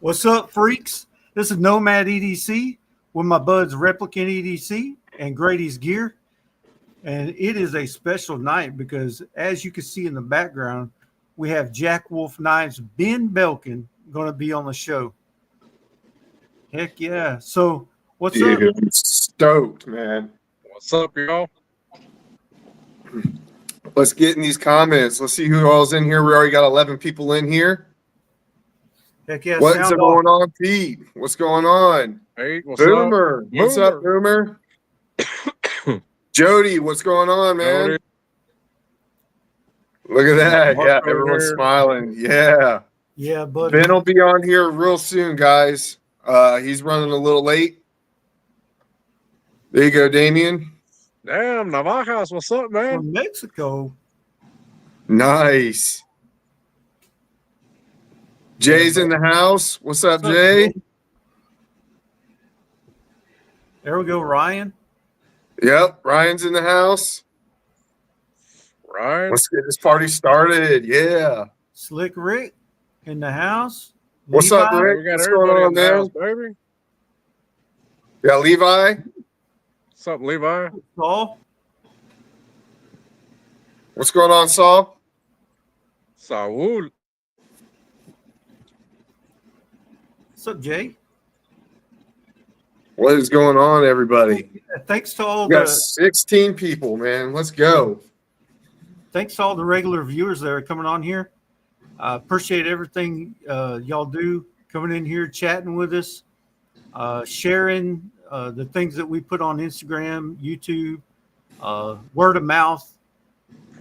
What's up, freaks? This is Nomad EDC with my buds Replicant EDC and Grady's Gear. And it is a special night because, as you can see in the background, we have Jack Wolf Knives Ben Belkin going to be on the show. Heck yeah. So, what's up? Dude, I'm stoked, man. What's up, y'all? Let's get in these comments. Let's see who all's in here. We already got 11 people in here. Heck yeah. What's Sound going off. on, Pete? What's going on? Hey, what's Boomer. up? What's up, Boomer? Jody, what's going on, man? Jody. Look at that. Mark Yeah, over everyone's here. smiling. Yeah. Yeah, buddy. Ben will be on here real soon, guys. He's running a little late. There you go, Damien. Damn, Navajas, what's up, man? From Mexico. Nice. Jay's in the house. What's up, Jay? There we go, Ryan. Yep, Ryan's in the house. Ryan. Let's get this party started. Yeah. Slick Rick in the house. What's up, Levi. Rick? We got What's everybody going on, in the house, man? baby. Yeah, Levi. What's up, Levi? Saul. What's going on, Saul? Saul. What's up, Jay? What is going on, everybody? Thanks to all We got the 16 people, man. Let's go. thanks to all the regular viewers that are coming on here. I appreciate everything y'all do, coming in here, chatting with us, sharing the things that we put on Instagram, YouTube, word of mouth.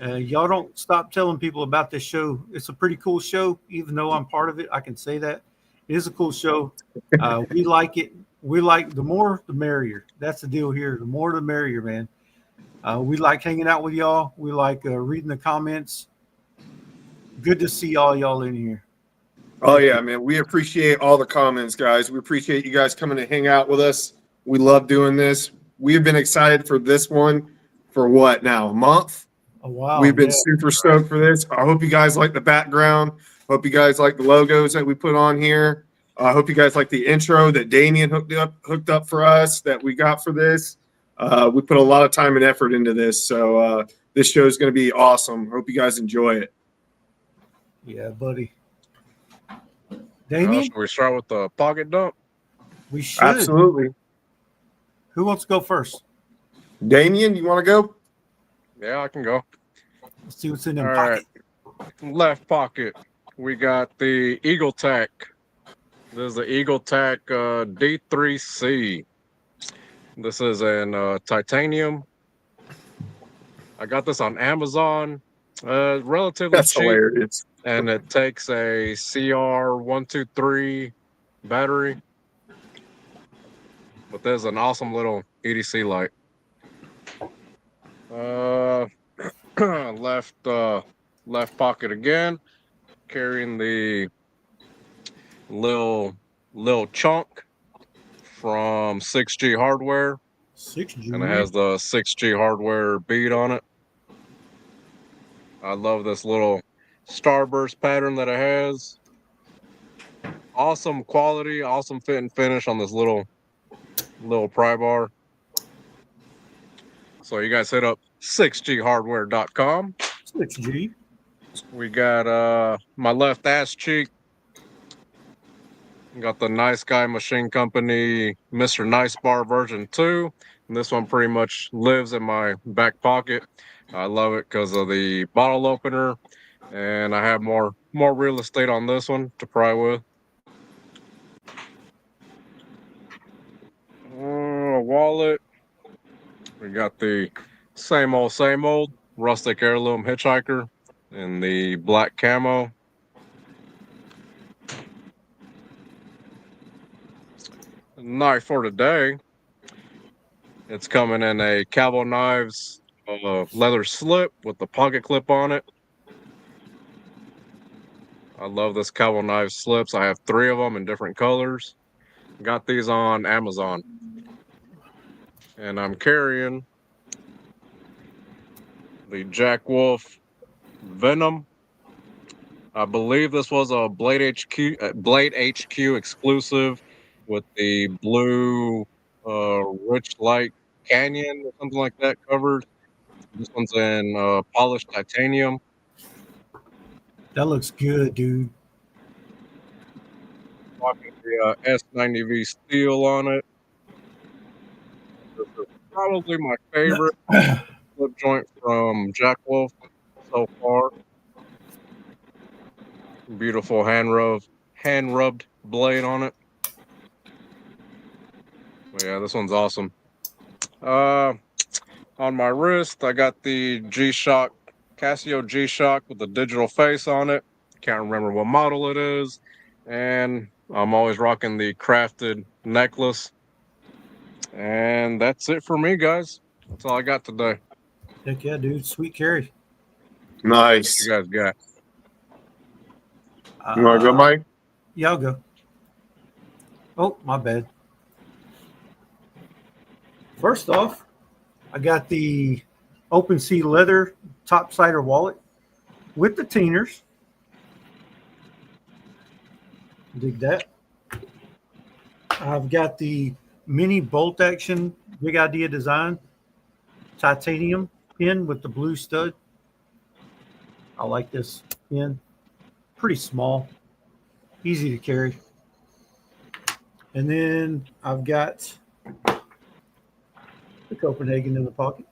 Y'all don't stop telling people about this show. It's a pretty cool show, even though I'm part of it. I can say that. It is a cool show. We like it. We like the more, the merrier. That's the deal here. The more, the merrier, man. We like hanging out with y'all. We like reading the comments. Good to see all y'all in here. Oh, yeah, man. We appreciate all the comments, guys. We appreciate you guys coming to hang out with us. We love doing this. We've been excited for this one for what now? A month? Oh, wow. We've been yeah. super stoked for this. I hope you guys like the background. Hope you guys like the logos that we put on here. I hope you guys like the intro that Damien hooked up for us that we got for this. We put a lot of time and effort into this, so this show is going to be awesome. Hope you guys enjoy it. Yeah, buddy. Damien, Should we start with the pocket dump? we should. Absolutely. Who wants to go first? Damien, you want to go? Yeah, I can go. Let's see what's in them All pockets. right. Left pocket. We got the Eagle Tac. This is the Eagle Tac D3C. This is in titanium. I got this on Amazon. Relatively That's cheap. hilarious. And it takes a CR123 battery. But there's an awesome little EDC light. Left pocket again, carrying the little chunk from 6G Hardware, 6G. and it has the 6G Hardware bead on it. I love this little starburst pattern that it has. Awesome quality, awesome fit and finish on this little pry bar. So you guys hit up 6ghardware.com. 6G. We got my left ass cheek. Got the Nice Guy Machine Company Mr. Nice Bar version 2. And this one pretty much lives in my back pocket. I love it because of the bottle opener, and I have more real estate on this one to pry with. Wallet. We got the same old rustic heirloom hitchhiker in the black camo. Knife for today. It's coming in a Cowboy Knives leather slip with the pocket clip on it. I love this Cowboy Knives slips. I have 3 of them in different colors. Got these on Amazon. And I'm carrying the Jack Wolf Venom I believe this was a Blade HQ exclusive with the blue rich light canyon or something like that covered. This one's in polished titanium. That looks good, dude. Rocking the S90V steel on it. This is probably my favorite flip joint from Jack Wolf so far. Beautiful hand rubbed blade on it. But yeah, this one's awesome. On my wrist, I got the G-Shock, Casio G-Shock with the digital face on it. Can't remember what model it is. And I'm always rocking the crafted necklace. And that's it for me, guys. That's all I got today. Heck yeah, dude. Sweet carry. Nice. You guys got. You want to go, Mike? Yeah, I'll go. Oh, my bad. First off, I got the Open Sea leather topsider wallet with the teeners. Dig that. I've got the mini bolt action big idea design titanium pin with the blue stud. I like this pin. Pretty small, easy to carry. And then I've got the Copenhagen in the pocket,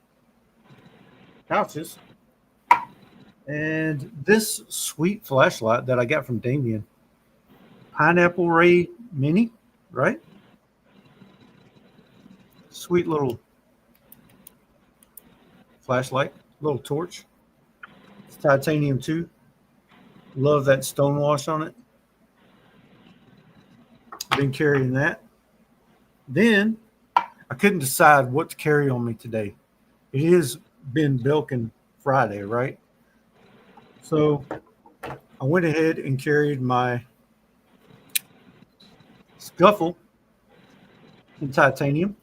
pouches, and this sweet flashlight that I got from Damien. Pineapple Ray Mini, right? Sweet little flashlight, little torch. It's titanium too. Love that stonewash on it. Been carrying that. Then I couldn't decide what to carry on me today. It has been Belkin Friday, right? So I went ahead and carried my Scuffle in titanium.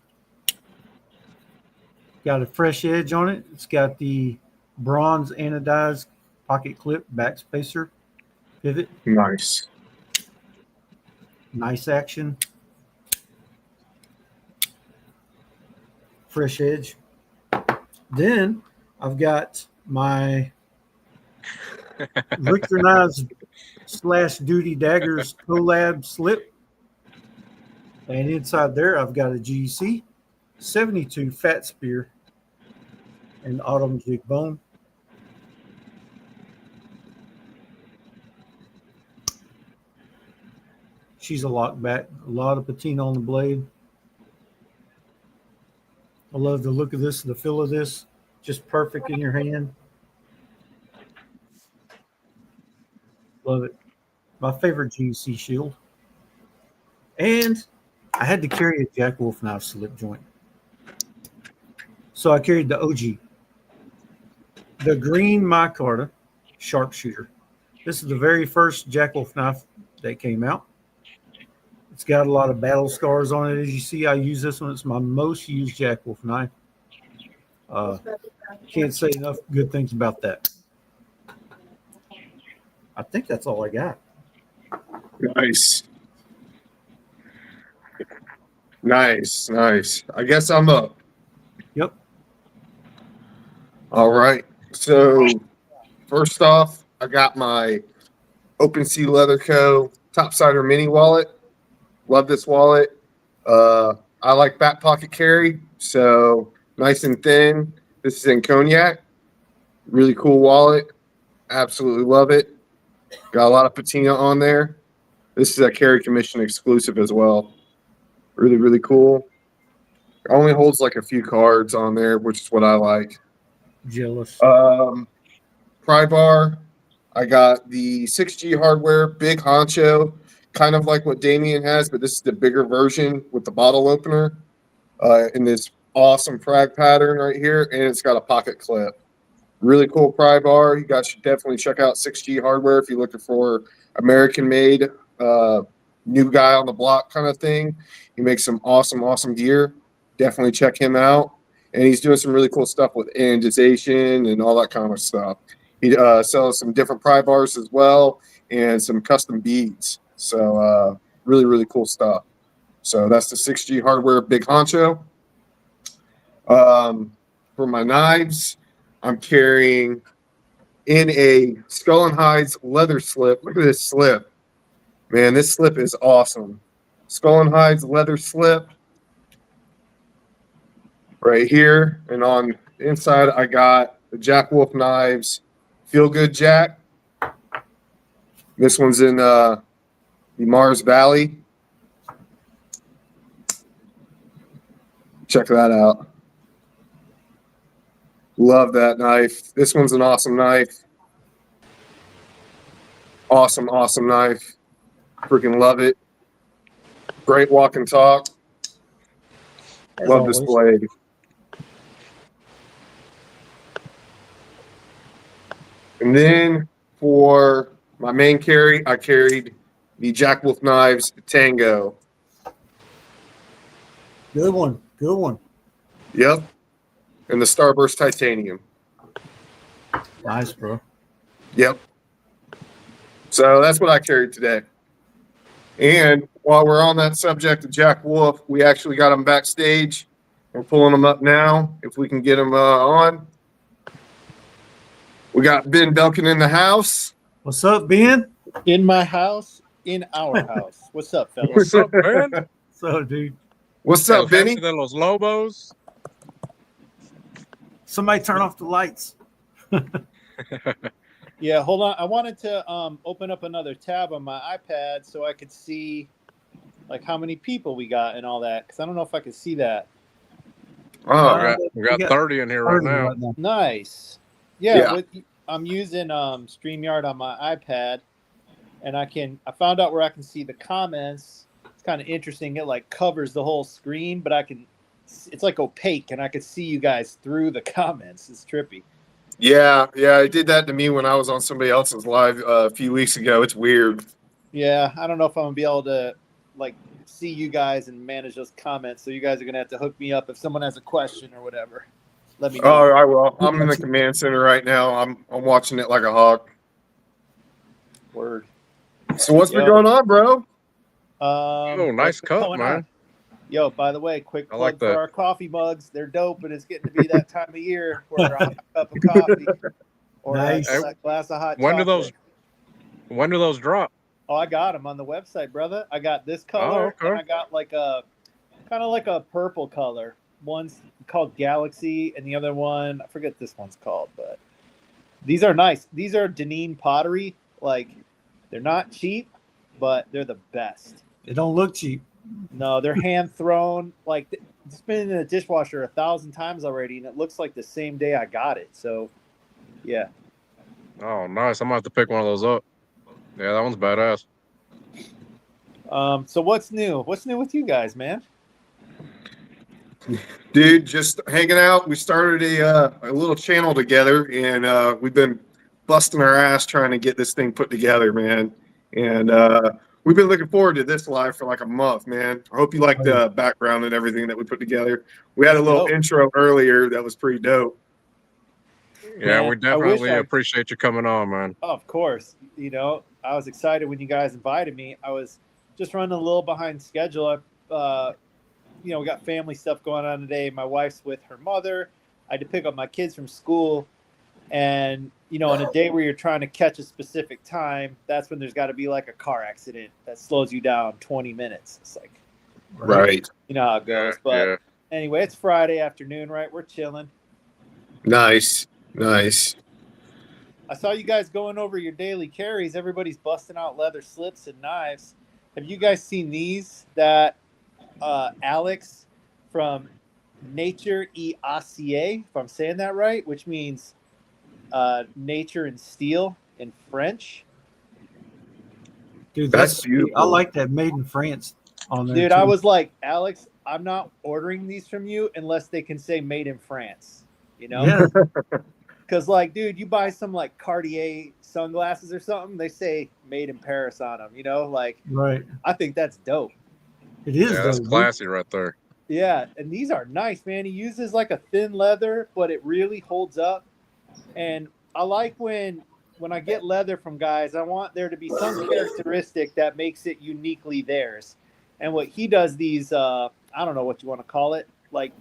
Got a fresh edge on it. It's got the bronze anodized pocket clip back spacer pivot. Nice. Nice action. Fresh edge. Then I've got my Richter Knives / Duty Daggers collab slip. And inside there, I've got a GC 72 Fat Spear and Autumn Jig Bone. She's a lockback, a lot of patina on the blade. I love the look of this, the feel of this, just perfect in your hand. Love it. My favorite GC shield. And I had to carry a Jack Wolf knife slip joint. So I carried the OG, the green micarta sharpshooter. This is the very first Jack Wolf knife that came out. It's got a lot of battle scars on it. As you see, I use this one. It's my most used Jack Wolf knife. Can't say enough good things about that. I think that's all I got. Nice. Nice. Nice. I guess I'm up. Yep. All right. So first off, I got my Open Sea Leather Co. Topsider mini wallet. Love this wallet. I like back pocket carry, so nice and thin. This is in cognac. Really cool wallet. Absolutely love it. Got a lot of patina on there. This is a carry commission exclusive as well. Really, really cool. Only holds like a few cards on there, which is what I like. Jealous. Pry bar. I got the 6G hardware, big honcho, kind of like what Damien has, but this is the bigger version with the bottle opener in this awesome frag pattern right here, and it's got a pocket clip. Really cool pry bar. You guys should definitely check out 6G hardware if you're looking for American-made, new guy on the block kind of thing. He makes some awesome, awesome gear. Definitely check him out. And he's doing some really cool stuff with anodization and all that kind of stuff. He sells some different pry bars as well and some custom beads. So really, really cool stuff. So that's the 6G Hardware Big Honcho. For my knives, I'm carrying in a Skull and Hides leather slip. Look at this slip. Man, this slip is awesome. Skull and Hides leather slip right here. And on the inside, I got the Jack Wolf Knives Feel Good Jack. This one's in the Mars Valley. Check that out. Love that knife. This one's an awesome knife. Awesome, awesome knife. Freaking love it. Great walk and talk. As Love always. this blade. And then for my main carry, I carried the Jack Wolf Knives Tango. Good one. Good one. Yep. And the Starburst Titanium. Nice, bro. Yep. So that's what I carried today. And while we're on that subject of Jack Wolf, we actually got him backstage. We're pulling him up now. If we can get him on. We got Ben Belkin in the house. What's up, Ben? In my house, in our house. What's up, fellas? What's up, man? So, dude, What's El up, Benny? Jefe de los Lobos. somebody turn off the lights. Yeah, hold on. I wanted to open up another tab on my iPad so I could see like how many people we got and all that. Because I don't know if I can see that. Oh, We got 30 in here right 30 now. right now. Nice. Yeah, Yeah. I'm using StreamYard on my iPad, and I found out where I can see the comments. It's kind of interesting. It like covers the whole screen, but it's like opaque, and I could see you guys through the comments. It's trippy. yeah. It did that to me when I was on somebody else's live a few weeks ago. It's weird. Yeah, I don't know if I'm gonna be able to like see you guys and manage those comments. So you guys are gonna have to hook me up if someone has a question or whatever. Let me know. Oh, I will. I'm in the command center right now. I'm watching it like a hawk. Word. So what's been Yo. going on, bro? Oh, nice what's cup, going man. on? Yo, by the way, quick I plug like for that. our coffee mugs. They're dope, and it's getting to be that time of year where a hot cup of coffee or Nice. a glass of hot When do chocolate. When do those drop? Oh, I got them on the website, brother. I got this color, okay. and I got like a kind of like a purple color. One's called Galaxy, and the other one, I forget this one's called, but these are nice. These are Deneen pottery. Like, they're not cheap, but they're the best. It don't look cheap. No, they're hand thrown. Like, it's been in the dishwasher 1,000 times already, and it looks like the same day I got it. So, yeah. Oh, nice. I'm going to have to pick one of those up. Yeah, that one's badass. So what's new? What's new with you guys, man? Dude, just hanging out. We started a little channel together, and we've been busting our ass trying to get this thing put together, man. And we've been looking forward to this live for like a month, man. I hope you like the background and everything that we put together. We had a little Dope. intro earlier that was pretty dope. Yeah, Man, we I wish definitely I- appreciate you coming on, man. Oh, of course. You know, I was excited when you guys invited me. I was just running a little behind schedule. We got family stuff going on today. My wife's with her mother. I had to pick up my kids from school. And, in a day where you're trying to catch a specific time, that's when there's got to be like a car accident that slows you down 20 minutes. It's like, Right. you know how it goes. Yeah, But yeah. anyway, it's Friday afternoon, right? We're chilling. Nice. I saw you guys going over your daily carries. Everybody's busting out leather slips and knives. Have you guys seen these that Alex from Nature E Acier, if I'm saying that right, which means nature and steel in French? Dude, That's that's beautiful. I like that made in France on there. Dude, too. I was like, Alex, I'm not ordering these from you unless they can say made in France, Yeah, Because, like, dude, you buy some, like, Cartier sunglasses or something, they say made in Paris on them, Like, right. I think that's dope. It is. Yeah, that's though, dude. classy right there. Yeah, and these are nice, man. He uses, like, a thin leather, but it really holds up. And I like when I get leather from guys, I want there to be some characteristic that makes it uniquely theirs. And what he does, these I don't know what you want to call it, like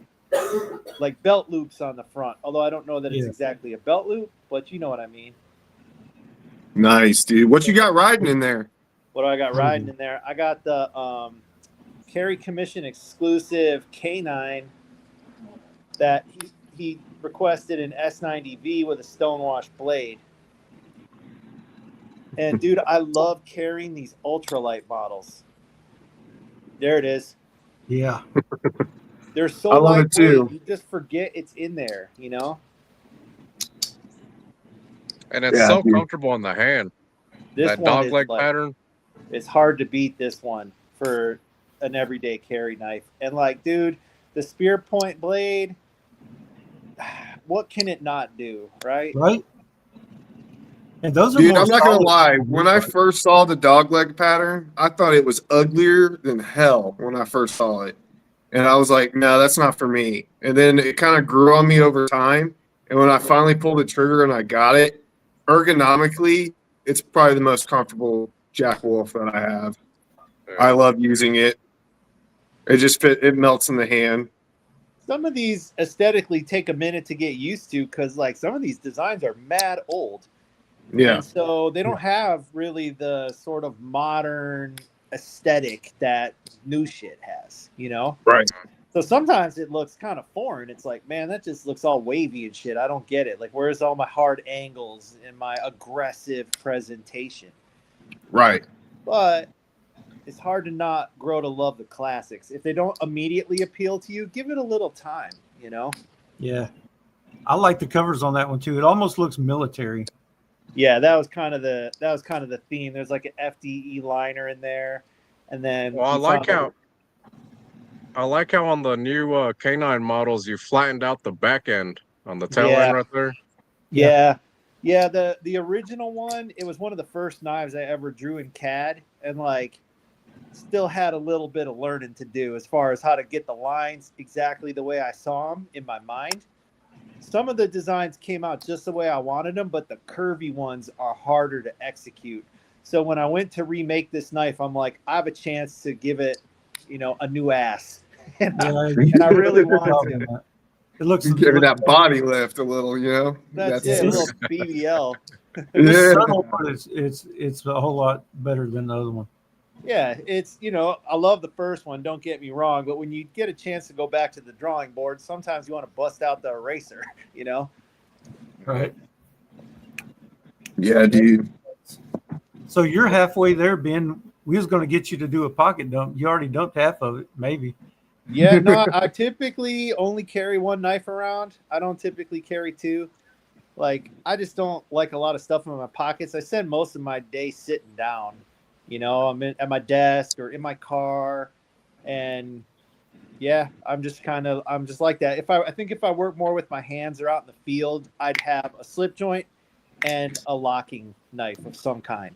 belt loops on the front. Although I don't know that it's Yeah. exactly a belt loop, but you know what I mean. Nice, dude. What you got riding in there? What do I got riding in there? I got the Carry Commission exclusive K9 that he requested an S90V with a stonewash blade. And dude, I love carrying these ultralight models. There it is. Yeah. They're so I love it lightweight, too. you just forget it's in there, you know? And it's Yeah, so dude. comfortable in the hand. This That one dog is leg like, pattern. it's hard to beat this one for an everyday carry knife. And like, dude, the spear point blade, what can it not do, right? Right. And those are Dude, more I'm not gonna solid lie. than When these I are. first saw the dog leg pattern, I thought it was uglier than hell when I first saw it. And I was like, no, that's not for me. And then it kind of grew on me over time. And when I finally pulled the trigger and I got it, ergonomically, it's probably the most comfortable Jack Wolf that I have. I love using it. It just it melts in the hand. Some of these aesthetically take a minute to get used to because like some of these designs are mad old. Yeah. And so they don't have really the sort of modern aesthetic that new shit has, you know? Right. So sometimes it looks kind of foreign. It's like, man, that just looks all wavy and shit. I don't get it. Like, where's all my hard angles and my aggressive presentation? Right. But it's hard to not grow to love the classics. If they don't immediately appeal to you, give it a little time, you know? Yeah. I like the covers on that one too. It almost looks military. Yeah, that was kind of the theme. There's like an FDE liner in there, and then Well, I like how on the new K9 models you flattened out the back end on the tail end right there. Yeah. The original one, it was one of the first knives I ever drew in CAD, and like still had a little bit of learning to do as far as how to get the lines exactly the way I saw them in my mind. Some of the designs came out just the way I wanted them, but the curvy ones are harder to execute. So when I went to remake this knife, I'm like, I have a chance to give it, you know, a new ass. and I really want to. It looks Giving that body lift a little, you know. That's it, a little BBL. It's subtle, but it's a whole lot better than the other one. Yeah, it's, you know, I love the first one, don't get me wrong, but when you get a chance to go back to the drawing board, sometimes you want to bust out the eraser, you know? Right. Yeah, dude. So you're halfway there, Ben. We was going to get you to do a pocket dump. You already dumped half of it, maybe. Yeah, no, I typically only carry one knife around. I don't typically carry two. Like, I just don't like a lot of stuff in my pockets. I spend most of my day sitting down. You know, I'm at my desk or in my car, and yeah, I'm just like that. I think if I work more with my hands or out in the field, I'd have a slip joint and a locking knife of some kind.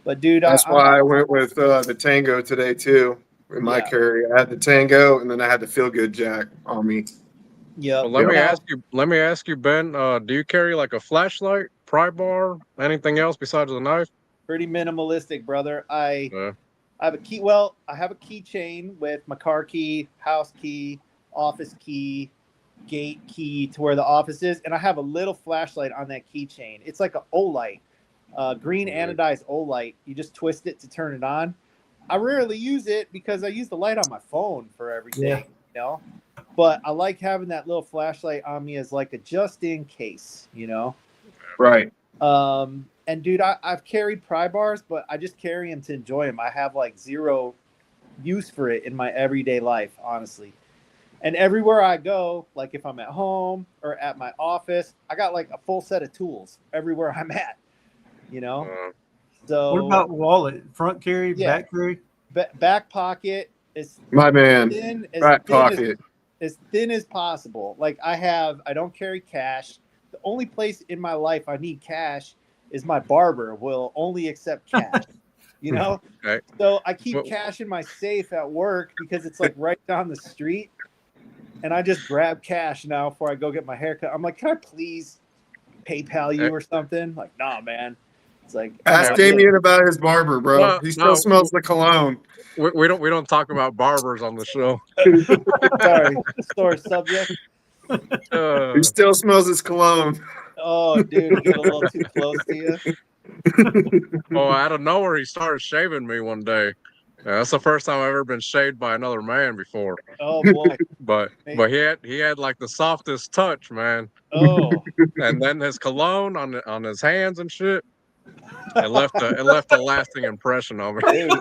But dude, that's why I went with the Tango today too. In my carry, I had the Tango, and then I had the Feel Good Jack on me. Yeah. Well, let me ask you, Ben. Do you carry like a flashlight, pry bar, anything else besides the knife? Pretty minimalistic, brother. I have a key. Well, I have a keychain with my car key, house key, office key, gate key to where the office is, and I have a little flashlight on that keychain. It's like an Olight, green anodized Olight. You just twist it to turn it on. I rarely use it because I use the light on my phone for everything, you know. But I like having that little flashlight on me as like a just in case, you know. Right. And dude, I've carried pry bars, but I just carry them to enjoy them. I have like zero use for it in my everyday life, honestly. And everywhere I go, like if I'm at home or at my office, I got like a full set of tools everywhere I'm at, you know? So what about wallet? Front carry, back carry? Back pocket is my man. Back pocket. As thin as possible. Like I don't carry cash. The only place in my life I need cash is my barber will only accept cash, you know? Okay. So I keep cash in my safe at work because it's like right down the street. And I just grab cash now before I go get my haircut. I'm like, can I please PayPal you or something? Like, nah, man. It's like, Ask oh, Damien about his barber, bro. Well, He still smells the cologne. we don't talk about barbers on the show. sorry, sore subject. He still smells his cologne. Oh, dude, he get a little too close to you. Oh, out of nowhere, he started shaving me one day. That's the first time I've ever been shaved by another man before. Oh boy. But he had like the softest touch, man. Oh. And then his cologne on his hands and shit. It left a lasting impression on me. Dude.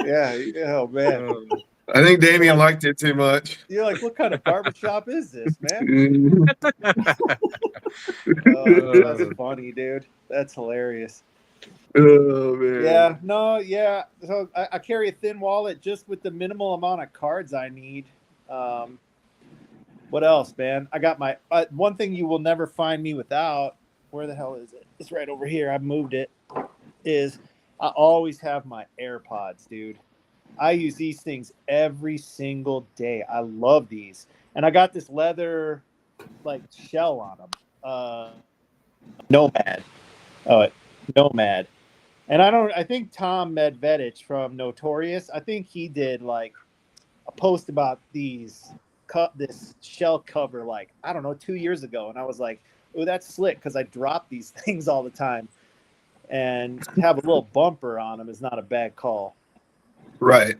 Yeah. Oh man. I think Damien liked it too much. You're like, what kind of barbershop is this, man? Mhm. Oh, that's funny, dude. That's hilarious. Oh man. Yeah, no, yeah. So I carry a thin wallet just with the minimal amount of cards I need. What else, man? I got my one thing you will never find me without. Where the hell is it? It's right over here. I moved it. Is I always have my AirPods, dude. I use these things every single day. I love these, and I got this leather like shell on them. Nomad. Oh, Nomad. And I think Tom Medvedich from Notorious, I think he did like a post about this shell cover, like, I don't know, 2 years ago. And I was like, oh, that's slick because I drop these things all the time. And to have a little bumper on them is not a bad call. Right.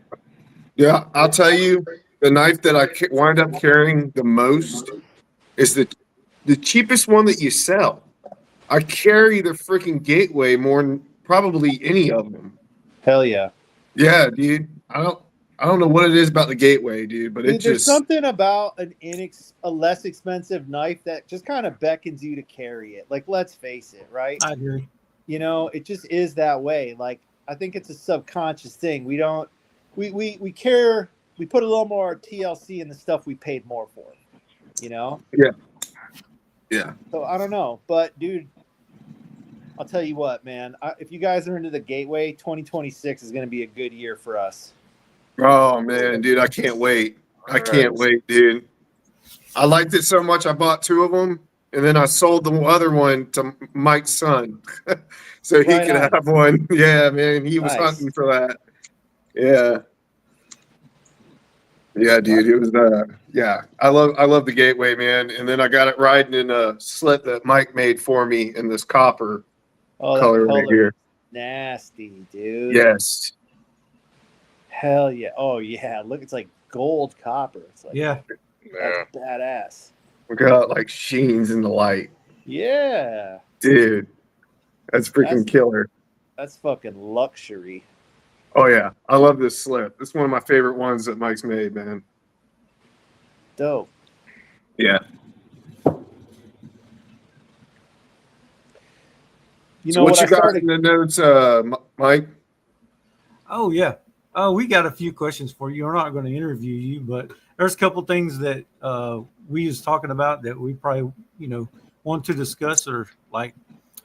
Yeah, I'll tell you, the knife that I wind up carrying the most is the cheapest one that you sell. I carry the freaking Gateway more than probably any of them. Hell yeah. Yeah, dude. I don't know what it is about the Gateway, dude, but Dude, there's something about a less expensive knife that just kind of beckons you to carry it. Like, let's face it, right? I agree. You know, it just is that way. Like, I think it's a subconscious thing. We don't, we care. We put a little more TLC in the stuff we paid more for. You know? Yeah. Yeah. So I don't know, but dude, I'll tell you what, man. If you guys are into the Gateway, 2026 is going to be a good year for us. Oh man, dude, I can't wait. I can't wait, dude. I liked it so much I bought two of them, and then I sold the other one to Mike's son, so he Right could on. have one. Yeah, man, he was Nice. hunting for that. Yeah, yeah, dude, it was yeah. I love the Gateway, man. And then I got it riding in a slit that Mike made for me in this copper Oh, that color right color here. is nasty, dude. Yes. Hell yeah. Oh yeah. Look, it's like gold copper. It's like, Yeah. Yeah. that's badass. We got like sheens in the light, Yeah. dude. That's freaking That's- killer. That's fucking luxury. Oh yeah, I love this slip. It's one of my favorite ones that Mike's made, man. Dope. Yeah. You So know what what you I got started? in the notes, Mike? Oh yeah. We got a few questions for you. We're not going to interview you, but there's a couple things that we was talking about that we probably want to discuss, or like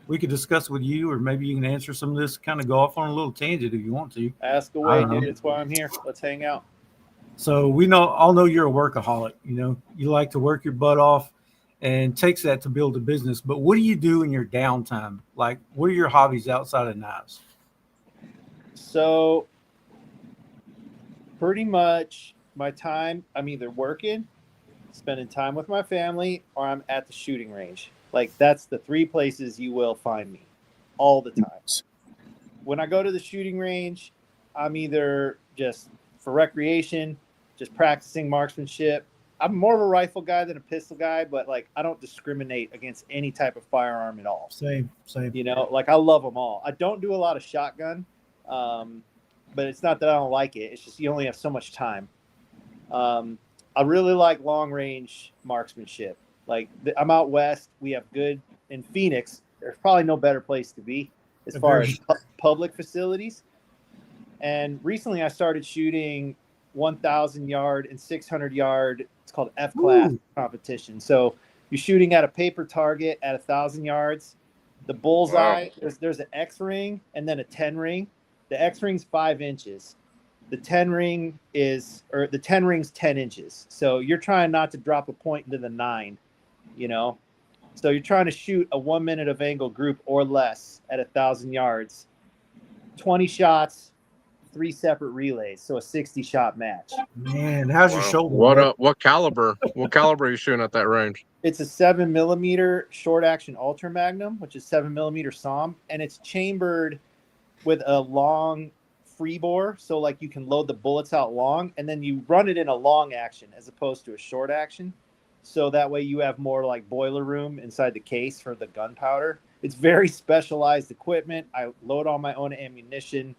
we could discuss with you, or maybe you can answer some of this. Kind of go off on a little tangent if you want to. Ask I away, don't know. dude. That's why I'm here. Let's hang out. So we all know you're a workaholic. You like to work your butt off, and it takes that to build a business. But what do you do in your downtime? Like, what are your hobbies outside of knives? So pretty much my time, I'm either working, spending time with my family, or I'm at the shooting range. Like, that's the three places you will find me all the time. When I go to the shooting range, I'm either just for recreation, just practicing marksmanship. I'm more of a rifle guy than a pistol guy, but like, I don't discriminate against any type of firearm at all. Same. Like, I love them all. I don't do a lot of shotgun, but it's not that I don't like it. It's just you only have so much time. I really like long range marksmanship. Like, I'm out west. We have good in Phoenix. There's probably no better place to be as far as public facilities. And recently I started shooting 1,000 yard and 600 yard. It's called F-class competition. So you're shooting at a paper target at 1,000 yards. The bullseye, there's an X ring and then a 10 ring. The X ring's 5 inches. The 10 ring's 10 inches. So you're trying not to drop a point into the 9, So you're trying to shoot a 1 minute of angle group or less at 1,000 yards, 20 shots, 3 separate relays. So a 60-shot match. Man, how's your Wow. shoulder? What bud? what caliber? What caliber are you shooting at that range? It's a 7mm short action Ultra Magnum, which is 7mm SOM, and it's chambered with a long free bore. So like you can load the bullets out long, and then you run it in a long action as opposed to a short action. So that way you have more like boiler room inside the case for the gunpowder. It's very specialized equipment. I load all my own ammunition.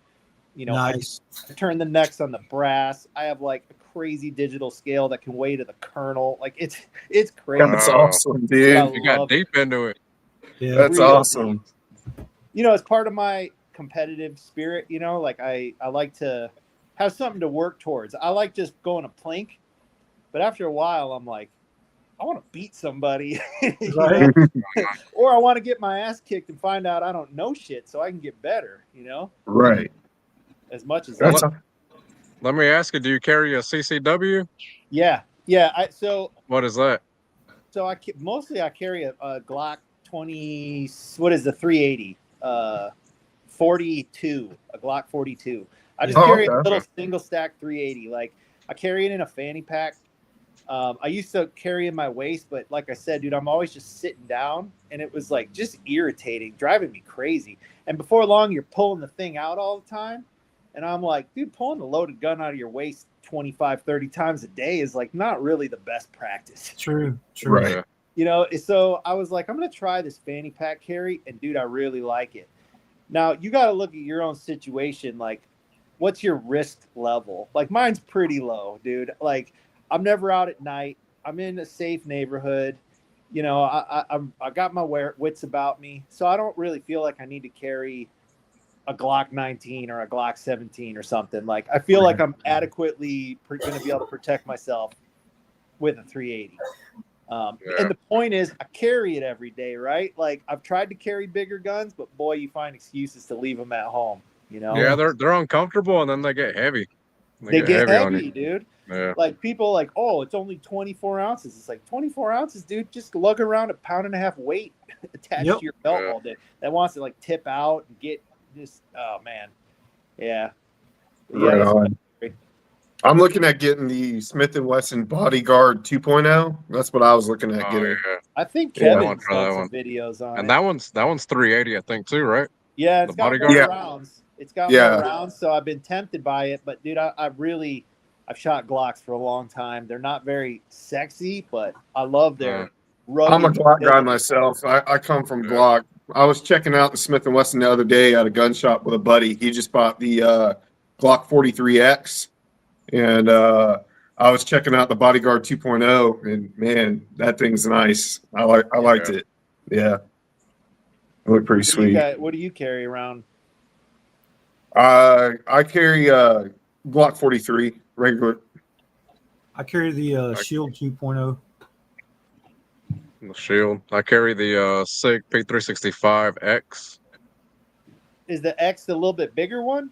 You know, Nice. I turn the necks on the brass. I have like a crazy digital scale that can weigh to the kernel. Like it's crazy. That's Wow. awesome, dude. I You got love deep into it. Yeah. That's Really awesome. You know, it's part of my competitive spirit, you know, like I like to have something to work towards. I like just going to plink, but after a while I'm like, I want to beat somebody, you Right. know? Or I want to get my ass kicked and find out I don't know shit so I can get better, you know, Right. as much as That's Let me ask you, do you carry a CCW? yeah. What is that? So mostly I carry a Glock 20, what is the 380? 42, a Glock 42. I just Oh, carry a okay. little single stack 380. Like I carry it in a fanny pack. I used to carry in my waist, but like I said, dude, I'm always just sitting down, and it was like just irritating, driving me crazy. And before long, you're pulling the thing out all the time. And I'm like, dude, pulling a loaded gun out of your waist 25, 30 times a day is like not really the best practice. True. Right. Yeah. You know, so I was like, I'm going to try this fanny pack carry, and dude, I really like it. Now, you got to look at your own situation. Like, what's your risk level? Like, mine's pretty low, dude. Like, I'm never out at night. I'm in a safe neighborhood. You know, I got my wits about me, so I don't really feel like I need to carry a Glock 19 or a Glock 17 or something. Like, I feel like I'm adequately going to be able to protect myself with a 380. And the point is, I carry it every day, right? Like, I've tried to carry bigger guns, but boy, you find excuses to leave them at home. You know? Yeah, they're uncomfortable and then they get heavy. They get on heavy, you. dude. Yeah. Like people like, oh, it's only 24 ounces. It's like 24 ounces, dude. Just lug around 1.5 pound weight attached to your belt all day. That wants to like tip out and get just, oh man, yeah. Right on. I'm looking at getting the Smith & Wesson Bodyguard 2.0. That's what I was looking at getting. Yeah. I think Yeah. Kevin's done some videos on And it. that one's 380, I think, too, right? Yeah, it's the got Bodyguard? more Yeah. rounds. It's got Yeah. more rounds, so I've been tempted by it. But dude, I've shot Glocks for a long time. They're not very sexy, but I love their rugged. I'm a Glock guy ability. myself. I come from Glock. I was checking out the Smith & Wesson the other day at a gun shop with a buddy. He just bought the Glock 43X, and I was checking out the Bodyguard 2.0, and man, that thing's nice. I liked it. Yeah, it looked pretty sweet. What do you carry around? I carry Glock 43 regular. I carry the Shield 2.0. The Shield. I carry the SIG P365X. Is the X the little bit bigger one?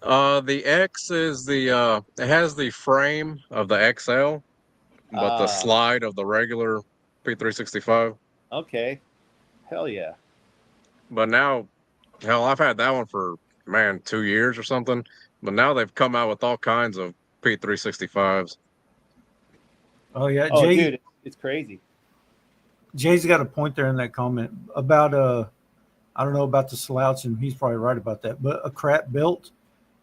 The X is it has the frame of the XL, but the slide of the regular P365. Okay. Hell yeah. But now, hell, I've had that one for 2 years or something. But now they've come out with all kinds of P365s. Oh yeah, Oh, Jay. dude, it's crazy. Jay's got a point there in that comment about I don't know about the slouch, and he's probably right about that. But a crap belt,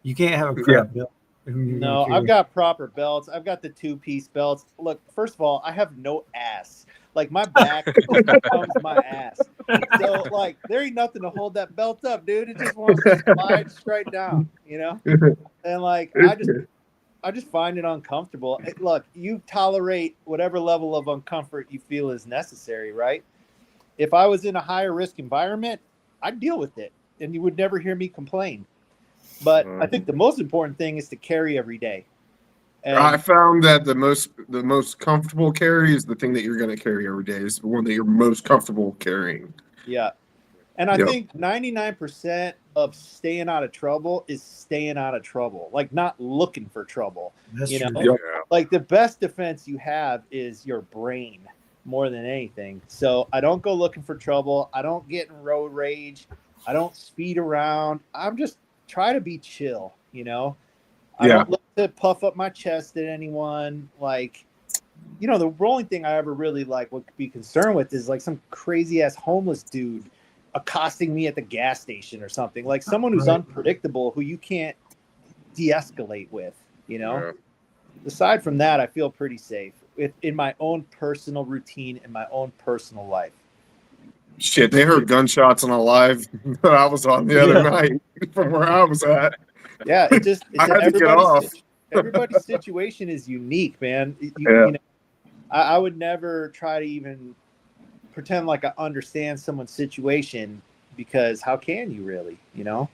you can't have a crap belt. No, I've got proper belts. I've got the 2-piece belts. Look, first of all, I have no ass. Like my back becomes my ass. So like there ain't nothing to hold that belt up, dude. It just wants to slide straight down, you know? And like I just find it uncomfortable. Look, you tolerate whatever level of uncomfort you feel is necessary, right? If I was in a higher risk environment, I'd deal with it and you would never hear me complain. But I think the most important thing is to carry every day. And I found that the most comfortable carry is the thing that you're going to carry every day. Is the one that you're most comfortable carrying. yeah. And I think 99% of staying out of trouble is staying out of trouble, like not looking for trouble. That's you know, true. Yep. like the best defense you have is your brain. more than anything. So I don't go looking for trouble. I don't get in road rage. I don't speed around. I'm just try to be chill, you know. I Yeah. don't look to puff up my chest at anyone. Like, you know, the only thing I ever really like would be concerned with is like some crazy ass homeless dude accosting me at the gas station or something. Like someone who's Right. unpredictable who you can't de-escalate with, you know. Yeah. Aside from that, I feel pretty safe in my own personal routine, in my own personal life. Shit, they heard gunshots on a live that I was on the other Yeah. night from where I was at. Yeah, it's I had to get off. everybody's situation is unique, man. Yeah. You know, I would never try to even pretend like I understand someone's situation because how can you really, you know?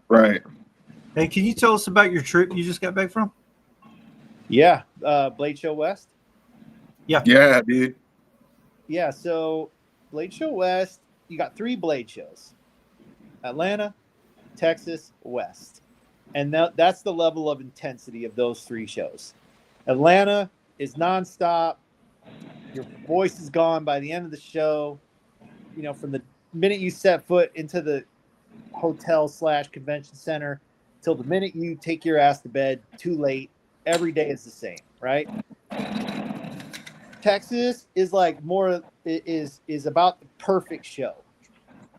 Right. Hey, can you tell us about your trip you just got back from? Yeah, Blade Show West. Yeah, dude. Yeah, so Blade Show West, you got 3 Blade shows: Atlanta, Texas, West, and that's the level of intensity of those 3 shows. Atlanta is nonstop. Your voice is gone by the end of the show. You know, from the minute you set foot into the hotel/convention center till the minute you take your ass to bed, too late. Every day is the same, right? Texas is like more is about the perfect show.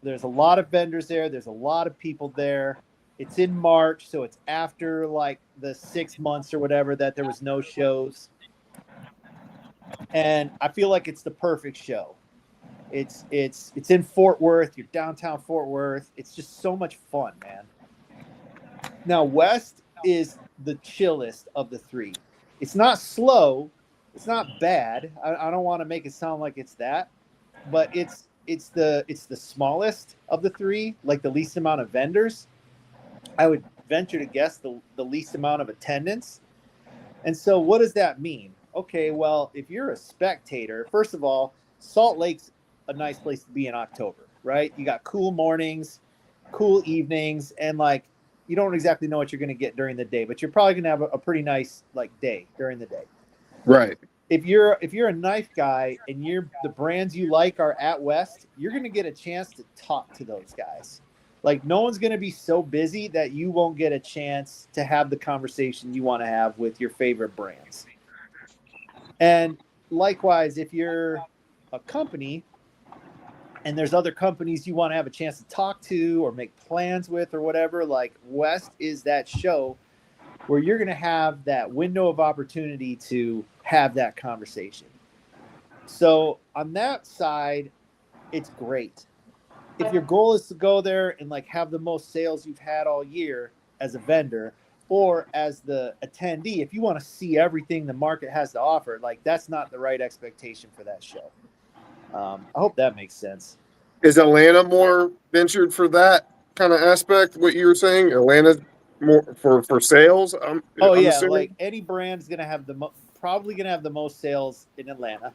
There's a lot of vendors there. There's a lot of people there. It's in March, so it's after like the 6 months or whatever that there was no shows. And I feel like it's the perfect show. It's in Fort Worth. You're downtown Fort Worth. It's just so much fun, man. Now West is the chillest of the 3. It's not slow. It's not bad. I don't want to make it sound like it's that, but it's the smallest of the 3, like the least amount of vendors. I would venture to guess the least amount of attendance. And so what does that mean? Okay, well, if you're a spectator, first of all, Salt Lake's a nice place to be in October, right? You got cool mornings, cool evenings, and like you don't exactly know what you're going to get during the day, but you're probably going to have a pretty nice like day during the day. Right. If you're a knife guy and the brands you like are at West, you're going to get a chance to talk to those guys. Like no one's going to be so busy that you won't get a chance to have the conversation you want to have with your favorite brands. And likewise, if you're a company and there's other companies you want to have a chance to talk to or make plans with or whatever, like West is that show where you're going to have that window of opportunity to have that conversation. So on that side, it's great. If your goal is to go there and like have the most sales you've had all year as a vendor or as the attendee, if you want to see everything the market has to offer, like that's not the right expectation for that show. I hope that makes sense. Is Atlanta more ventured for that kind of aspect? What you were saying, Atlanta more for sales? I'm Yeah, assuming? like any brand's gonna have probably gonna have the most sales in Atlanta.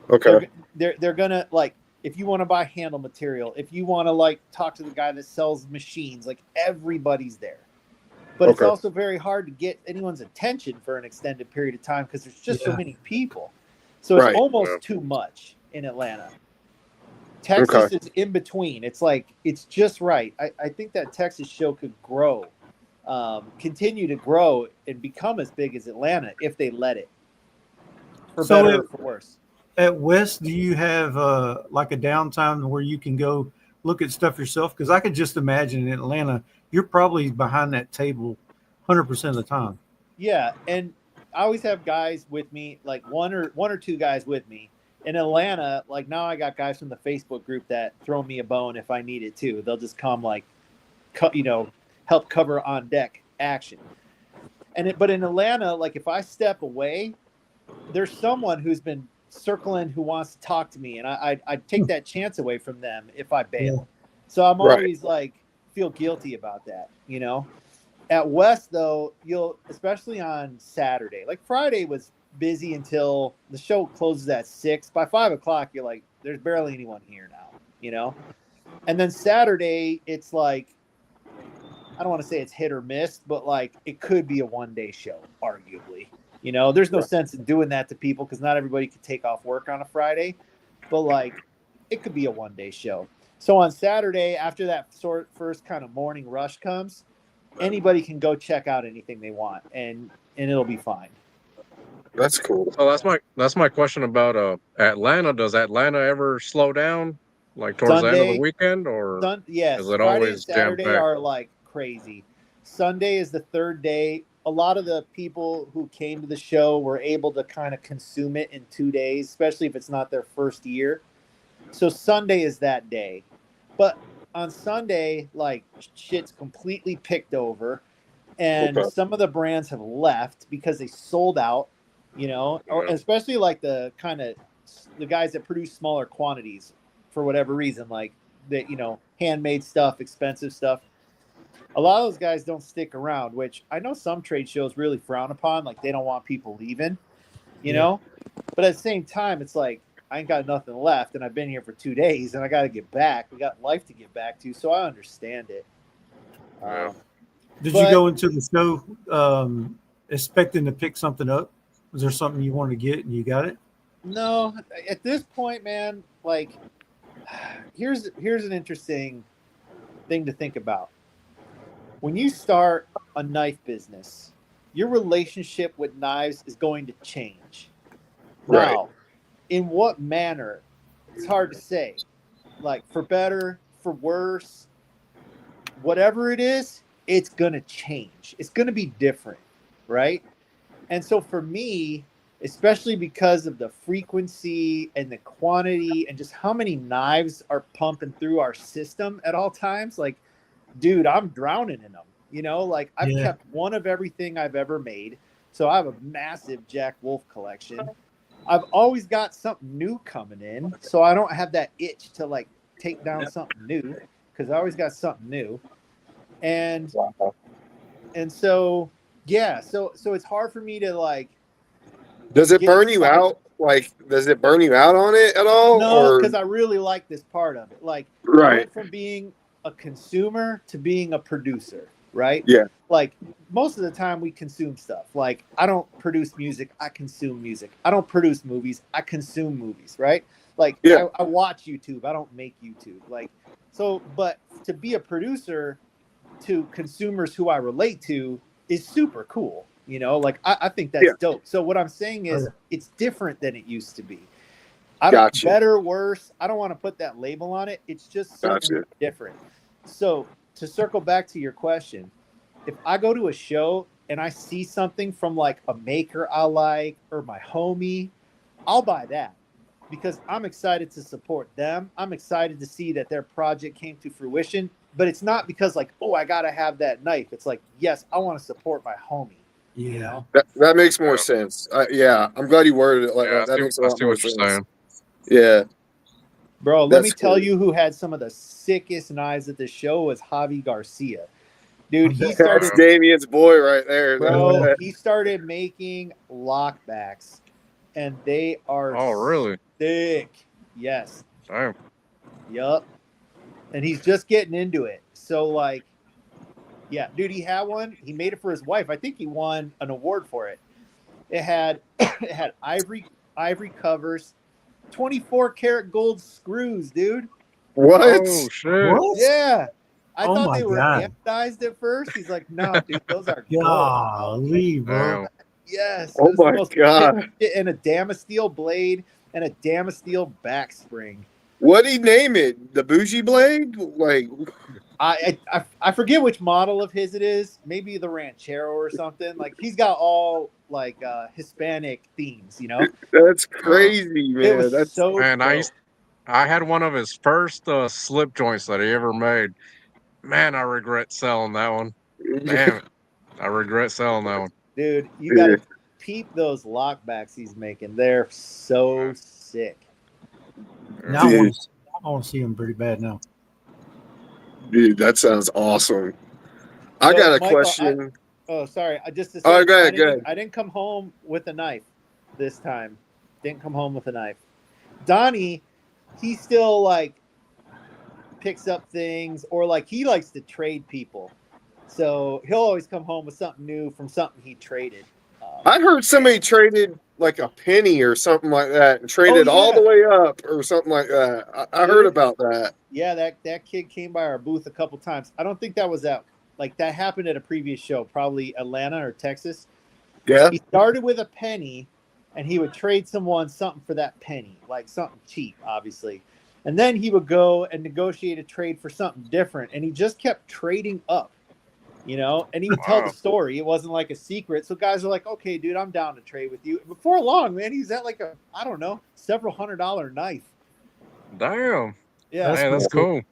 Okay. They're gonna like if you want to buy handle material, if you want to like talk to the guy that sells machines, like everybody's there. But it's also very hard to get anyone's attention for an extended period of time because there's just so many people. So it's almost too much in Atlanta. Texas is in between. It's like it's just right. I think that Texas show could grow, continue to grow and become as big as Atlanta if they let it. For better or for worse. At West, do you have like a downtime where you can go look at stuff yourself? Because I could just imagine in Atlanta, you're probably behind that table 100% of the time. Yeah, and I always have guys with me, like one or two guys with me. In Atlanta, like now I got guys from the Facebook group that throw me a bone if I need it too. They'll just come like, help cover on deck action. But in Atlanta, like if I step away, there's someone who's been circling who wants to talk to me, and I'd take that chance away from them if I bail. So I'm always like feel guilty about that, At West though, especially on Saturday, like Friday was busy until the show closes at 6. By 5 o'clock, you're like, there's barely anyone here now, And then Saturday, it's like, I don't want to say it's hit or miss, but like it could be a one-day show, arguably, You know, there's no sense in doing that to people because not everybody could take off work on a Friday, but like it could be a 1-day show. So on Saturday, after that first kind of morning rush comes, anybody can go check out anything they want, and it'll be fine. That's cool. So that's my question about Atlanta. Does Atlanta ever slow down, like towards the end of the weekend, or Yes, is it Friday and always jam Saturday packed? are like crazy. Sunday is the third day. A lot of the people who came to the show were able to kind of consume it in 2 days, especially if it's not their first year. So Sunday is that day. But on Sunday, like shit's completely picked over, and Okay. some of the brands have left because they sold out, you know, or especially like the guys that produce smaller quantities for whatever reason, like that, you know, handmade stuff, expensive stuff. A lot of those guys don't stick around, which I know some trade shows really frown upon, like they don't want people leaving, you know. But at the same time, it's like I ain't got nothing left, and I've been here for 2 days, and I got to get back. We got life to get back to, so I understand it. Did you go into the show expecting to pick something up? Was there something you wanted to get and you got it? No, at this point, man. Like, here's an interesting thing to think about. When you start a knife business, your relationship with knives is going to change. Right. Now, in what manner? It's hard to say. Like, for better, for worse, whatever it is, it's going to change. It's going to be different, right? And so for me, especially because of the frequency and the quantity and just how many knives are pumping through our system at all times, like, dude, I'm drowning in them. You know, like I've kept one of everything I've ever made. So I have a massive Jack Wolf collection. I've always got something new coming in. So I don't have that itch to like take down something new because I always got something new. And so, yeah, so it's hard for me to like. Does it burn you out? Like, does it burn you out on it at all? No, because I really like this part of it. Like, I went from being a consumer to being a producer, right? Yeah. Like, most of the time we consume stuff. Like, I don't produce music, I consume music. I don't produce movies, I consume movies, right? Like, I watch YouTube, I don't make YouTube. Like, so, but to be a producer to consumers who I relate to is super cool. You know, like I think that's dope. So what I'm saying is it's different than it used to be. I don't better, worse. I don't want to put that label on it. It's just something different. So to circle back to your question, if I go to a show and I see something from like a maker I like or my homie, I'll buy that because I'm excited to support them. I'm excited to see that their project came to fruition, but it's not because like, oh, I got to have that knife. It's like, yes, I want to support my homie. Yeah, you know? That makes more sense. Yeah, I'm glad you worded it like that. That makes a lot more sense. Saying. Yeah, bro. Let me tell you who had some of the sickest knives at the show was Javi Garcia, dude. He started. That's Damien's boy right there, bro. He started making lockbacks, and they are really thick. Yes. Damn. Yup. And he's just getting into it. So like. Yeah, dude, he had one. He made it for his wife. I think he won an award for it. It had ivory covers, 24 karat gold screws, dude. What? Oh shit! What? Yeah, I thought they were anodized at first. He's like, no, dude, those are gold. Golly, bro. Yes. Oh my god! And a Damasteel blade and a Damasteel back spring. What'd he name it? The bougie blade? Like, I forget which model of his it is. Maybe the Ranchero or something. Like he's got all like Hispanic themes, you know. That's crazy, man. It was that's so. Man, I had one of his first slip joints that he ever made. Man, I regret selling that one. Damn it, I regret selling that one. Dude, you gotta peep those lockbacks he's making. They're so sick. Now I want to see him pretty bad now. Dude, that sounds awesome. I got a question. Sorry. I just go ahead. I didn't come home with a knife this time. Didn't come home with a knife. Donnie, he still like picks up things or like he likes to trade people. So he'll always come home with something new from something he traded. I heard somebody traded like a penny or something like that and traded all yeah. the way up or something like that. I heard about that. Yeah, that kid came by our booth a couple times. I don't think that was that. Like that happened at a previous show, probably Atlanta or Texas. Yeah. He started with a penny, and he would trade someone something for that penny, like something cheap, obviously. And then he would go and negotiate a trade for something different, and he just kept trading up, and he would tell the story. It wasn't like a secret. So guys are like, okay, dude, I'm down to trade with you. Before long, man, he's at like I don't know, several $100 knife. Damn. Yeah, That's cool.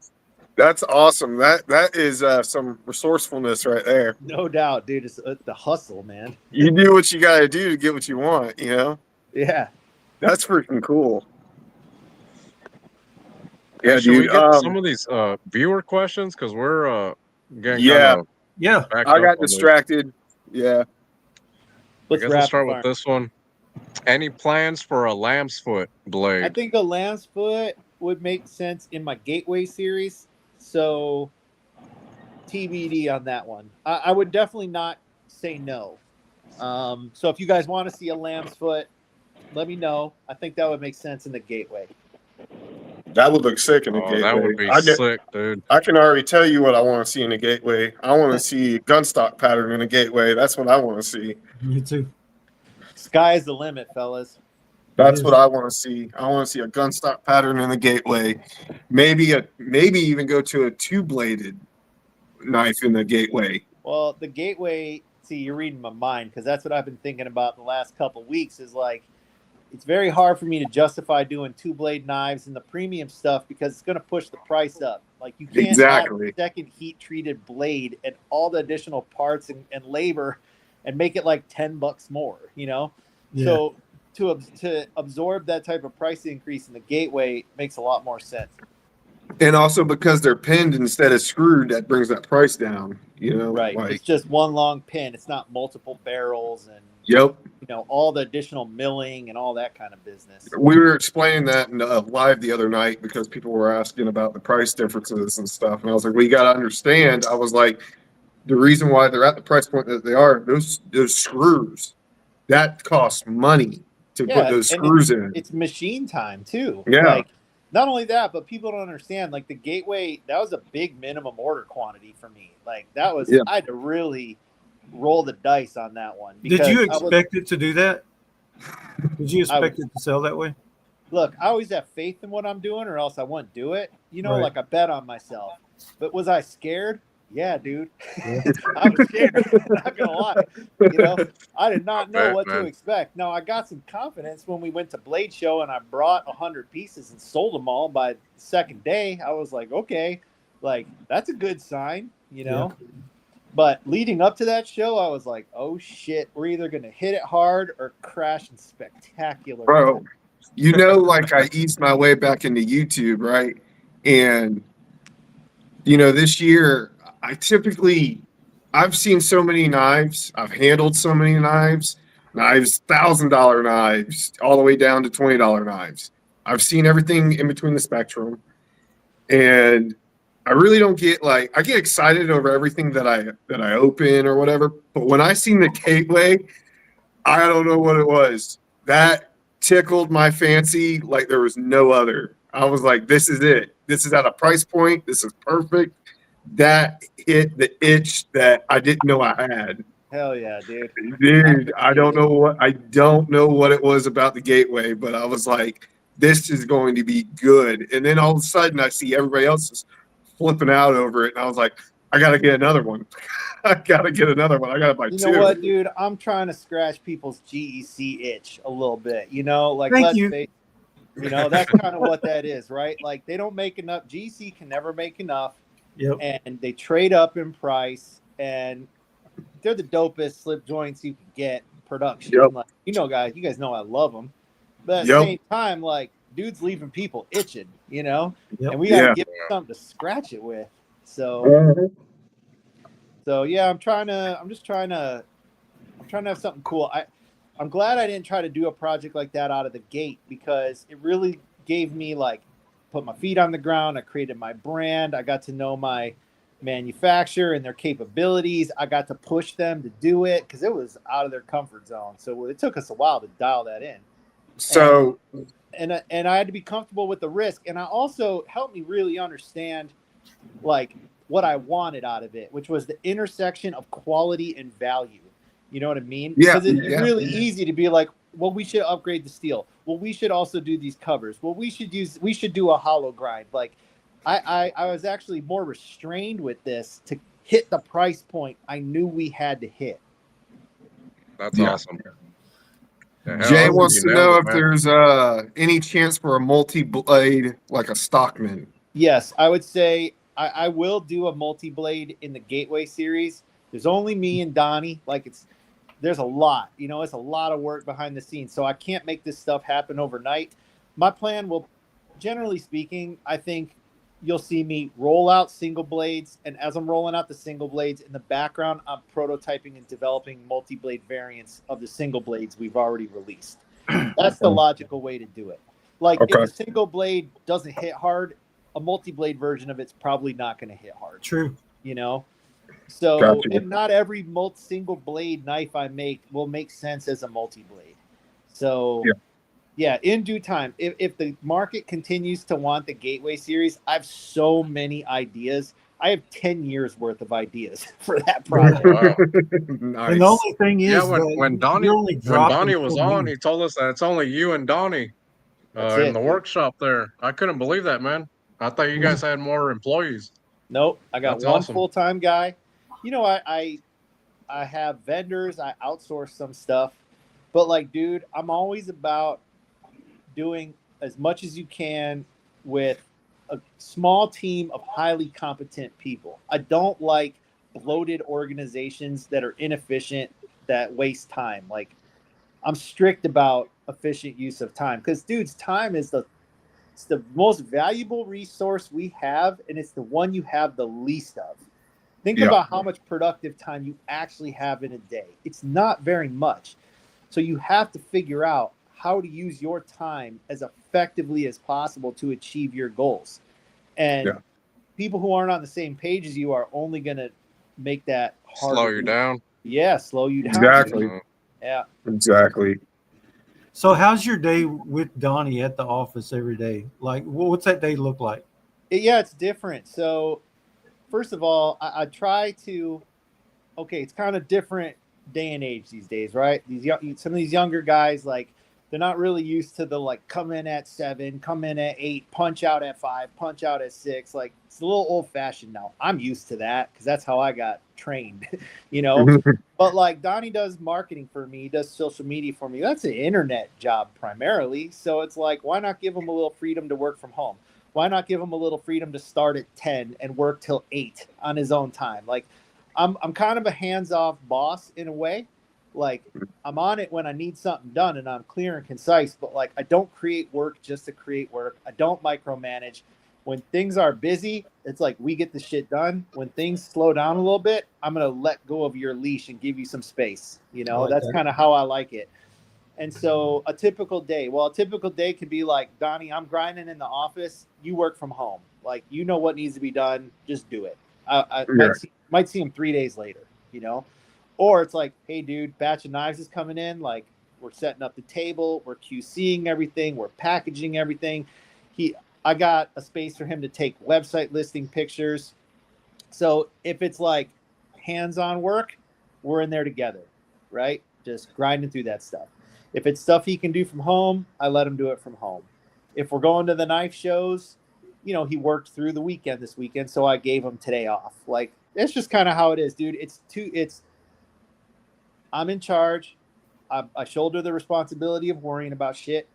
That's awesome. That is some resourcefulness right there. no doubt, dude. It's the hustle, man. You do what you got to do to get what you want, Yeah. That's freaking cool. Yeah, Should dude. we get some of these viewer questions? Because we're getting Yeah. I got distracted. Yeah. Let's start with this one. Any plans for a lamb's foot blade? I think a lamb's foot would make sense in my Gateway series. So TBD on that one. I would definitely not say no. So if you guys want to see a lamb's foot, let me know. I think that would make sense in the Gateway. That would look sick in the Gateway. That would be sick, dude. I can already tell you what I want to see in the Gateway. I want to see gun stock pattern in the Gateway. That's what I want to see. Me too. Sky's the limit, fellas. That's what I want to see. I want to see a gun stock pattern in the Gateway. Maybe even go to a 2-bladed knife in the Gateway. Well, the Gateway, see, you're reading my mind, because that's what I've been thinking about the last couple of weeks is like, it's very hard for me to justify doing 2-blade knives and the premium stuff because it's going to push the price up. Like you can't have a second heat treated blade and all the additional parts and labor and make it like $10 more, Yeah. So to absorb that type of price increase in the Gateway makes a lot more sense. And also because they're pinned instead of screwed, that brings that price down, Right. Like, it's just one long pin. It's not multiple barrels and yep. All the additional milling and all that kind of business. We were explaining that in live the other night because people were asking about the price differences and stuff. And I was like, well, you got to understand. I was like, the reason why they're at the price point that they are, those screws, that costs money to put those screws in. It's machine time too. Yeah. Like, not only that, but people don't understand, like the Gateway, that was a big minimum order quantity for me. Like that was, I had to really roll the dice on that one. Did you expect it to do that? Did you expect it to sell that way? Look, I always have faith in what I'm doing or else I wouldn't do it. Like I bet on myself. But was I scared? Yeah, dude. Yeah. I was scared. Not gonna lie. I did not know what to expect. Now I got some confidence when we went to Blade Show and I brought 100 pieces and sold them all by the second day. I was like, okay, like that's a good sign, Yeah. But leading up to that show, I was like, oh shit, we're either gonna hit it hard or crash in spectacular. Bro, like I eased my way back into YouTube, right? And this year I've seen so many knives. I've handled so many knives, $1,000 knives, all the way down to $20 knives. I've seen everything in between the spectrum. And I really don't I get excited over everything that I open or whatever. But when I seen the Gateway, I don't know what it was. That tickled my fancy like there was no other. I was like, this is it. This is at a price point. This is perfect. That hit the itch that I didn't know I had. Hell yeah, dude. Dude, I don't know what it was about the Gateway, but I was like, this is going to be good. And then all of a sudden I see everybody else is flipping out over it. And I was like, I got to get another one. I got to get another one. I got to buy two. You know what, dude? I'm trying to scratch people's GEC itch a little bit, like Thank you. That's kind of what that is, right? Like they don't make enough. GEC can never make enough. Yep. And they trade up in price, and they're the dopest slip joints you can get production. Yep. Like, guys, you guys know I love them, but at the same time, like dude's leaving people itching, and we got to give them something to scratch it with. So, I'm trying to have something cool. I'm glad I didn't try to do a project like that out of the gate because it really gave me put my feet on the ground. I created my brand. I got to know my manufacture and their capabilities. I got to push them to do it because it was out of their comfort zone. So it took us a while to dial that in. So And I had to be comfortable with the risk. And I also helped me really understand like what I wanted out of it, which was the intersection of quality and value. You know what I mean? Yeah, Because it's yeah. really easy to be like, well, we should upgrade the steel. Well, we should also do these covers. Well, we should do a hollow grind. Like I was actually more restrained with this to hit the price point I knew we had to hit. That's Yeah. awesome. Yeah, hell, I Jay think wants you to nailed know it, if man. there's any chance for a multi-blade like a Stockman. Yes, I would say I will do a multi-blade in the Gateway series. There's only me and Donnie. Like there's a lot, it's a lot of work behind the scenes. So I can't make this stuff happen overnight. My plan will, generally speaking, I think you'll see me roll out single blades. And as I'm rolling out the single blades in the background, I'm prototyping and developing multi-blade variants of the single blades we've already released. That's the logical way to do it. Like if Okay. a single blade doesn't hit hard, a multi-blade version of it's probably not going to hit hard. True. So, Gotcha. and not every single blade knife I make will make sense as a multi-blade. So, yeah, in due time, if the market continues to want the Gateway series, I have so many ideas. I have 10 years worth of ideas for that project. Wow. Nice. And the only thing is, Yeah, when Donnie was on, he told us that it's only you and Donnie That's in it. the workshop there. I couldn't believe that, man. I thought you guys had more employees. Nope, I got That's one awesome. full-time guy. I have vendors. I outsource some stuff, but like, dude, I'm always about doing as much as you can with a small team of highly competent people. I don't like bloated organizations that are inefficient, that waste time. Like, I'm strict about efficient use of time because, dudes, time is it's the most valuable resource we have, and it's the one you have the least of. Think about how much productive time you actually have in a day. It's not very much. So you have to figure out how to use your time as effectively as possible to achieve your goals. And people who aren't on the same page as you are only going to make that harder. Slow you down. Yeah, slow you down. Exactly. Yeah. Exactly. So how's your day with Donnie at the office every day? Like, what's that day look like? Yeah, it's different. So first of all, I try to, it's kind of different day and age these days, right? Some of these younger guys, like, they're not really used to the like come in at 7, come in at 8, punch out at 5, punch out at 6. Like, it's a little old fashioned now. I'm used to that because that's how I got trained, But like Donnie does marketing for me, he does social media for me. That's an internet job primarily. So it's like, why not give him a little freedom to work from home? Why not give him a little freedom to start at 10 and work till 8 on his own time? Like, I'm kind of a hands-off boss in a way. Like, I'm on it when I need something done and I'm clear and concise, but like, I don't create work just to create work. I don't micromanage. When things are busy, it's like we get the shit done. When things slow down a little bit, I'm going to let go of your leash and give you some space. That's kind of how I like it. And so a typical day could be like, Donnie, I'm grinding in the office. You work from home. Like, what needs to be done. Just do it. I might see him 3 days later, or it's like, hey, dude, batch of knives is coming in. Like, we're setting up the table. We're QCing everything. We're packaging everything. I got a space for him to take website listing pictures. So if it's like hands-on work, we're in there together, right? Just grinding through that stuff. If it's stuff he can do from home, I let him do it from home. If we're going to the knife shows, he worked through the weekend this weekend, so I gave him today off. Like, it's just kind of how it is, dude. I'm in charge. I shoulder the responsibility of worrying about shit.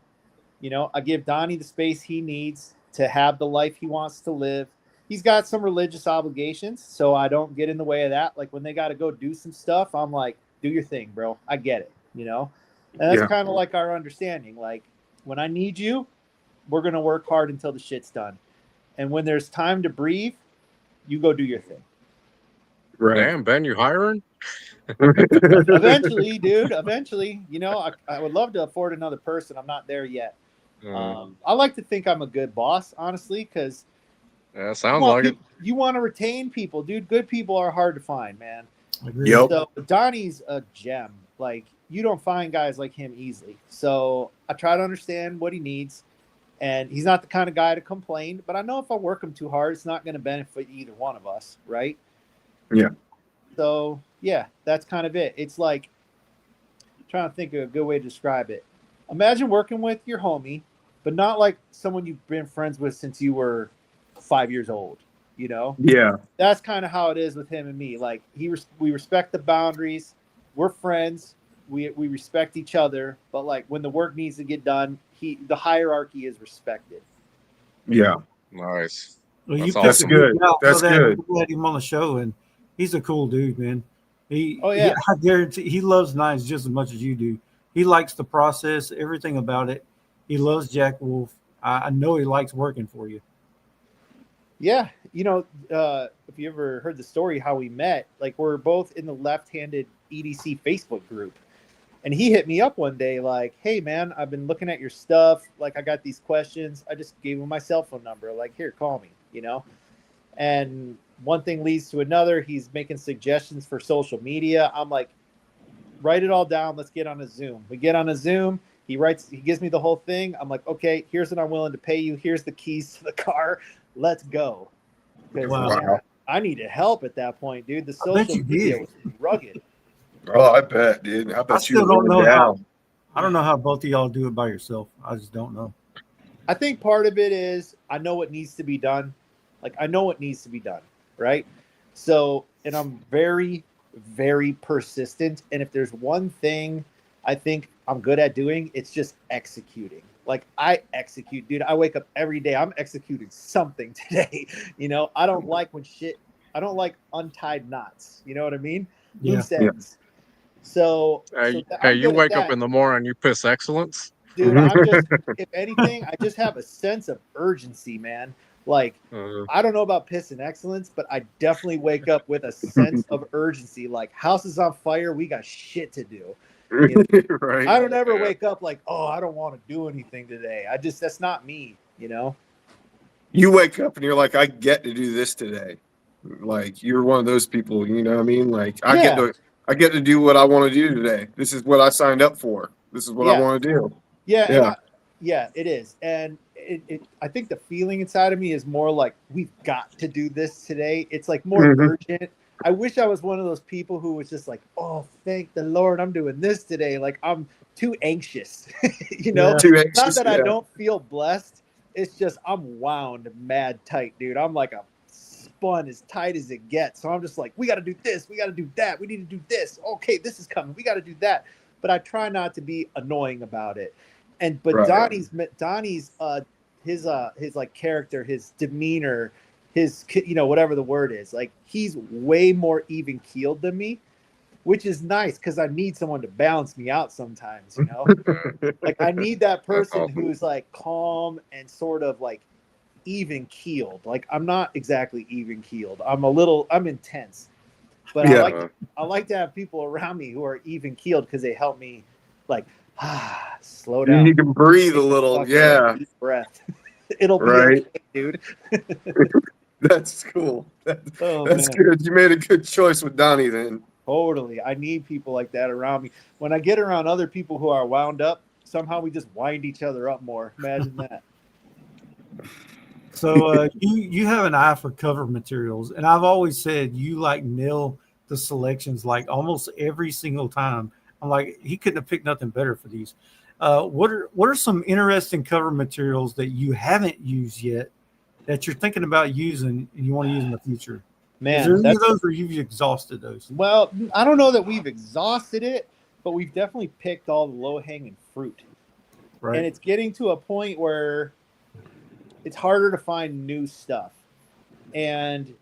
I give Donnie the space he needs to have the life he wants to live. He's got some religious obligations, so I don't get in the way of that. Like, when they got to go do some stuff, I'm like, do your thing, bro. I get it, And that's kind of like our understanding. Like, when I need you, we're going to work hard until the shit's done. And when there's time to breathe, you go do your thing. Right. Damn, Ben, you hiring? Eventually, dude. Eventually, I would love to afford another person. I'm not there yet. I like to think I'm a good boss, honestly, because Yeah, sounds like it. You want to retain people, dude. Good people are hard to find, man. Agreed. Yep. So Donnie's a gem. Like, you don't find guys like him easily. So I try to understand what he needs. And he's not the kind of guy to complain, but I know if I work him too hard, it's not going to benefit either one of us, right? Yeah. So, yeah, that's kind of it. It's like, I'm trying to think of a good way to describe it. Imagine working with your homie, but not like someone you've been friends with since you were 5 years old, you know? Yeah. That's kind of how it is with him and me. Like, we respect the boundaries. We're friends. We respect each other, but like when the work needs to get done, the hierarchy is respected. Yeah. Nice. Well, That's you That's awesome. good. That's good. We had him on the show, and he's a cool dude, man. Oh, yeah. I guarantee he loves knives just as much as you do. He likes the process, everything about it. He loves Jack Wolf. I know he likes working for you. Yeah, you know, if you ever heard the story how we met, like we're both in the left-handed EDC Facebook group. And he hit me up one day like, hey, man, I've been looking at your stuff. Like, I got these questions. I just gave him my cell phone number. Like, here, call me, you know? And one thing leads to another. He's making suggestions for social media. I'm like, write it all down. Let's get on a Zoom. We get on a Zoom. He gives me the whole thing. I'm like, okay, here's what I'm willing to pay you. Here's the keys to the car. Let's go. Wow. Man, I needed help at that point, dude. The I bet social you media did. was rugged. Oh, I bet, dude. I bet still you don't know down. how. I don't know how both of y'all do it by yourself. I just don't know. I think part of it is I know what needs to be done. Like, I know what needs to be done, right? So, and I'm very, very persistent. And if there's one thing I think I'm good at doing, it's just executing. Like, I execute, dude. I wake up every day. I'm executing something today. You know, I don't like I don't like untied knots. You know what I mean? Yeah. Loose ends. So, Hey, I'm you good at wake up that. in the morning, you piss excellence. Dude, I'm just, if anything, I just have a sense of urgency, man. Like, I don't know about piss and excellence, but I definitely wake up with a sense of urgency. Like, house is on fire. We got shit to do. You know? Right. I don't ever Yeah. wake up like, oh, I don't want to do anything today. That's not me, you know? You wake up and you're like, I get to do this today. Like, you're one of those people, you know what I mean? Like, I get to do what I want to do today. This is what I signed up for. This is what I Yeah. want to do. Yeah. And it is. And I think the feeling inside of me is more like, we've got to do this today. It's like more urgent. I wish I was one of those people who was just like, oh, thank the Lord, I'm doing this today. Like, I'm too anxious, you know? Too Not anxious, that I yeah. don't feel blessed. It's just I'm wound mad tight, dude. I'm like a spun as tight as it gets. So I'm just like, we got to do this. We got to do that. We need to do this. Okay, this is coming. We got to do that. But I try not to be annoying about it. But Right. Donnie's his like character, his demeanor, his, you know, whatever the word is, like, he's way more even keeled than me, which is nice because I need someone to balance me out sometimes, you know? Like, I need that person awesome. who's like calm and sort of like even keeled. Like, I'm not exactly even keeled. I'm intense, but Yeah. I like to have people around me who are even keeled because they help me like slow down. You can breathe a Take little. fucking Yeah. deep breath. It'll be Right. okay, dude. That's cool. That's Oh, man. good. You made a good choice with Donnie then. Totally. I need people like that around me. When I get around other people who are wound up, somehow we just wind each other up more. Imagine that. So you have an eye for cover materials, and I've always said you like nail the selections like almost every single time. I'm like, he couldn't have picked nothing better for these. What are some interesting cover materials that you haven't used yet that you're thinking about using and you want to use in the future? Is there Man, any of those, or you've exhausted those? well, I don't know that we've exhausted it, but we've definitely picked all the low-hanging fruit. Right. And it's getting to a point where it's harder to find new stuff. And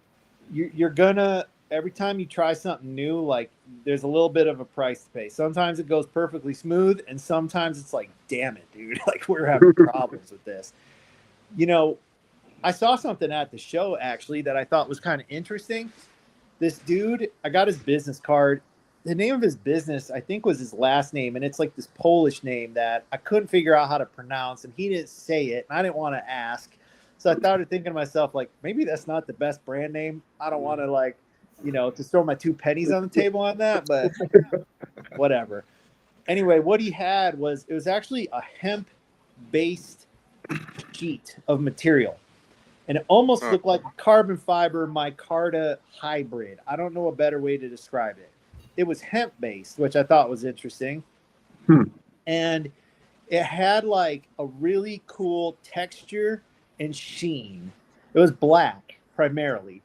you're gonna, every time you try something new, like, there's a little bit of a price to pay. Sometimes it goes perfectly smooth, and sometimes it's like, damn it, dude, like, we're having problems with this. You know, I saw something at the show actually that I thought was kind of interesting. This dude, I got his business card. The name of his business, I think, was his last name, and it's like this Polish name that I couldn't figure out how to pronounce, and he didn't say it, and I didn't want to ask. So I started thinking to myself, like, maybe that's not the best brand name. I don't want to, like, just throw my 2 pennies on the table on that, but whatever. Anyway, what he had it was actually a hemp-based sheet of material. And it almost looked like a carbon fiber micarta hybrid. I don't know a better way to describe it. It was hemp-based, which I thought was interesting. And it had like a really cool texture and sheen. It was black primarily,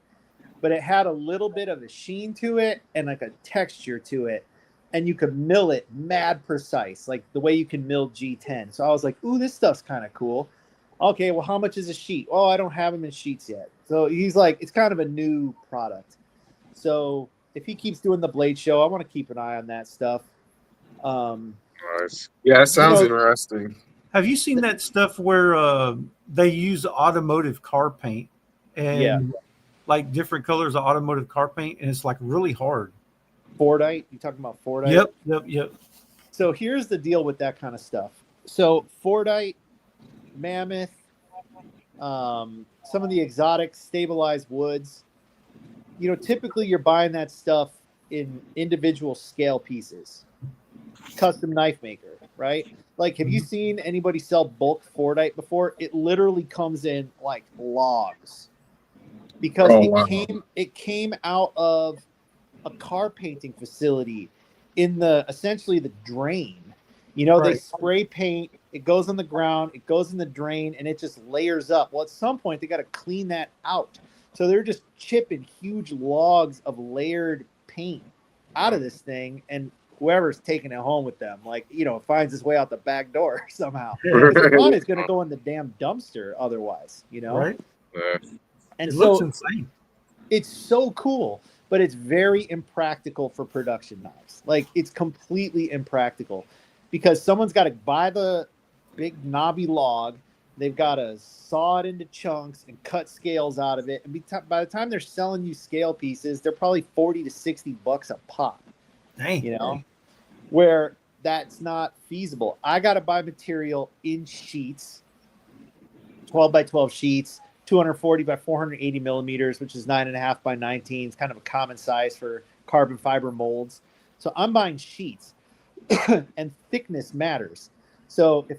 but it had a little bit of a sheen to it and like a texture to it. And you could mill it mad precise, like the way you can mill G10. So I was like, ooh, this stuff's kind of cool. Okay, well, how much is a sheet? Oh, I don't have them in sheets yet. So he's like, it's kind of a new product. So if he keeps doing the blade show, I want to keep an eye on that stuff. Nice. Yeah, it sounds interesting. Have you seen that stuff where they use automotive car paint and like different colors of automotive car paint, and it's like really hard? Fordite? You talking about Fordite? Yep. So here's the deal with that kind of stuff. So Fordite, Mammoth, some of the exotic stabilized woods, typically you're buying that stuff in individual scale pieces. Custom knife maker, right? Like, have you seen anybody sell bulk Fordite before? It literally comes in like logs because it came out of a car painting facility in essentially the drain. They spray paint, it goes on the ground, it goes in the drain, and it just layers up. Well, at some point they got to clean that out. So they're just chipping huge logs of layered paint out of this thing, and whoever's taking it home with them, like, finds its way out the back door somehow. It's going to go in the damn dumpster otherwise, Right. And it so looks insane. It's so cool, but it's very impractical for production knives. Like, it's completely impractical because someone's got to buy the big knobby log. They've got to saw it into chunks and cut scales out of it. And by the time they're selling you scale pieces, they're probably $40 to $60 a pop. Dang. Where that's not feasible. I got to buy material in sheets, 12 by 12 sheets, 240 by 480 millimeters, which is 9.5 by 19. It's kind of a common size for carbon fiber molds. So I'm buying sheets, and thickness matters. So if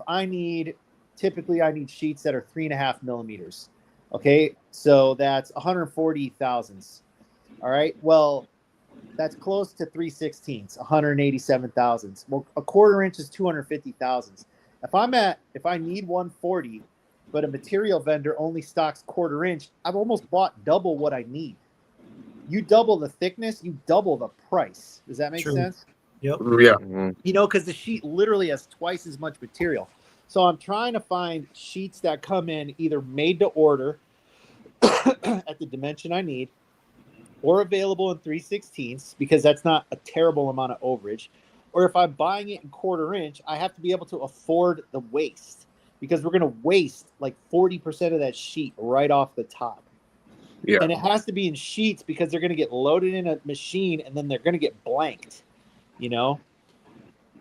typically I need sheets that are 3.5 millimeters. Okay, so that's 140 thousandths. All right, well, that's close to 3/16, 187 thousandths. Well, a quarter inch is 250 thousandths. If I need 140, but a material vendor only stocks quarter inch, I've almost bought double what I need. You double the thickness, you double the price. Does that make sense? Yep. Yeah. Because the sheet literally has twice as much material. So I'm trying to find sheets that come in either made to order at the dimension I need, or available in 3/16 because that's not a terrible amount of overage. Or if I'm buying it in quarter inch, I have to be able to afford the waste because we're going to waste like 40% of that sheet right off the top. Yeah. And it has to be in sheets because they're going to get loaded in a machine and then they're going to get blanked,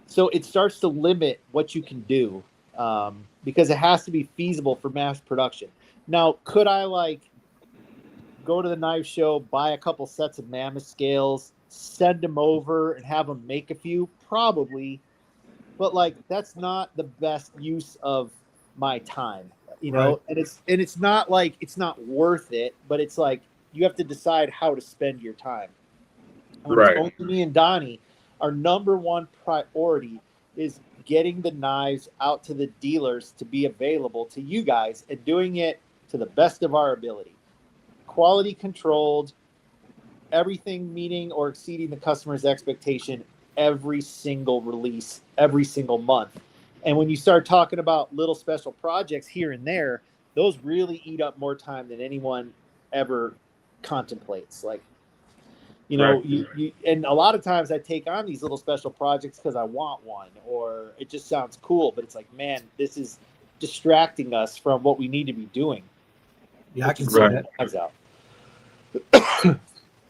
So it starts to limit what you can do because it has to be feasible for mass production. Now, could I go to the knife show, buy a couple sets of Mammoth scales, send them over and have them make a few? Probably. But that's not the best use of my time, Right. and it's not like it's not worth it, but it's like you have to decide how to spend your time. And when it's only me and Donnie, our number one priority is getting the knives out to the dealers to be available to you guys and doing it to the best of our ability. Quality controlled, everything meeting or exceeding the customer's expectation every single release, every single month. And when you start talking about little special projects here and there, those really eat up more time than anyone ever contemplates. And a lot of times I take on these little special projects because I want one or it just sounds cool, but it's like, man, this is distracting us from what we need to be doing. Yeah, I can see that. Out.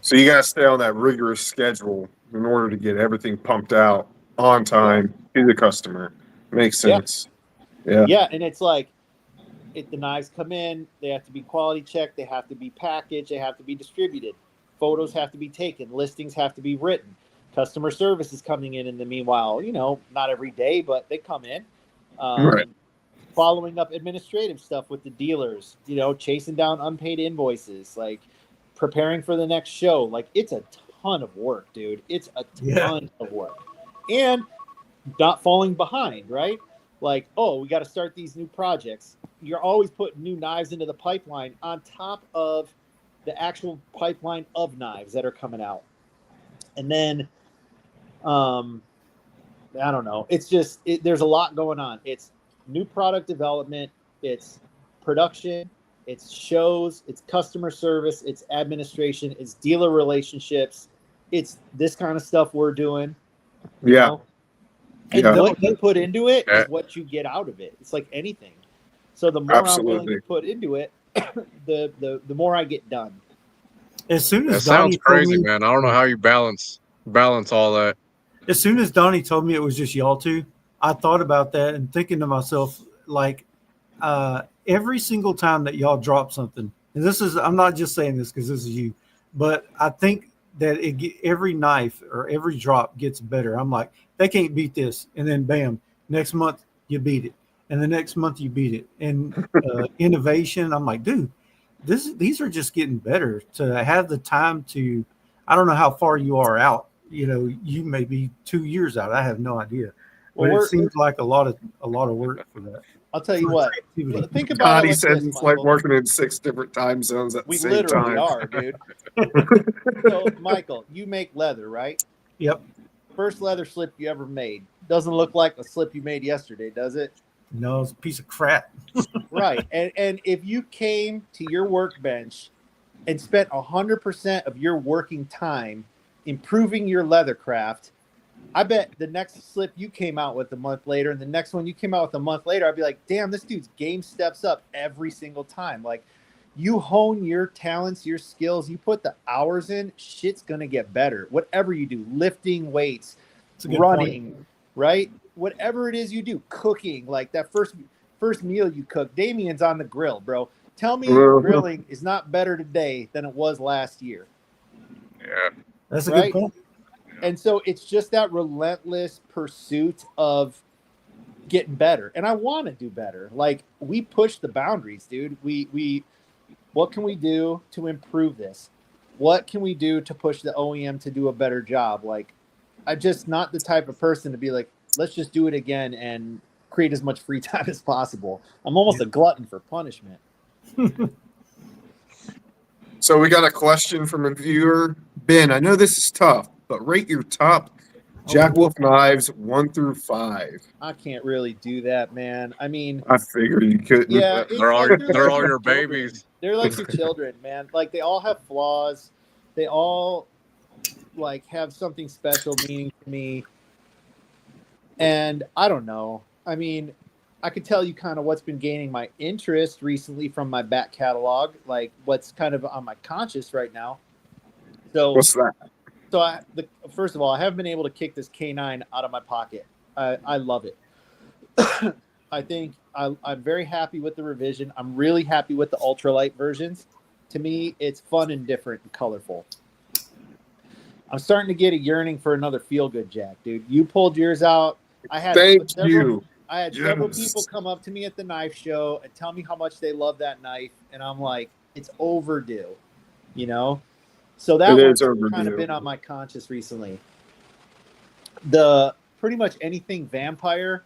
So you got to stay on that rigorous schedule in order to get everything pumped out on time to the customer. Makes sense. Yeah. Yeah, and it's like the knives come in, they have to be quality checked, they have to be packaged, they have to be distributed, photos have to be taken, listings have to be written, customer service is coming in the meanwhile, not every day, but they come in. Right. Following up administrative stuff with the dealers, chasing down unpaid invoices, like preparing for the next show. Like, it's a ton of work, dude. It's a ton of work. And not falling behind, right? Like, we got to start these new projects. You're always putting new knives into the pipeline on top of the actual pipeline of knives that are coming out. And then, I don't know. It's just, there's a lot going on. It's new product development, it's production, it's shows, it's customer service, it's administration, it's dealer relationships, it's this kind of stuff we're doing. Yeah. And what you put into it Yeah. is what you get out of it. It's like anything. So the more I'm willing to put into it, the more I get done. As soon That as Donnie sounds crazy, told me, man. I don't know how you balance all that. as soon as Donnie told me it was just y'all two, I thought about that and thinking to myself, like, every single time that y'all drop something, and I'm not just saying this because this is you, but I think that every knife or every drop gets better. I'm like, they can't beat this. And then bam, next month you beat it. And the next month you beat it. And innovation, I'm like, dude, these are just getting better. To have the time to, I don't know how far you are out. You may be 2 years out. I have no idea. But it seems like a lot of work for that. I'll tell you what. Think about Connie it like says this, it's like Michael. working in 6 different time zones at the We same literally time. are, dude. So, Michael, you make leather, right? Yep. First leather slip you ever made. Doesn't look like a slip you made yesterday, does it? No, it's a piece of crap. Right. And if you came to your workbench and spent 100% of your working time improving your leather craft, I bet the next slip you came out with a month later and the next one you came out with a month later, I'd be like, damn, this dude's game steps up every single time. Like, you hone your talents, your skills, you put the hours in, shit's going to get better. Whatever you do, lifting weights, running, right? Whatever it is you do, cooking, like that first meal you cook, Damien's on the grill, bro. Tell me grilling is not better today than it was last year. Yeah. That's a good point. And so it's just that relentless pursuit of getting better. And I want to do better. Like, we push the boundaries, dude. We what can we do to improve this? What can we do to push the OEM to do a better job? Like, I'm just not the type of person to be like, let's just do it again and create as much free time as possible. I'm almost a glutton for punishment. So we got a question from a viewer. Ben, I know this is tough, but rate your top Jack Wolf knives 1 through 5. I can't really do that, man. I mean, I figured you couldn't. yeah, They're all like your children. babies. They're like your children, man. Like, they all have flaws. They all like have something special meaning to me. And I don't know. I mean, I could tell you kind of what's been gaining my interest recently from my back catalog, like what's kind of on my conscience right now. So What's that? So first of all, I haven't been able to kick this K9 out of my pocket. I love it. I think I'm very happy with the revision. I'm really happy with the ultralight versions. To me, it's fun and different and colorful. I'm starting to get a yearning for another feel-good Jack, dude. You pulled yours out. I had several people come up to me at the knife show and tell me how much they love that knife, and I'm like, it's overdue, So that one's kind of been on my conscience recently. The pretty much anything vampire,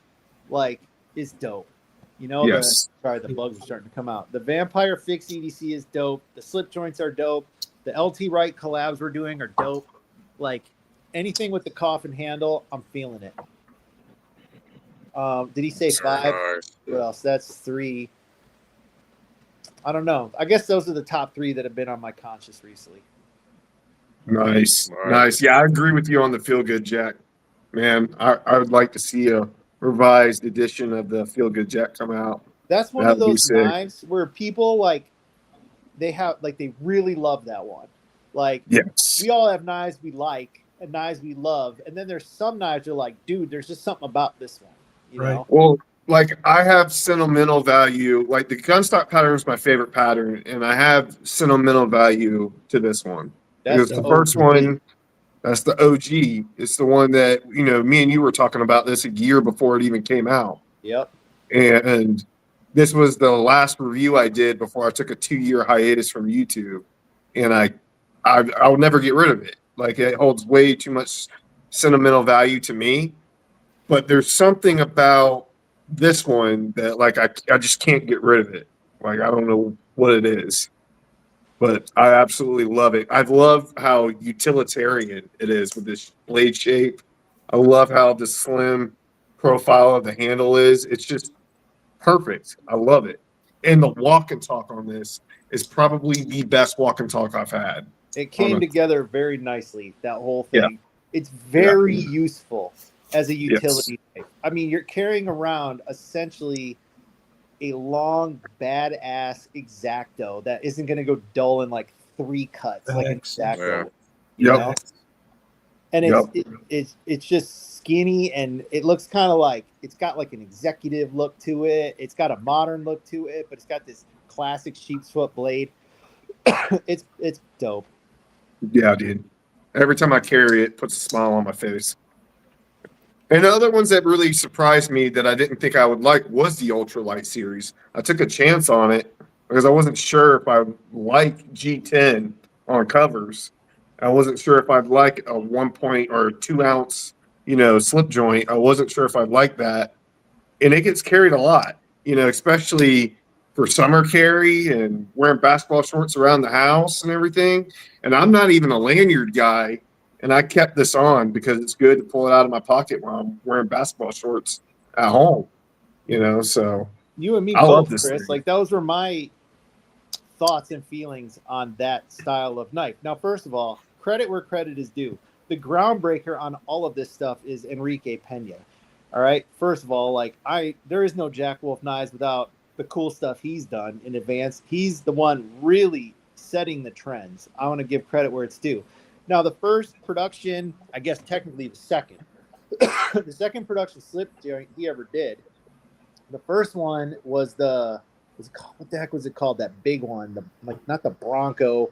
like, is dope. Yes. The bugs are starting to come out. The vampire fixed EDC is dope. The slip joints are dope. The LT Wright collabs we're doing are dope. Like, anything with the coffin handle, I'm feeling it. Did he say 5? What else? That's 3. I don't know. I guess those are the top 3 that have been on my conscience recently. Nice. Yeah, I agree with you on the Feel Good Jack. Man, I would like to see a revised edition of the Feel Good Jack come out. That's one of those knives where people they really love that one. Like, yes, we all have knives we like and knives we love, and then there's some knives you're like, dude, there's just something about this one. You know? Well, like I have sentimental value. Like the gunstock pattern is my favorite pattern, and I have sentimental value to this one That's because the the first OG. one, that's the OG. It's the one that me and you were talking about this a year before it even came out, Yep. and this was the last review I did before I took a 2-year hiatus from YouTube, and I'll never get rid of it. Like it holds way too much sentimental value to me. But there's something about this one that like I just can't get rid of it. Like I don't know what it is, but I absolutely love it. I love how utilitarian it is with this blade shape. I love how the slim profile of the handle is. It's just perfect. I love it. And the walk and talk on this is probably the best walk and talk I've had. It came together very nicely, that whole Yeah. thing. It's very useful as a Yes. utility knife. I mean, you're carrying around essentially a long, badass X-Acto that isn't going to go dull in like 3 cuts, like an X-Acto. Yeah. You Yep. know? And it's just skinny, and it looks kind of like it's got like an executive look to it. It's got a modern look to it, but it's got this classic sheep's foot blade. It's dope. Yeah, dude. Every time I carry it, it puts a smile on my face. And the other ones that really surprised me that I didn't think I would like was the ultralight series. I took a chance on it because I wasn't sure if I like G10 on covers. I wasn't sure if I'd like a 1 or 2 ounce, slip joint. I wasn't sure if I'd like that. And it gets carried a lot, especially for summer carry and wearing basketball shorts around the house and everything. And I'm not even a lanyard guy. And I kept this on because it's good to pull it out of my pocket while I'm wearing basketball shorts at home, so You and me I love both, this Chris. thing. Like those were my thoughts and feelings on that style of knife. Now, first of all, credit where credit is due. The groundbreaker on all of this stuff is Enrique Pena. All right. First of all, there is no Jack Wolf knives without the cool stuff he's done in advance. He's the one really setting the trends. I want to give credit where it's due. Now, the first production, I guess technically the second, the second production slip joint he ever did. The first one was what the heck was it called? That big one, not the Bronco.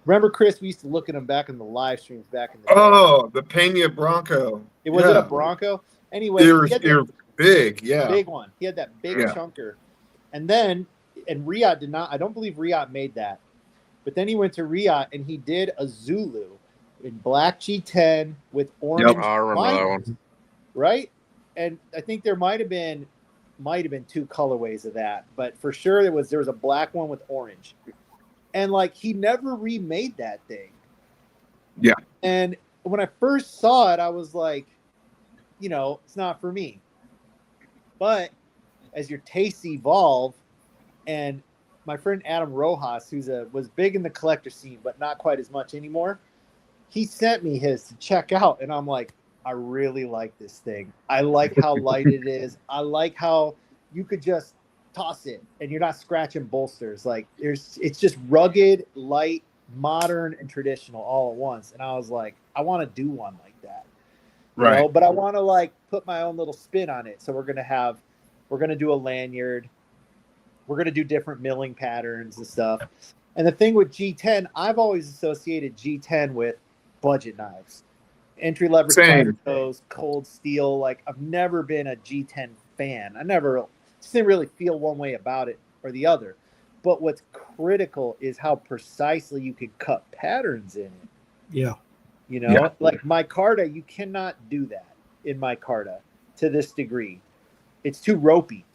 Remember, Chris? We used to look at them back in the live streams back in the day. Oh, the Pena Bronco. It was it a Bronco? Anyway, They're big, yeah. Big one. He had that big chunker, and Riyadh did not. I don't believe Riyadh made that, but then he went to Riyadh and he did a Zulu in black G10 with orange. I remember that one. Right? And I think there might have been 2 colorways of that, but for sure there was a black one with orange. And he never remade that thing. Yeah. And when I first saw it, I was like, it's not for me. But as your tastes evolve, and my friend Adam Rojas, was big in the collector scene, but not quite as much anymore, he sent me his to check out, and I'm like, I really like this thing. I like how light it is. I like how you could just toss it and you're not scratching bolsters. It's just rugged, light, modern, and traditional all at once. And I was like, I want to do one like that. Right. But I want to put my own little spin on it. So we're going to do a lanyard. We're going to do different milling patterns and stuff. And the thing with G10, I've always associated G10 with budget knives. Entry level spider toes, cold steel. I've never been a G10 fan. I just didn't really feel one way about it or the other. But what's critical is how precisely you can cut patterns in it. Yeah. Micarta, you cannot do that in Micarta to this degree. It's too ropey.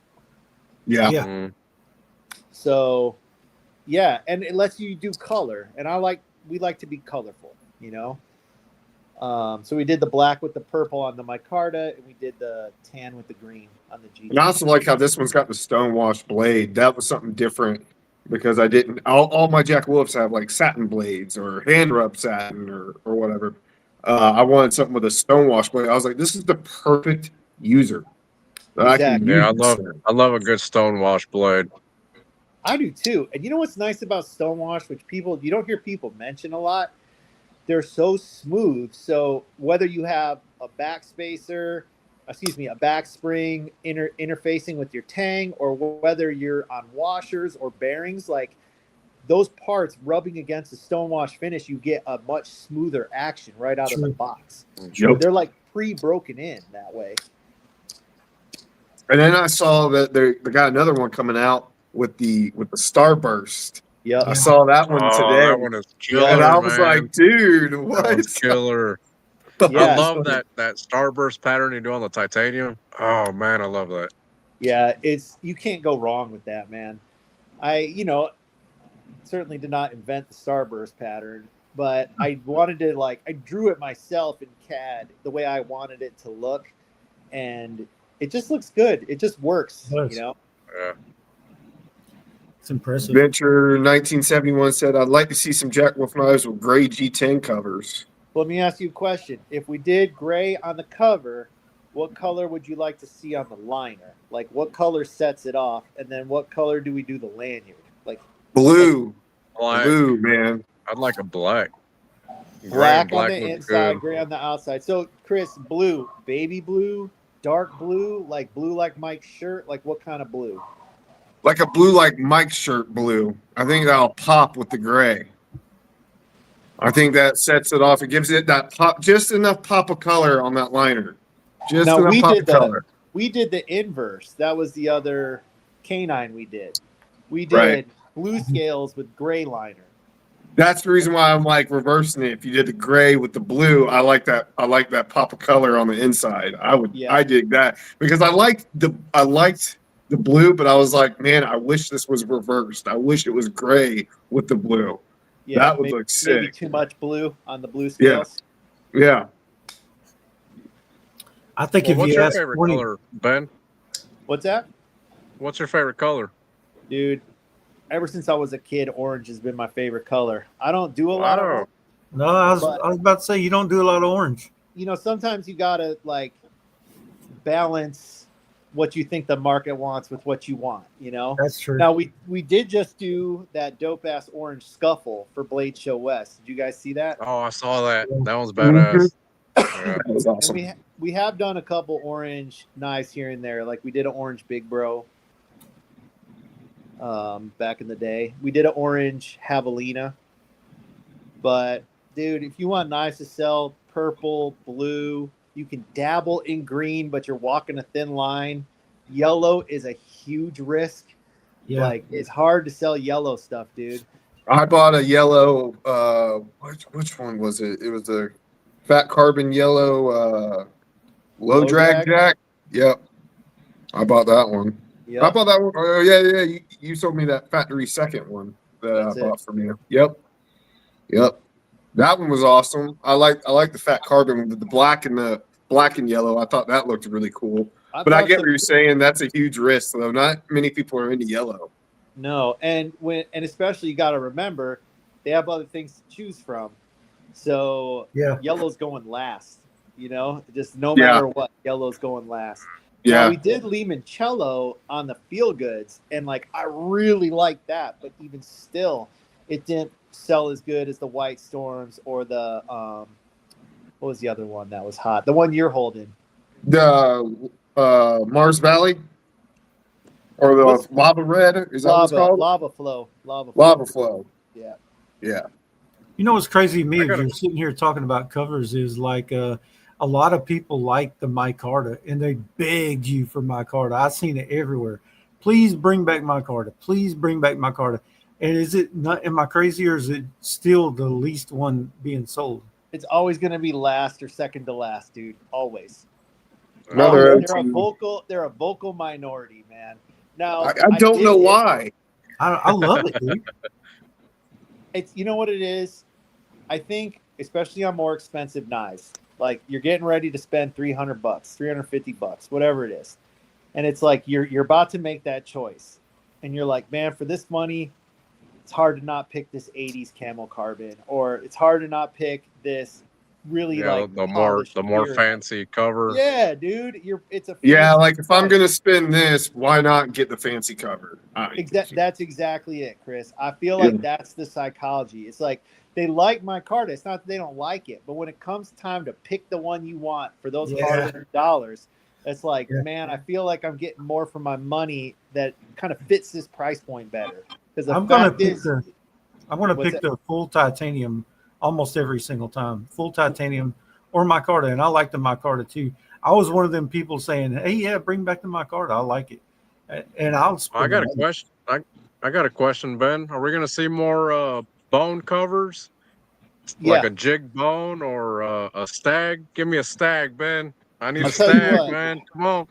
Yeah. Yeah. Mm-hmm. So, yeah, and it lets you do color, and we like to be colorful, So we did the black with the purple on the micarta, and we did the tan with the green on the G. And I also like how this one's got the stonewash blade. That was something different because I didn't. All my Jack Wolfs have satin blades or hand rub satin or whatever. I wanted something with a stonewash blade. I was like, this is the perfect user. Exactly. I love a good stonewash blade. I do too. And you know what's nice about stonewash, which you don't hear people mention a lot? They're so smooth. So whether you have a backspacer, a back spring interfacing with your tang, or whether you're on washers or bearings, like those parts rubbing against the stonewash finish, you get a much smoother action right out of the True. box. Yep. They're like pre-broken in that way. And then I saw that they got another one coming out with the Starburst. Yep. I saw that one Oh, today, that one is killer, and I was man. like, dude, That what? one's killer. Yeah. I love that starburst pattern you do on the titanium. Oh man, I love that. Yeah, you can't go wrong with that, man. I certainly did not invent the starburst pattern, but I wanted to I drew it myself in CAD the way I wanted it to look, and it just looks good. It just works, It does. Yeah. It's impressive. Venture 1971 said, I'd like to see some Jack Wolf knives with gray G10 covers. Let me ask you a question. If we did gray on the cover, what color would you like to see on the liner? Like, what color sets it off? And then what color do we do the lanyard? Like, Blue. Black. Blue, man. I'd like a black. black Gray on and the looks inside, good. gray on the outside. So, Chris, blue, baby blue, dark blue like Mike's shirt. Like, what kind of blue? Like a blue, like Mike's shirt blue. I think that'll pop with the gray. I think that sets it off. It gives it that pop, just enough pop of color on that liner. Just Now, enough we pop did of color. We did the inverse. That was the other canine we did. We did Right. blue scales with gray liner. That's the reason why I'm like reversing it. If you did the gray with the blue, I like that. I like that pop of color on the inside. Yeah. I dig that because I liked the blue, but I was like, man, I wish this was reversed. I wish it was gray with the blue. Yeah, That would maybe, look sick. Maybe too much blue on the blue scales. Yeah. I think Well, if what's you your ask favorite 20, color, Ben? What's that? What's your favorite color? Dude, ever since I was a kid, orange has been my favorite color. I don't do a lot of Wow. orange. no, I was But- about to say you don't do a lot of orange. Sometimes you gotta balance what you think the market wants with what you want. That's true. Now we did just do that dope ass orange scuffle for Blade Show West. Did you guys see that? Oh, I saw that. That one's badass. Yeah. That was awesome. And we have done a couple orange knives here and there. Like we did an orange Big Bro back in the day. We did an orange Javelina. But dude, if you want knives to sell purple, blue, you can dabble in green, but you're walking a thin line. Yellow is a huge risk. Yeah. It's hard to sell yellow stuff, dude. I bought a yellow. Which one was it? It was a fat carbon yellow low drag jack. Yep, I bought that one. Yeah. I bought that one. Oh yeah. You sold me that factory second one that That's I bought from you. Yep. That one was awesome. I like the fat carbon with the black and yellow. I thought that looked really cool. But I get what you're saying. That's a huge risk, though. Not many people are into yellow. No, and especially you got to remember they have other things to choose from. So Yeah. yellow's going last. Just no matter what, yellow's going last. Yeah. Now, we did limoncello on the Feel Goods, and I really liked that, but even still, it didn't sell as good as the White Storms or the what was the other one that was hot? The one you're holding. The Mars Valley or the Lava Red is that what it's called? Lava Flow. Lava Flow. Yeah. Yeah. You know what's crazy to me I if gotta- you're sitting here talking about covers is a lot of people like the micarta and they begged you for micarta. I've seen it everywhere. Please bring back micarta. Please bring back micarta. And is it not? Am I crazy or is it still the least one being sold? It's always going to be last or second to last, dude. Always. Brother, They're a vocal minority, man. Now I don't know why. I love it, dude. It's what it is. I think, especially on more expensive knives, like you're getting ready to spend $300, $350, whatever it is, and it's like you're about to make that choice, and you're like, man, for this money, it's hard to not pick this 80s camel carbon, or it's hard to not pick this really the more gear. fancy cover. Yeah, dude, it's a Yeah, fancy like if I'm knife. gonna spend this, why not get the fancy cover? That's exactly it, Chris. I feel like that's the psychology. It's like they like my card. It's not that they don't like it, but when it comes time to pick the one you want for those hard-earned dollars, It's like, Yeah. man, I feel like I'm getting more for my money that kind of fits this price point better. Because the I'm gonna fact pick is, the I'm gonna what's pick that? the full titanium almost every single time. Full titanium or micarta, and I like the micarta too. I was one of them people saying, "Hey, yeah, bring back the micarta. I like it," and I'll I spend the got a money. question. I got a question, Ben. Are we gonna see more bone covers, like Yeah, a jig bone or a stag? Give me a stag, Ben. I need I'll a tell you stag, what. man. Come on.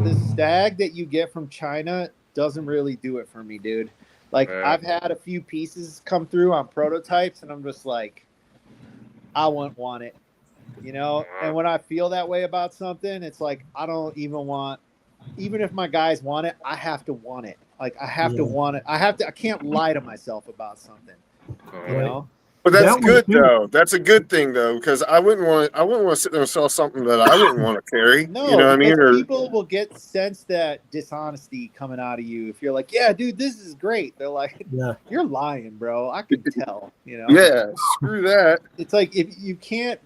The stag that you get from China doesn't really do it for me, dude. Like Yeah. I've had a few pieces come through on prototypes, and I'm just like, I wouldn't want it, you know. And when I feel that way about something, it's like I don't even want. Even if my guys want it, I have to want it. Like I have to Yeah, want it. I have to. I can't lie to myself about something, you right. know. But that's That one good too. though. That's a good thing though, because I wouldn't want to sit there and sell something that I wouldn't want to carry. You No, know what I because mean? Or people will get sense that dishonesty coming out of you. If you're like, yeah, dude, this is great. They're like, Yeah, you're lying, bro. I can tell, you know? yeah, screw that. It's like, if you can't,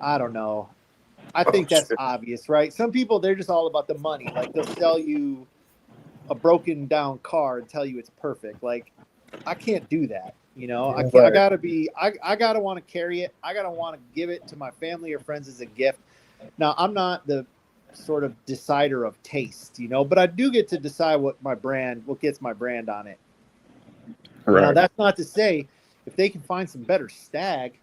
I don't know. I Oh, think that's shit. obvious, right? Some people, they're just all about the money. Like, they'll sell you a broken down car and tell you it's perfect. Like, I can't do that. You know, I yeah, can't, Right. I gotta want to carry it. I gotta want to give it to my family or friends as a gift. Now, I'm not the sort of decider of taste, you know, but I do get to decide what gets my brand on it. Now, Right. that's not to say if they can find some better stag,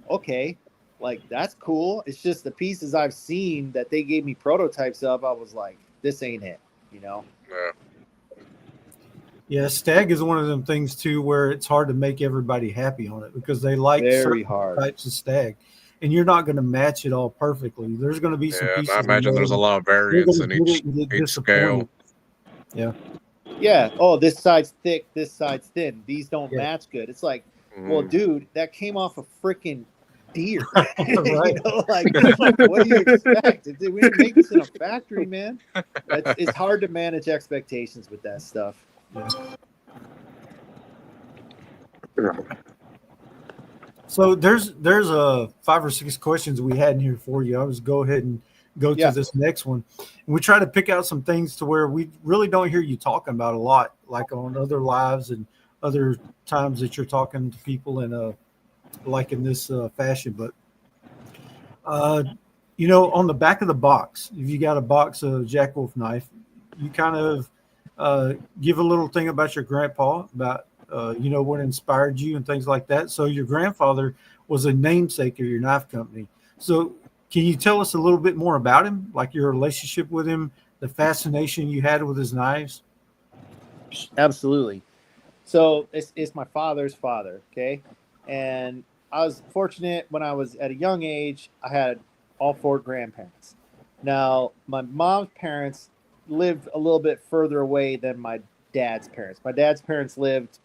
okay, like that's cool. It's just the pieces I've seen that they gave me prototypes of, I was like, this ain't it, you know? Yeah. yeah. Stag is one of them things too where it's hard to make everybody happy on it because they like Very certain hard. types of stag, and you're not going to match it all perfectly. There's going to be some Yeah. And I pieces imagine there's a lot of you're variance going in to get it and get each scale. disappointed. Yeah, Yeah. Oh, this side's thick, this side's thin. These don't yeah, match good. It's like, well, Mm. dude, that came off a freaking deer. right. You know, like what do you expect? We didn't make this in a factory, man. It's hard to manage expectations with that stuff. Yeah. So there's 5 or 6 questions we had in here for you. I was go ahead and go to Yeah. this next one. And we try to pick out some things to where we really don't hear you talking about a lot, like on other lives and other times that you're talking to people in like in this fashion. But uh, on the back of the box, if you got a box of Jack Wolf knife, you kind of give a little thing about your grandpa, about what inspired you and things like that. So your grandfather was a namesake of your knife company. So can you tell us a little bit more about him, like your relationship with him, the fascination you had with his knives? Absolutely. So it's my father's father, okay? And I was fortunate when I was at a young age, I had all 4 grandparents. Now, my mom's parents lived a little bit further away than my dad's parents. My dad's parents lived,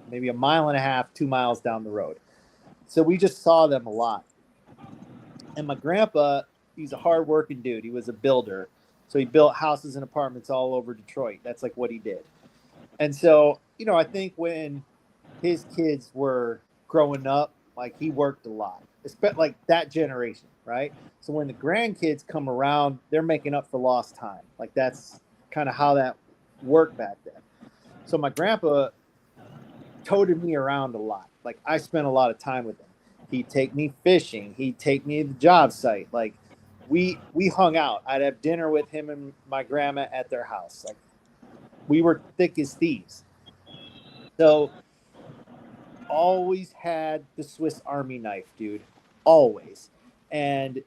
maybe a mile and a half, 2 miles down the road. So we just saw them a lot. And my grandpa, he's a hardworking dude. He was a builder. So he built houses and apartments all over Detroit. That's like what he did. And so, I think when his kids were growing up, like he worked a lot, especially like that generation, right? So when the grandkids come around, they're making up for lost time. Like that's kind of how that worked back then. So my grandpa toted me around a lot. Like I spent a lot of time with him. He'd take me fishing. He'd take me to the job site. Like we hung out. I'd have dinner with him and my grandma at their house. Like we were thick as thieves. So always had the Swiss Army knife, dude. Always. And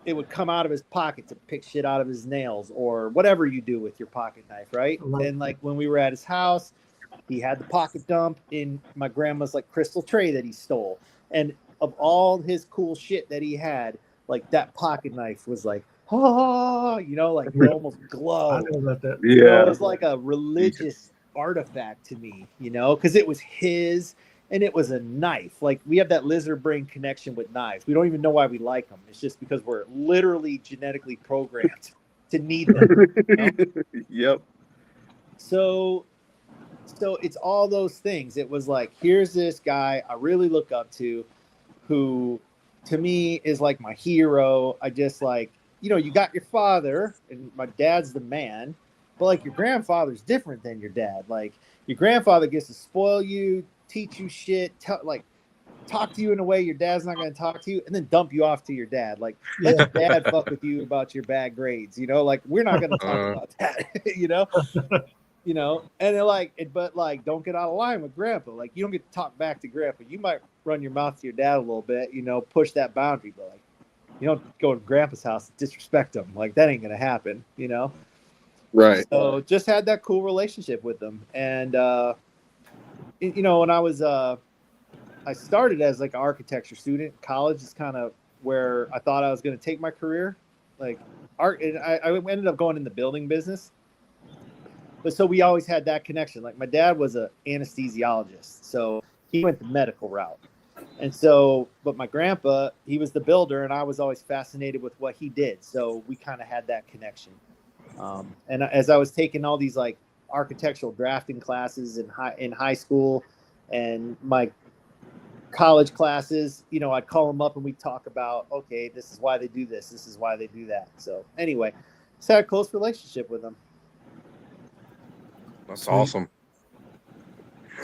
it would come out of his pocket to pick shit out of his nails or whatever you do with your pocket knife, right? Right. And like when we were at his house, he had the pocket dump in my grandma's like crystal tray that he stole. And of all his cool shit that he had, like that pocket knife was like, like it almost I glowed. know about that. It Yeah. was like a religious artifact to me, because it was his and it was a knife. Like we have that lizard brain connection with knives. We don't even know why we like them. It's just because we're literally genetically programmed to need them. Yep. So it's all those things. It was like, here's this guy I really look up to who to me is like my hero. I just like you got your father, and my dad's the man, but like your grandfather's different than your dad. Like your grandfather gets to spoil you, teach you shit, talk to you in a way your dad's not going to talk to you, and then dump you off to your dad. Like, let your dad fuck with you about your bad grades. Like we're not going to talk about that. And they're like, but like, don't get out of line with grandpa. Like, you don't get to talk back to grandpa. You might run your mouth to your dad a little bit, push that boundary, but like, you don't go to grandpa's house and disrespect him. Like, that ain't going to happen, Right. So just had that cool relationship with them. And, when I started as like an architecture student. College is kind of where I thought I was going to take my career. Like art, and I ended up going in the building business. But so we always had that connection. Like my dad was an anesthesiologist, so he went the medical route. And so, but my grandpa, he was the builder, and I was always fascinated with what he did. So we kind of had that connection. And as I was taking all these like architectural drafting classes in high school, and my college classes, I'd call them up and we'd talk about, okay, this is why they do this. This is why they do that. So anyway, just had a close relationship with them. That's awesome.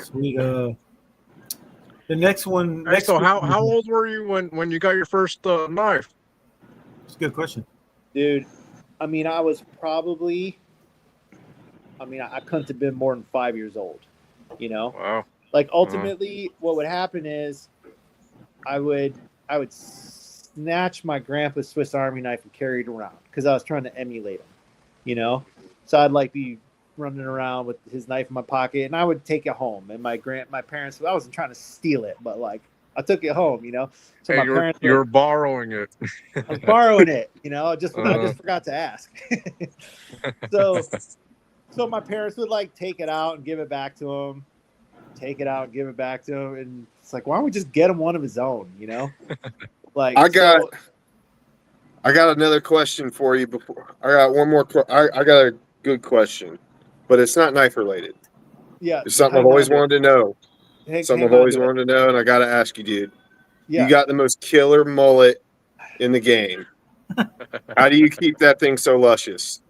Sweet. The next one. Hey, so how old were you when you got your first knife? That's a good question. Dude, I mean, I was probably, I couldn't have been more than 5 years old, Wow. Like ultimately, what would happen is, I would snatch my grandpa's Swiss Army knife and carry it around because I was trying to emulate him, So I'd like be running around with his knife in my pocket, and I would take it home. And my parents, I wasn't trying to steal it, but like I took it home, So Hey, my parents, you're borrowing it. I was borrowing it, I just forgot to ask. So my parents would like take it out and give it back to him. Take it out and give it back to him, and it's like, why don't we just get him one of his own, Like I got another question for you. Before I got one more. I got a good question, but it's not knife related. Yeah, It's something I've always wanted to know. Something I've always wanted to know, and I got to ask you, dude. Yeah. You got the most killer mullet in the game. How do you keep that thing so luscious?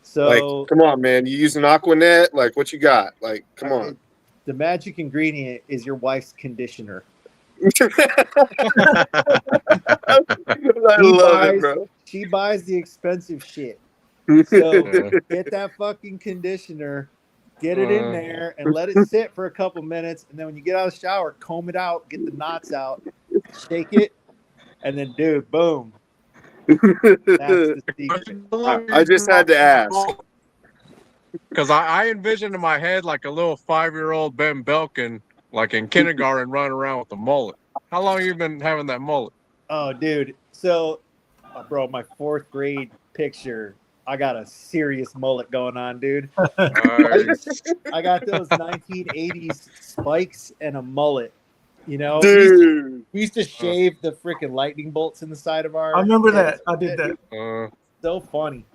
So like, come on, man. You use an Aquanet? Like, what you got? Like, come on. The magic ingredient is your wife's conditioner. I love it, bro. She buys the expensive shit. So get that fucking conditioner, get it in there, and let it sit for a couple minutes. And then when you get out of the shower, comb it out, get the knots out, shake it, and then, dude, boom. That's the secret. I just had to ask. Because I envisioned in my head like a little 5-year-old Ben Belkin, like in kindergarten, running around with a mullet. How long have you been having that mullet? Oh, dude. So, bro, my 4th grade picture, I got a serious mullet going on, dude. I got those 1980s spikes and a mullet. Dude. We used to shave the freaking lightning bolts in the side of our. I remember that. I did that. So funny.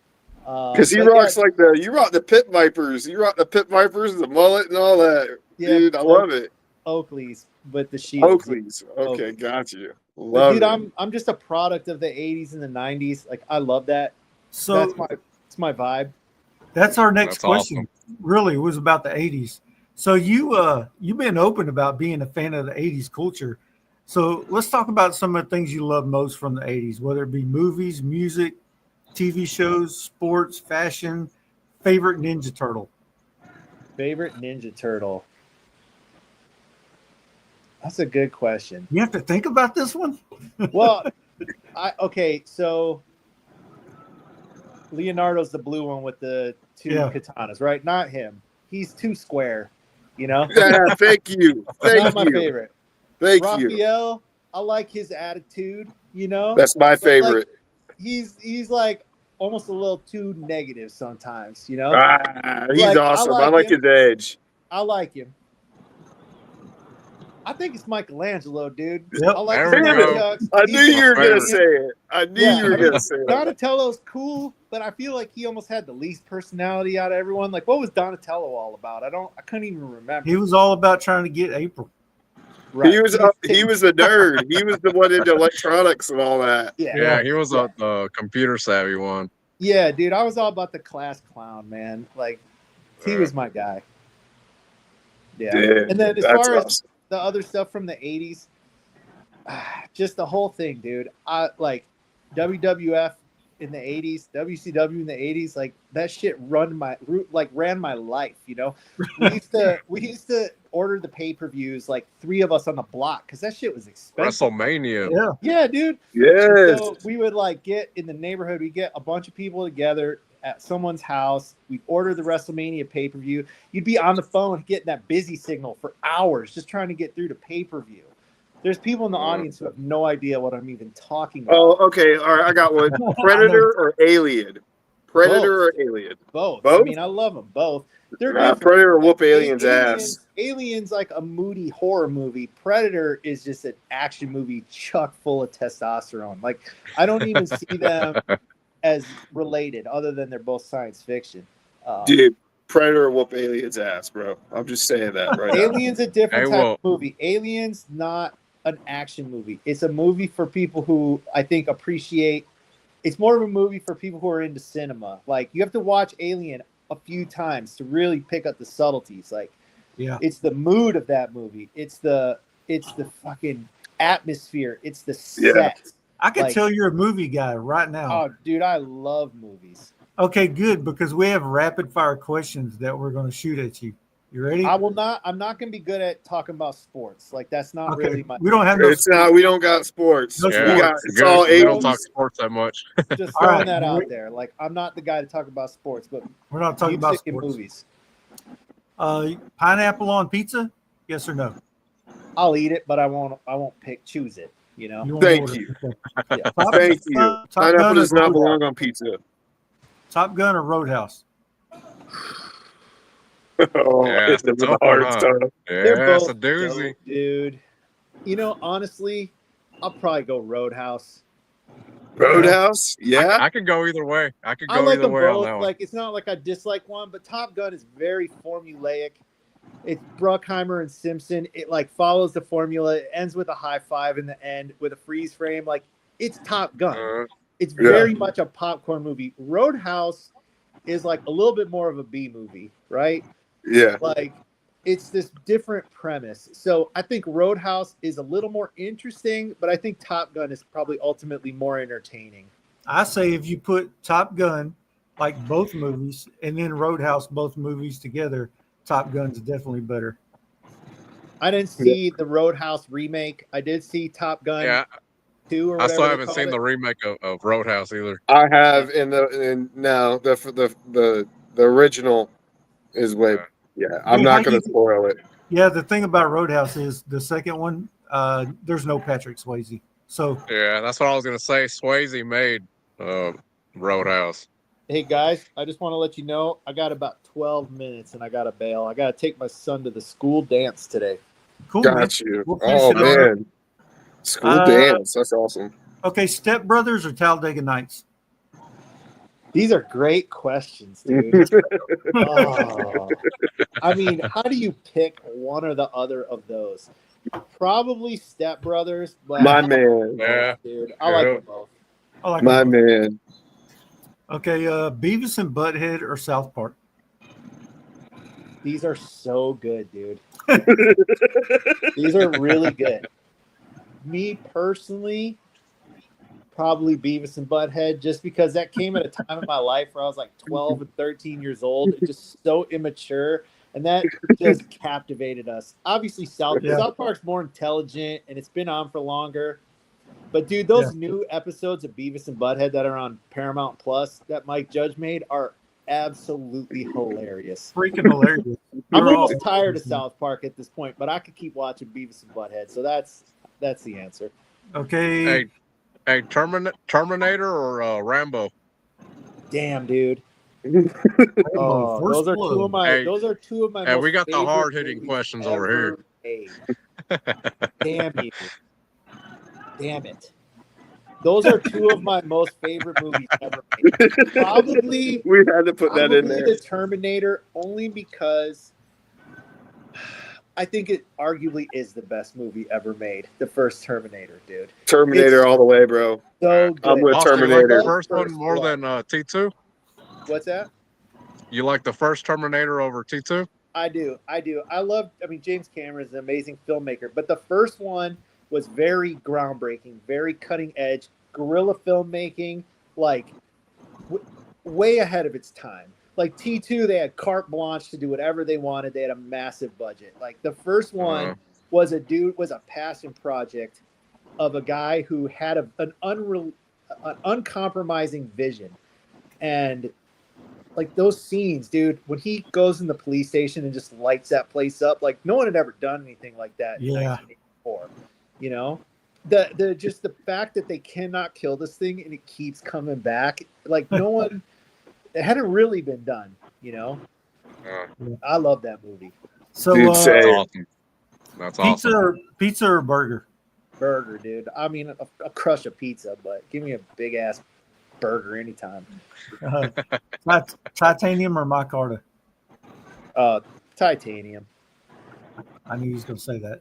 Because he rocks you rock the pit vipers. You rock the pit vipers, the mullet, and all that. Yeah, dude, I love it. Oakleys, but the shields. Oakleys. Okay, got you. Love it. I'm just a product of the 80s and the 90s. Like, I love that. So it's my vibe. That's our next question. Awesome. Really, was about the 80s. So you've been open about being a fan of the 80s culture. So let's talk about some of the things you love most from the 80s, whether it be movies, music, TV shows, sports, fashion, favorite Ninja Turtle. Favorite Ninja Turtle. That's a good question. You have to think about this one. Well, so Leonardo's the blue one with the 2 katanas, right? Not him. He's too square, Yeah, thank you. Not my favorite. Thank Raphael, you. I like his attitude, That's my favorite. Like, he's like almost a little too negative sometimes, he's awesome. I like his edge. I like him. I think it's Michelangelo, dude. Yep. I like I knew you were going to say it. I knew you were going to say it. Donatello's cool, but I feel like he almost had the least personality out of everyone. Like, what was Donatello all about? I couldn't even remember. He was all about trying to get April. Right. He was the nerd. He was the one into electronics and all that. Yeah, he was the computer savvy one. Yeah, dude, I was all about the class clown, man. Like, he was my guy. Yeah. Dude, And then as that's far as awesome. the other stuff from the 80s, just the whole thing, dude. I like WWF in the 80s, WCW in the 80s, like that shit ran my life, you know. We used to order the pay-per-views, like 3 of us on the block, because that shit was expensive. WrestleMania. Yeah, dude. Yes. So we would like get in the neighborhood, we get a bunch of people together at someone's house, we'd order the WrestleMania pay-per-view. You'd be on the phone getting that busy signal for hours just trying to get through to pay-per-view. There's people in the audience who have no idea what I'm even talking about. Oh, okay. All right, I got one. Predator or Alien? Predator or Alien? Both. Both? I mean, I love them both. They're different. Predator whoop Like, aliens' ass. Alien's like a moody horror movie. Predator is just an action movie chock full of testosterone. Like, I don't even see them as related, other than they're both science fiction. Dude, Predator whoop aliens' ass, bro. I'm just saying that right now. Alien's a different Hey, type well- of movie. Alien's not an action movie. It's a movie for people who I think appreciate. It's more of a movie for people who are into cinema. Like, you have to watch Alien a few times to really pick up the subtleties. Like, Yeah. it's the mood of that movie. It's the fucking atmosphere. It's the set. Yeah. I can Like- tell you're a movie guy right now. Oh, dude, I love movies. Okay, good, because we have rapid fire questions that we're going to shoot at you. You ready? I'm not going to be good at talking about sports. Like, that's not Okay. really my. We don't have no. It's not. We don't got sports. No We sports. got it's Good. all We don't 80s. talk sports that much. Just All throwing right. that out there. Like, I'm not the guy to talk about sports, but We're not talking about music and sports. movies. Pineapple on pizza? Yes or no? I'll eat it, but I won't choose it. You know. won't Thank order you. it. Yeah. Top- Thank you. Top Pineapple Gun does or not Roadhouse? belong on pizza. Top Gun or Roadhouse? Oh, Yeah, it's it's the tough hard one, huh? stuff. They're Yeah, it's both a doozy. dope, dude. You know, honestly, I'll probably go Roadhouse. Roadhouse? Yeah. I could go either way. I could I go like either them way on both. that one. Like, it's not like I dislike one, but Top Gun is very formulaic. It's Bruckheimer and Simpson. It like follows the formula. It ends with a high five in the end with a freeze frame. Like, it's Top Gun. It's Yeah. very much a popcorn movie. Roadhouse is like a little bit more of a B movie, right? Yeah. Like, it's this different premise. So I think Roadhouse is a little more interesting, but I think Top Gun is probably ultimately more entertaining. I say if you put Top Gun, like both movies, and then Roadhouse, both movies together, Top Gun's definitely better. I didn't see the Roadhouse remake. I did see Top Gun Yeah, 2 or I whatever. still they haven't called seen it. the remake of Roadhouse either. I have the original is way. Yeah, I'm Dude, not how going you- to spoil it. Yeah, the thing about Roadhouse is the second one, there's no Patrick Swayze. So Yeah, that's what I was gonna say. Swayze made Roadhouse. Hey guys, I just want to let you know I got about 12 minutes and I got to bail. I got to take my son to the school dance today. cool, man. Got you. We'll finish Oh it on- man, school dance. That's awesome. Okay, Step Brothers or Talladega Nights? These are great questions, dude. Oh. I mean, how do you pick one or the other of those? Probably Step Brothers, but My man, Yeah. dude, I like Yeah. them both. I like my them. man. Okay, Beavis and Butthead or South Park? These are so good, dude. These are really good. Me personally, probably Beavis and Butthead, just because that came at a time in my life where I was like 12 and 13 years old, just so immature, and that just captivated us. Obviously, South Park's more intelligent, and it's been on for longer. But dude, those new episodes of Beavis and Butthead that are on Paramount Plus that Mike Judge made are absolutely hilarious. Freaking hilarious. I'm They're all- almost tired of South Park at this point, but I could keep watching Beavis and Butthead. So that's the answer. Okay. Hey, Terminator or Rambo? Damn, dude. Oh, First those are Blood. two of my. Hey, those are two of my. hey, most we got the favorite hard-hitting movies questions over ever made. Damn you! Damn it! Those are two of my most favorite movies ever made. Probably. We had to put that in Probably there. the Terminator, only because I think it arguably is the best movie ever made. The first Terminator, dude. Terminator It's all the way, bro. so good. I'm with Austin, you like the Terminator. first one more blood. than T2? What's that? You like the first Terminator over T2? I do. I love. I mean, James Cameron is an amazing filmmaker, but the first one was very groundbreaking, very cutting edge, guerrilla filmmaking, like way ahead of its time. Like T2, they had carte blanche to do whatever they wanted. They had a massive budget. Like the first one was a passion project of a guy who had an uncompromising vision, and like those scenes, dude, when he goes in the police station and just lights that place up, like no one had ever done anything like that in 1984. You know, the just the fact that they cannot kill this thing and it keeps coming back, like no one, it hadn't really been done. You know, I love that movie. So Dude, That's say- awesome. That's awesome. Pizza or burger? Burger, dude. I mean, I'll crush a pizza, but give me a big ass burger anytime. Titanium or micarta? Titanium. I knew he was going to say that.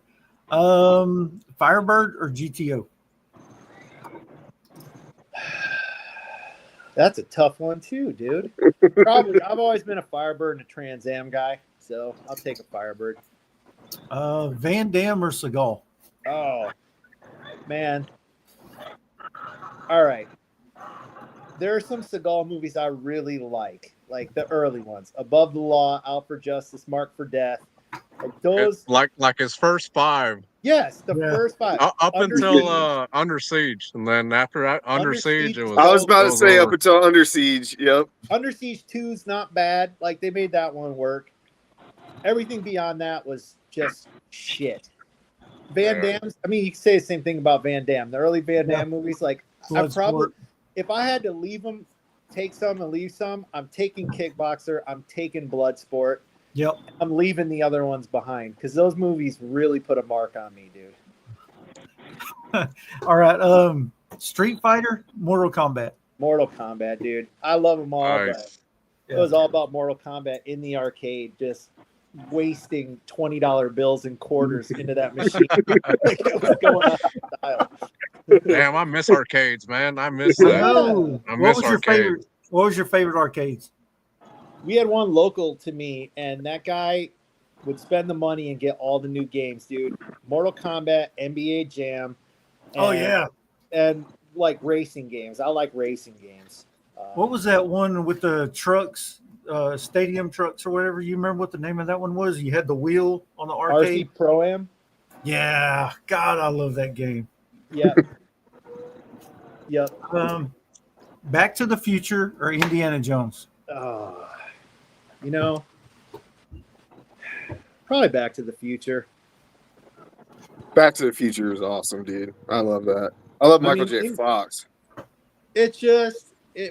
Firebird or GTO? That's a tough one too, dude. Probably. I've always been a Firebird and a Trans Am guy, so I'll take a Firebird. Van Damme or Seagal? Oh, man. All right. There are some Seagal movies I really like the early ones. Above the Law, Out for Justice, Marked for Death. Like those. It's like his first 5. Yes, the first 5. Up until Under Siege, and then after that, Under Siege, it was. I was about to say over. up until Under Siege. Yep. Under Siege 2 is not bad. Like they made that one work. Everything beyond that was just shit. Van Damme's. I mean, you can say the same thing about Van Damme. The early Van Damme movies, like I probably, if I had to leave them, take some and leave some, I'm taking Kickboxer. I'm taking Bloodsport. Yep. I'm leaving the other ones behind because those movies really put a mark on me, dude. All right. Street Fighter, Mortal Kombat. Mortal Kombat, dude. I love them all, Nice. but it was all about Mortal Kombat in the arcade, just wasting $20 bills and quarters into that machine. Like, it was going out of style. Damn, I miss arcades, man. I miss that. No. I miss arcades. What was your favorite arcades? We had one local to me, and that guy would spend the money and get all the new games, dude. Mortal Kombat, NBA Jam. And like racing games. I like racing games. What was that one with the trucks, stadium trucks or whatever? You remember what the name of that one was? You had the wheel on the arcade. RC Pro-Am? Yeah. God, I love that game. Yep. Yep. Back to the Future or Indiana Jones? You know, probably Back to the Future. Back to the Future is awesome, dude. I love that. I love Michael J. Fox. It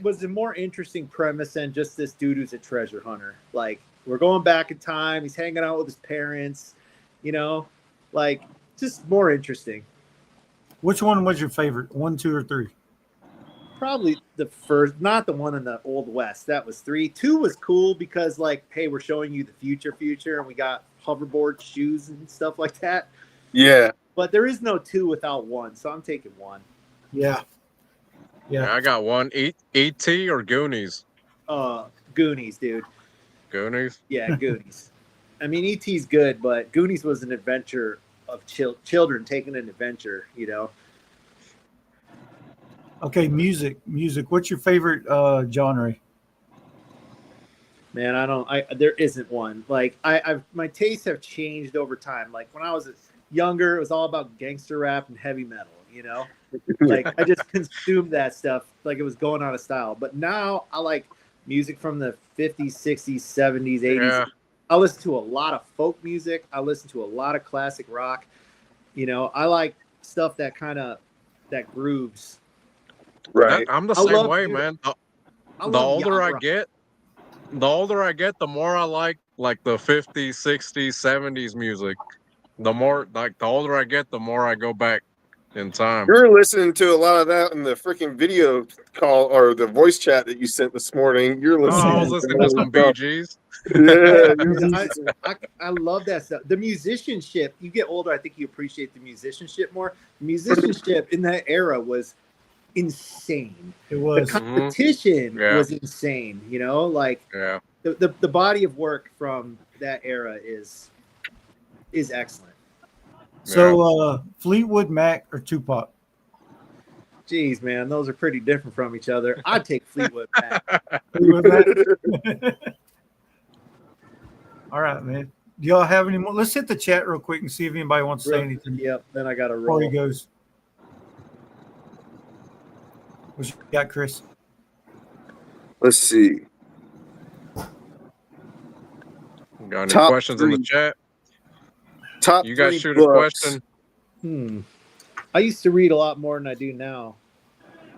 was a more interesting premise than just this dude who's a treasure hunter. Like, we're going back in time. He's hanging out with his parents, you know, like just more interesting. Which one was your favorite? 1, 2, or 3? Probably the first, not the one in the Old West. That was 3. 2 was cool because, like, hey, we're showing you the future, and we got hoverboard shoes and stuff like that. Yeah. But there is no 2 without 1, so I'm taking 1. Yeah. Yeah, I got one. E.T. or Goonies? Goonies, dude. Goonies? Yeah, Goonies. I mean, E.T.'s good, but Goonies was an adventure of children taking an adventure, you know. Okay, music. What's your favorite genre? Man, there isn't one. Like my tastes have changed over time. Like when I was younger, it was all about gangster rap and heavy metal, you know? Like I just consumed that stuff like it was going out of style. But now I like music from the 50s, 60s, 70s, 80s. Yeah. I listen to a lot of folk music. I listen to a lot of classic rock. You know, I like stuff that grooves. Right. I'm the same way, man. The older I get, the more I like the 50s, 60s, 70s music. The more, like, the older I get, the more I go back in time. You're listening to a lot of that in the freaking video call or the voice chat that you sent this morning. You're Oh, I was listening listening to some stuff. BGs. Yeah, I love that stuff. The musicianship. You get older, I think you appreciate the musicianship more. Musicianship in that era was insane. It The was. competition Yeah. was insane. You know, like Yeah. the body of work from that era is excellent. So Fleetwood Mac or Tupac? Jeez, man, those are pretty different from each other. I'd take Fleetwood Mac. Fleetwood Mac? All right, man. Do y'all have any more? Let's hit the chat real quick and see if anybody wants to say anything Yep. Then I got to before he roll. goes. What you got, Chris? Let's see. Got any Top questions in the three. chat? Top You guys 3 shoot books. a question. I used to read a lot more than I do now.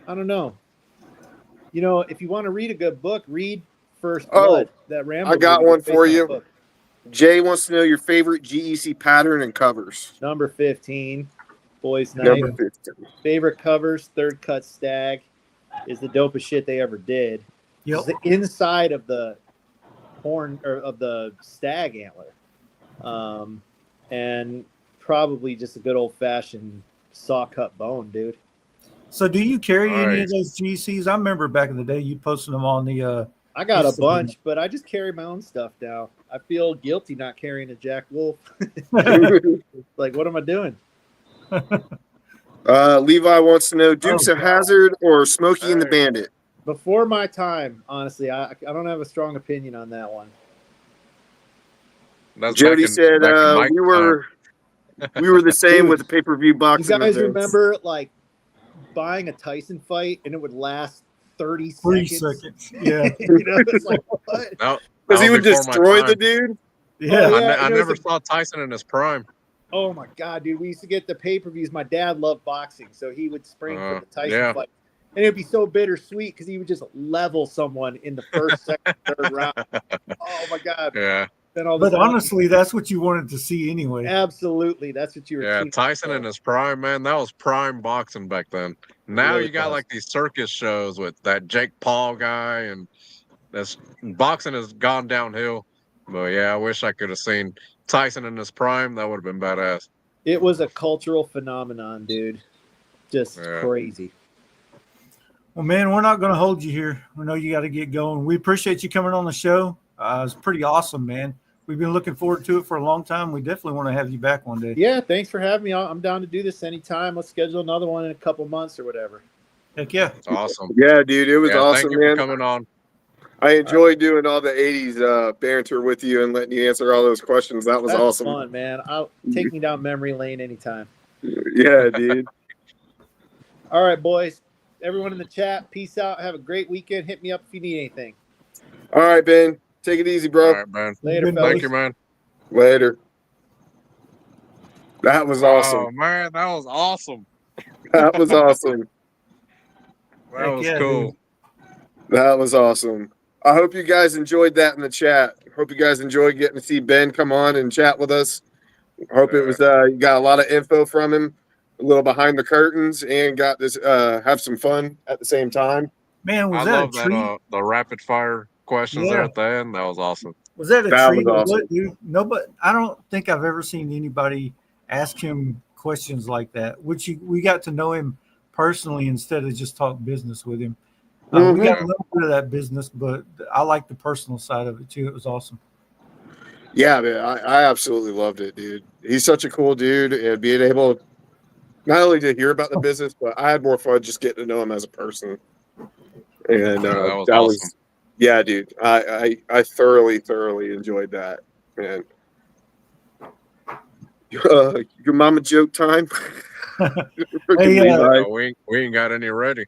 I don't know. You know, if you want to read a good book, read First Blood. That Rambo. I got movie one based for on a you. book. Jay wants to know your favorite GEC pattern and covers. Number 15, Boys Night. Number 15. Favorite covers, Third Cut Stag is the dopest shit they ever did. Yep. It's the inside of the horn or of the stag antler. And probably just a good old fashioned saw cut bone, dude. So do you carry any Nice. of those GCs? I remember back in the day you posted them on the I got a Instagram. bunch, but I just carry my own stuff now. I feel guilty not carrying a Jack Wolf. Like, what am I doing? Levi wants to know Dukes Oh, of Hazzard or Smokey and the Hey. Bandit. Before my time, honestly, I don't have a strong opinion on that one. That's Jody back in- said back in my we time. were the same Dude, with the pay-per-view You boxing guys events. remember like buying a Tyson fight and it would last 30 3 seconds? seconds. Yeah. You know, it's like what? No, Because he that would was before my destroy the time. dude. Yeah. Oh, yeah. I and it was never a- saw Tyson in his prime. Oh my god, dude! We used to get the pay-per-views. My dad loved boxing, so he would spring for the Tyson yeah. fight, and it'd be so bittersweet because he would just level someone in the first, second, third round. Oh my god! Yeah. Then all this But honestly, that's what you wanted to see anyway. absolutely, that's what you were. Yeah, tuning Tyson for. in his prime, man. That was prime boxing back then. Now really you got was. like these circus shows with that Jake Paul guy, and this boxing has gone downhill. But yeah, I wish I could have seen Tyson in his prime. That would have been badass. It was a cultural phenomenon, dude. Just Yeah. crazy. Well, man, we're not going to hold you here. We know you got to get going. We appreciate you coming on the show. It's pretty awesome, man. We've been looking forward to it for a long time. We definitely want to have you back one day. Yeah, thanks for having me. I'm down to do this anytime. Let's schedule another one in a couple months or whatever. Heck yeah. It's awesome. Yeah, dude, it was Yeah, awesome, thank you man. for coming on. I enjoyed doing all the 80s banter with you and letting you answer all those questions. That was That's awesome. fun, man. I'll take me down memory lane anytime. Yeah, dude. All right, boys. Everyone in the chat, peace out. Have a great weekend. Hit me up if you need anything. All right, Ben. Take it easy, bro. All right, man. Later, Good fellas. Thank you, man. Later. That was awesome. Oh man, that was awesome. That was awesome. That Heck was yeah, cool. That was awesome. I hope you guys enjoyed that in the chat. Hope you guys enjoyed getting to see Ben come on and chat with us. Hope it was you got a lot of info from him, a little behind the curtains, and got this have some fun at the same time. Man, was I that love a treat? that the rapid fire questions there Yeah. at the end. That was awesome. Was that a That treat? was or awesome. what, dude? Nobody. I don't think I've ever seen anybody ask him questions like that. We got to know him personally instead of just talk business with him. We Mhm. got a little bit of that business, but I like the personal side of it too. It was awesome. Yeah, man, I absolutely loved it, dude. He's such a cool dude, and being able not only to hear about the business, but I had more fun just getting to know him as a person. And Yeah, that was that awesome. was, yeah, dude. I thoroughly enjoyed that, man. Your mama joke time. Hey, Levi. We ain't got any ready.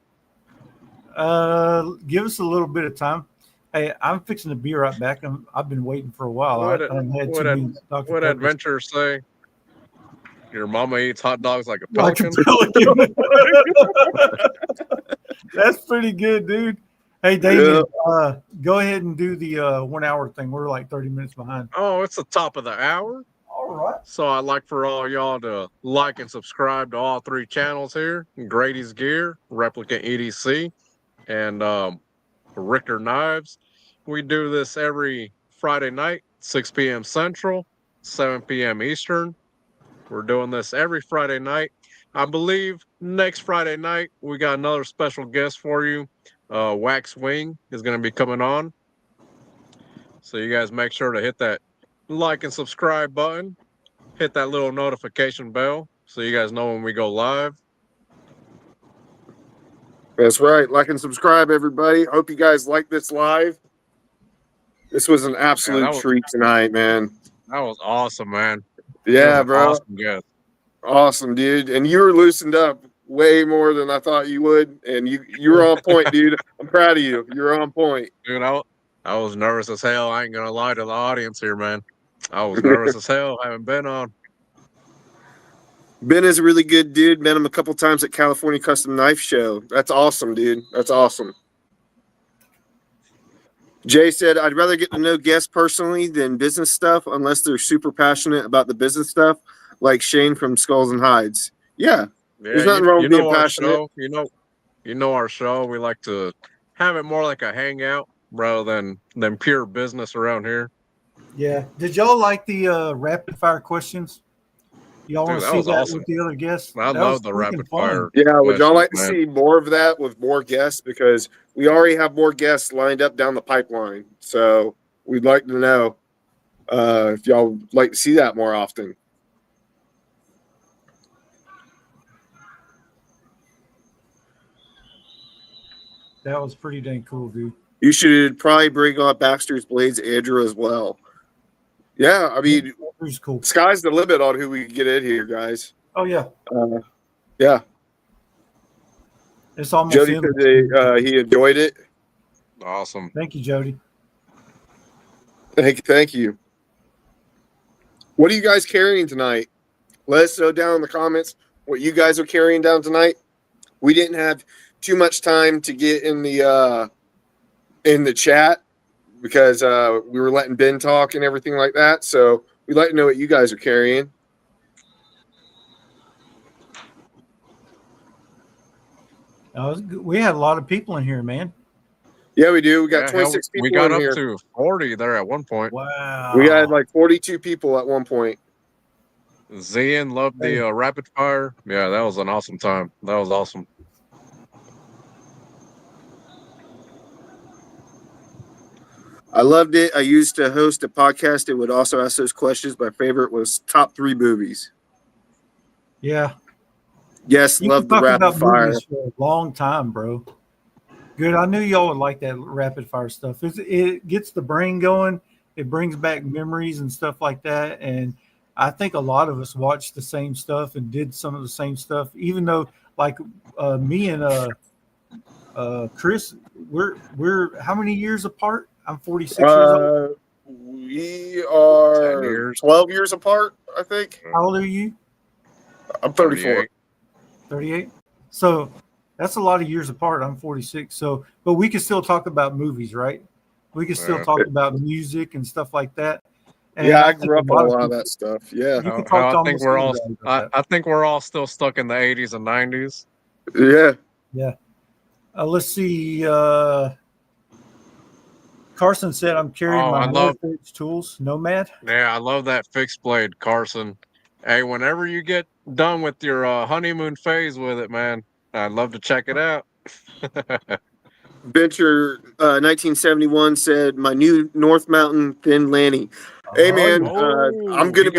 Give us a little bit of time. Hey, I'm fixing to be right back. I've been waiting for a while. What I haven't had what too many Dr. What Peppers. adventures say? Your mama eats hot dogs like a Like a pelican. pelican. That's pretty good, dude. Hey, David, go ahead and do the 1 hour thing. We're like 30 minutes behind. Oh, it's the top of the hour. All So I'd like for all y'all to like and subscribe to all 3 channels here: Grady's Gear, Replicant EDC, and Richter Knives. We do this every Friday night, 6 p.m. Central, 7 p.m. Eastern. We're doing this every Friday night. I believe next Friday night we got another special guest for you. Wax Wing is going to be coming on. So you guys make sure to hit that like and subscribe button. Hit that little notification bell so you guys know when we go live. That's right. Like and subscribe, everybody. Hope you guys like this live. This was an absolute treat tonight, man. That was awesome, man. Yeah, bro. Awesome guest. Awesome, dude. And you were loosened up way more than I thought you would. And you were on point, dude. I'm proud of you. You're on point. Dude, I was nervous as hell. I ain't gonna lie to the audience here, man. I was nervous as hell. I haven't been on. Ben is a really good dude. Met him a couple times at California Custom Knife Show. That's awesome, dude. That's awesome. Jay said, I'd rather get to know guests personally than business stuff unless they're super passionate about the business stuff, like Shane from Skulls and Hides. Yeah. There's nothing wrong with being passionate. Show, you know our show. We like to have it more like a hangout rather than pure business around here. Yeah. Did y'all like the rapid fire questions? Y'all want to see that awesome with the other guests? I love the rapid fire. Yeah, would y'all like to see more of that with more guests? Because we already have more guests lined up down the pipeline. So we'd like to know if y'all would like to see that more often. That was pretty dang cool, dude. You should probably bring on Baxter's Blades Andrew as well. Yeah, I mean, cool. Sky's the limit on who we can get in here, guys. Oh, yeah. Yeah. It's almost Jody said he enjoyed it. Awesome. Thank you, Jody. Thank you. What are you guys carrying tonight? Let us know down in the comments what you guys are carrying down tonight. We didn't have too much time to get in the chat because we were letting Ben talk and everything like that. So we'd like to know what you guys are carrying. We had a lot of people in here, man. Yeah, we do. We got 26 people in here. We got up to 40 there at one point. Wow. We had like 42 people at one point. Zian loved the rapid fire. Yeah, that was an awesome time. That was awesome. I loved it. I used to host a podcast. It would also ask those questions. My favorite was top 3 movies. Yeah. Yes, love the rapid fire. For a long time, bro. Good. I knew y'all would like that rapid fire stuff. It gets the brain going. It brings back memories and stuff like that. And I think a lot of us watched the same stuff and did some of the same stuff, even though like me and Chris, we're how many years apart? I'm 46 years old. We are 12 years apart, I think. How old are you? I'm 34. 38. So that's a lot of years apart. I'm 46. So, but we can still talk about movies, right? We can still talk about music and stuff like that. And yeah, I grew up on a lot of that stuff. Yeah. I think we're all still stuck in the 80s and 90s. Yeah. Yeah. Let's see. Carson said, I'm carrying my North Edge tools, Nomad. Yeah, I love that fixed blade, Carson. Hey, whenever you get done with your honeymoon phase with it, man, I'd love to check it out. Venture 1971 said, my new North Mountain Thin Lanny. Hey, man, I'm gonna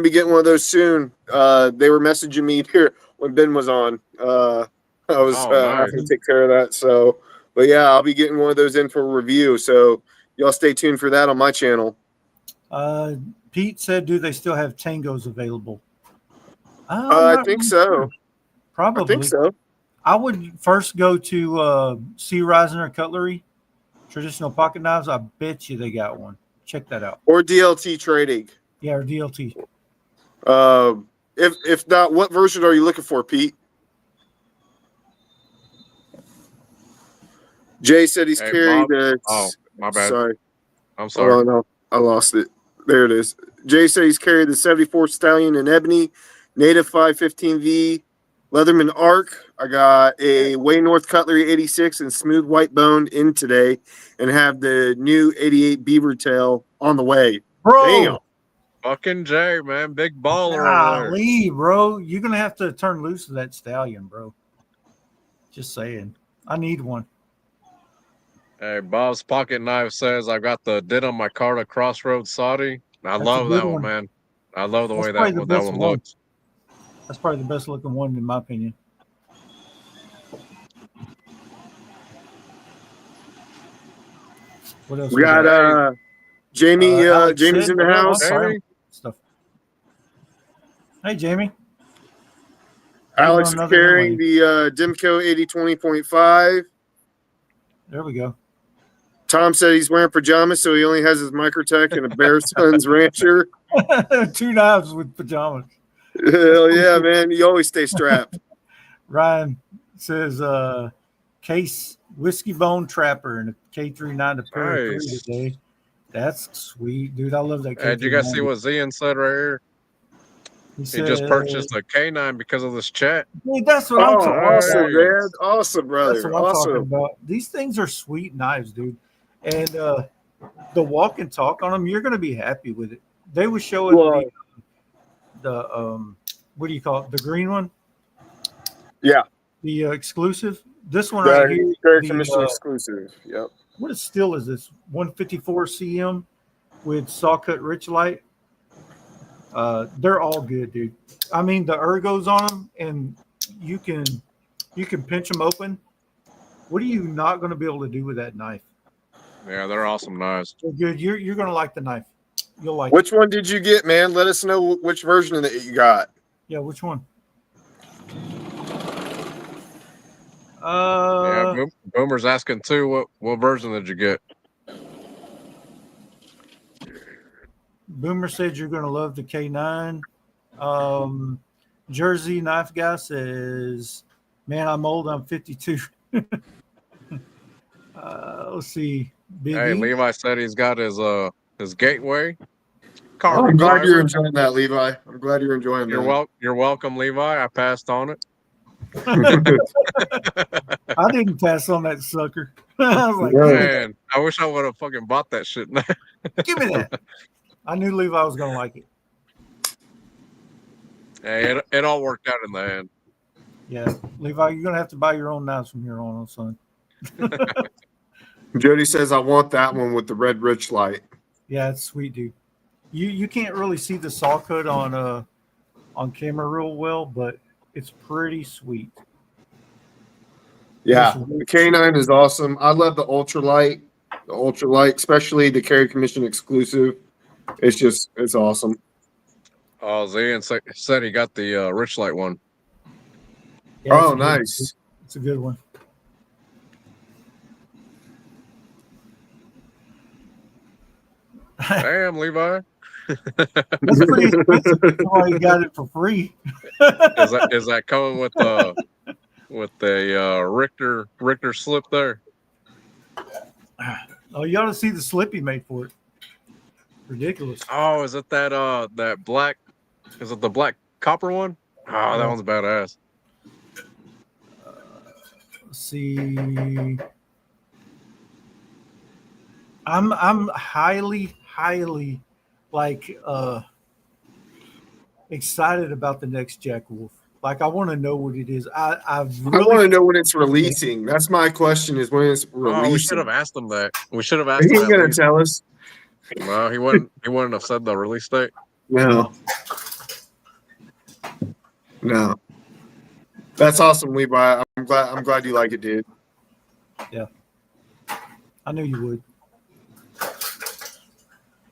be getting one of those soon. They were messaging me here when Ben was on. I was having to take care of that. So, but yeah, I'll be getting one of those in for review. So y'all stay tuned for that on my channel. Pete said, do they still have tangos available? I think so. Probably. I think so. I would first go to C. Reisner Cutlery, traditional pocket knives. I bet you they got one. Check that out. Or DLT Trading. Yeah, or DLT. If not, what version are you looking for, Pete? Jay said he's carried. Oh, my bad. Sorry. I'm sorry. Oh no, I lost it. There it is. Jay said he's carried the 74 Stallion in ebony, native 515V, Leatherman Arc. I got a Way North Cutlery 86 and smooth white boned in today, and have the new 88 Beaver Tail on the way. Bro, Damn. Fucking Jay, man, big baller over there. golly, bro, you're gonna have to turn loose of that stallion, bro. Just saying, I need one. Hey, Bob's Pocket Knife says I got the Did on my Carta Crossroads Saudi. I That's a love good that one, one. man. I love the That's way probably that the that best one one. looks. That's probably the best looking one in my opinion. What else? We got Jamie. Alex Jamie's said, in the oh, I'm house. sorry. Jamie? Stuff. Hey, Jamie. Alex is Another carrying lane. the Dimco 8020.5. There we go. Tom said he's wearing pajamas, so he only has his Microtech and a Bear Sons Rancher. 2 knives with pajamas. Hell yeah, man. You always stay strapped. Ryan says, Case Whiskey Bone Trapper and a K39 to pair of 3 Nice. today. That's sweet, dude. I love that K39. Hey, did you guys see what Zian said right here? He just purchased a K9 because of this chat. Dude, that's what I'm Oh, talking awesome, about. man. Awesome, That's brother. what I'm talking Awesome. about. These things are sweet knives, dude. And the walk and talk on them, you're going to be happy with it. They were showing Well, the what do you call it? The green one? Yeah. The exclusive. This one right here. Very the, commission exclusive. Yep. what is still is this? 154 CM with saw cut rich light. They're all good, dude. I mean, the ergos on them, and you can pinch them open. What are you not going to be able to do with that knife? Yeah, they're awesome knives. They're good. You're going to like the knife. You'll like Which one did you get, man? Let us know which version that you got. Yeah, which one? Yeah, Boomer's asking too. What version did you get? Boomer said you're going to love the K9. Jersey Knife Guy says, man, I'm old. I'm 52. Let's see. Big Hey, E. Levi said he's got his Gateway. I'm glad you're Fiber. enjoying that, Levi. I'm glad you're enjoying that. You're welcome, Levi. I passed on it. I didn't pass on that sucker. I was like, Yeah. Man, I wish I would have fucking bought that shit. give me that. I knew Levi was going to like it. Hey, it all worked out in the end. Yeah, Levi, you're going to have to buy your own knives from here on, son. Jody says, I want that one with the red rich light. Yeah, it's sweet, dude. You can't really see the saw cut on camera real well, but it's pretty sweet. Yeah, the K9 is awesome. I love the ultralight, especially the carry commission exclusive. It's awesome. Oh, Zian said he got the Rich Light one. Yeah, Oh, it's nice. It's a good one. Damn, Levi. That's pretty expensive. That's why you got it for free. Is that coming with the Richter slip there? Oh, you ought to see the slip he made for it. Ridiculous. Oh, is it that black? Is it the black copper one? Oh, that one's badass. Let's see. I'm highly like excited about the next Jack Wolf. Like I want to know what it is. I want to know when it's releasing. That's my question: is when it's releasing. Oh, we should have asked him that. We should have He asked him. ain't gonna tell us. No, he wouldn't. He wouldn't have said the release date. No. That's awesome, Levi. I'm glad you like it, dude. Yeah, I knew you would.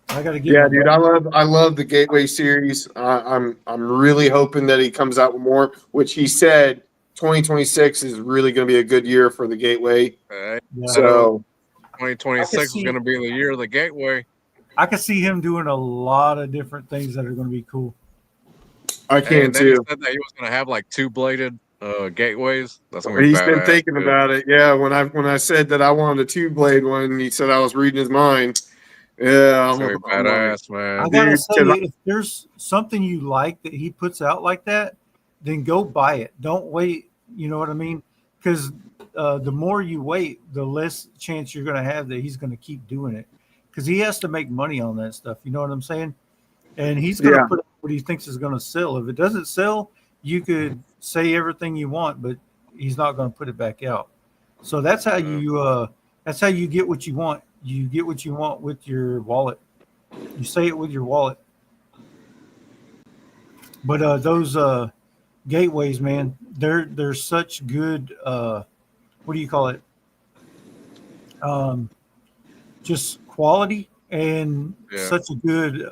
I gotta get. Yeah, dude. I love the Gateway series. I'm really hoping that he comes out with more. Which he said 2026 is really going to be a good year for the Gateway. Hey, Yeah. So 2026 is going to be the year of the Gateway. I could see him doing a lot of different things that are going to be cool. I Hey, can and then he too. said that he was going to have like 2-bladed gateways. That's gonna be He's badass, been thinking dude. about it. Yeah, when I said that I wanted a 2-blade one, he said I was reading his mind. Yeah, It's gonna be badass, man. I gotta Dude, say, if there's something you like that he puts out like that, then go buy it. Don't wait. You know what I mean? Because the more you wait, the less chance you're going to have that he's going to keep doing it. Because he has to make money on that stuff. You know what I'm saying? And he's going to Yeah. put out what he thinks is going to sell. If it doesn't sell, you could say everything you want, but he's not going to put it back out. So that's how you get what you want. You get what you want with your wallet. You say it with your wallet. But those gateways, man, they're such good. What do you call it? Just quality and such a good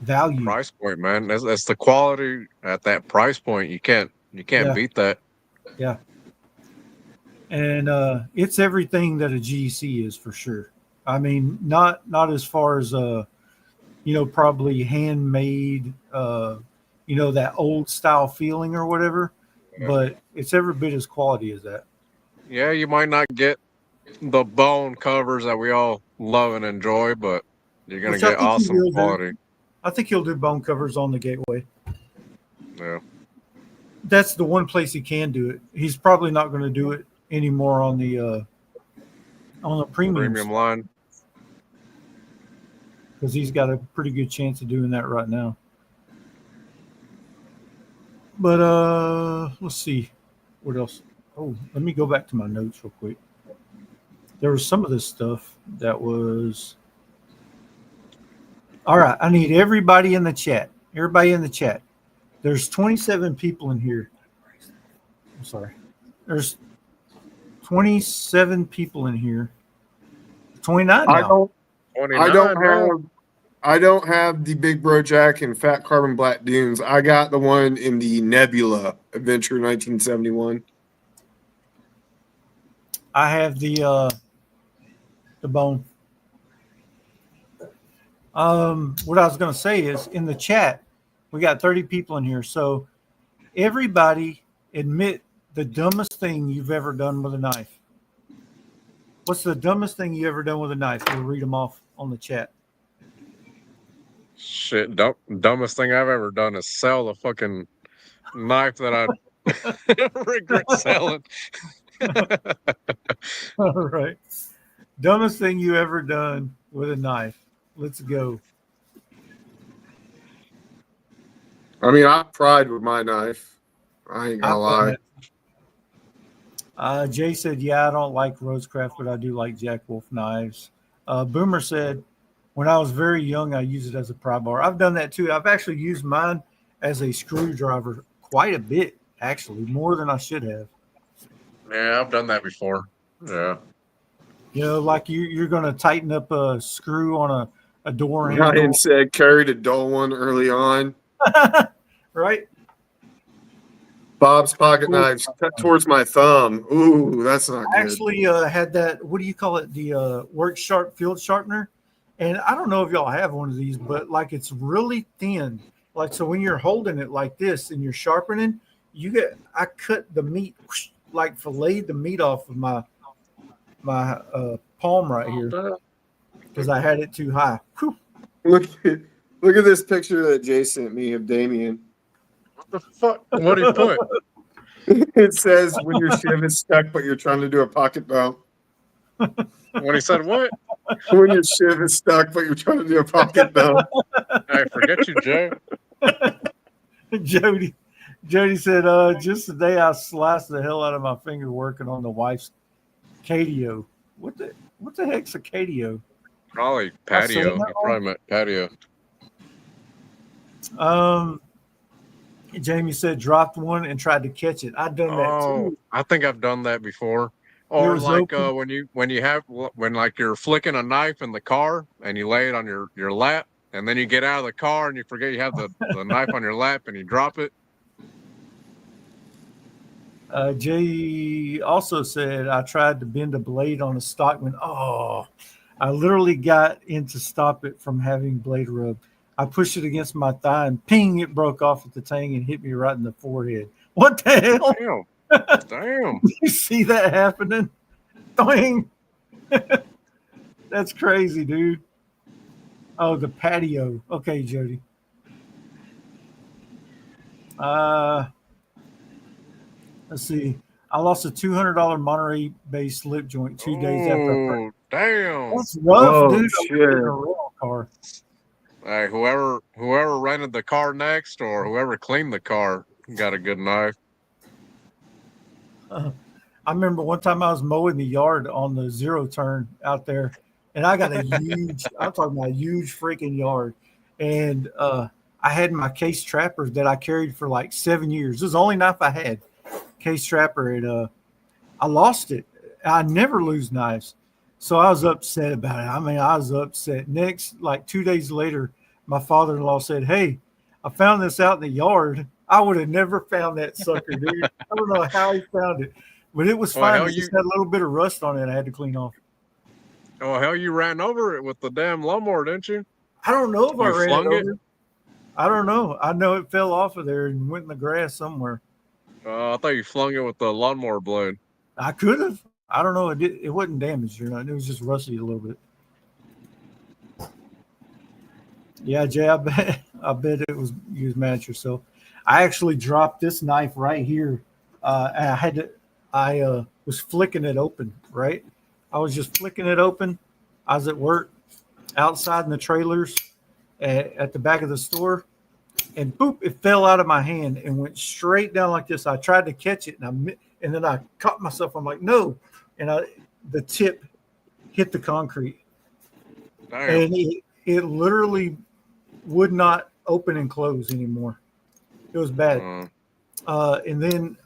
value. Price point, man. That's the quality at that price point. You can't beat that. Yeah. And it's everything that a GC is for sure. I mean, not as far as probably handmade, that old style feeling or whatever, but it's every bit as quality as that. Yeah, you might not get the bone covers that we all love and enjoy, but you're gonna get awesome quality. I think he'll do bone covers on the Gateway. Yeah. That's the one place he can do it. He's probably not going to do it anymore on the premium line, because he's got a pretty good chance of doing that right now. But let's see what else. Oh, let me go back to my notes real quick. There was some of this stuff that was all right. I need everybody in the chat. Everybody in the chat. There's 27 people in here. I'm sorry. There's 27 people in here. 29 now. I don't have the Big Bro Jack and Fat Carbon Black Dunes. I got the one in the Nebula Adventure 1971. I have the bone. What I was going to say is in the chat, we got 30 people in here. So everybody admit the dumbest thing you've ever done with a knife. What's the dumbest thing you ever done with a knife? We'll read them off on the chat. Shit, dumbest thing I've ever done is sell the fucking knife that I regret selling. All right. Dumbest thing you ever done with a knife. Let's go. I mean, I pride with my knife. I ain't gonna lie. Jay said, yeah, I don't like Rosecraft, but I do like Jack Wolf knives. Boomer said, when I was very young, I used it as a pry bar. I've done that too. I've actually used mine as a screwdriver quite a bit, actually, more than I should have. Yeah, I've done that before. Yeah. Like you're going to tighten up a screw on a door handle. Ryan said carried a dull one early on. Right? Bob's pocket knives cut towards my thumb. Ooh, that's not good. I actually had that, what do you call it? The work sharp field sharpener. And I don't know if y'all have one of these, but like it's really thin. Like, so when you're holding it like this and you're sharpening, I cut the meat, like filleted the meat off of my palm right here because I had it too high. Whew. Look at this picture that Jay sent me of Damien. What the fuck? What did he put? It says when your shiv is stuck, but you're trying to do a pocket bump. When he said what? When your shiv is stuck, but you're trying to do a pocket bump. I forget you, Joe. Jody said, just today I sliced the hell out of my finger working on the wife's Cadio. What the heck's a Cadio? Probably patio. You probably meant patio. Jamie said dropped one and tried to catch it. I've done that too. I think I've done that before. Or like when you're flicking a knife in the car and you lay it on your lap and then you get out of the car and you forget you have the knife on your lap and you drop it. Jay also said I tried to bend a blade on a Stockman. Oh, I literally got in to stop it from having blade rub. I pushed it against my thigh and ping, it broke off at the tang and hit me right in the forehead. What the hell? Damn. You see that happening? Dang. That's crazy, dude. Oh, the patio. Okay, Jody. Uh, let's see. I lost a $200 Monterey Bay slip joint 2 days after. Oh, damn. That's rough, Oh, dude. I was in a shit. rental car. Hey, whoever rented the car next or whoever cleaned the car got a good knife. I remember one time I was mowing the yard on the zero turn out there, and I got a huge, I'm talking about a huge freaking yard. And I had my case trapper that I carried for like 7 years. This was the only knife I had, case trapper. And I lost it. I never lose knives. So I was upset about it. I mean, I was upset. Next, like 2 days later, my father in law said, "Hey, I found this out in the yard. I would have never found that sucker, dude. I don't know how he found it, but it was Oh fine. hell, It just had a little bit of rust on it I had to clean off. you ran over it with the damn lawnmower, didn't you? I don't know if I You ran it flung it? over. I don't know. I know it fell off of there and went in the grass somewhere. I thought you flung it with the lawnmower blade. I could have. I don't know. It wasn't damaged or not. It was just rusty a little bit. Yeah, Jay, I bet it was you was mad at yourself. I actually dropped this knife right here. And I was flicking it open, right? I was just flicking it open. I was at work outside in the trailers at the back of the store, and boop, it fell out of my hand and went straight down like this. I tried to catch it, and then I caught myself. I'm like, no, and the tip hit the concrete, Damn. and it literally would not open and close anymore. It was bad. And then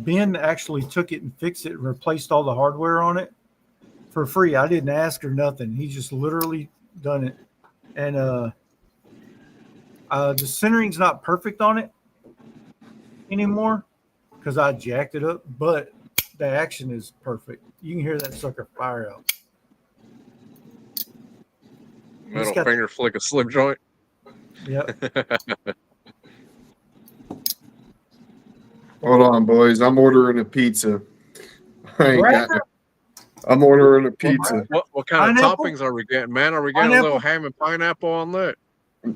Ben actually took it and fixed it and replaced all the hardware on it for free. I didn't ask or nothing. He just literally done it. And the centering's not perfect on it anymore because I jacked it up, but the action is perfect. You can hear that sucker fire out. Middle finger flick a slip joint. Yep. Hold on, boys. I'm ordering a pizza. I ain't got no. I'm ordering a pizza. What kind of Pineapple? toppings are we getting, man? Are we getting a little ham and pineapple on that?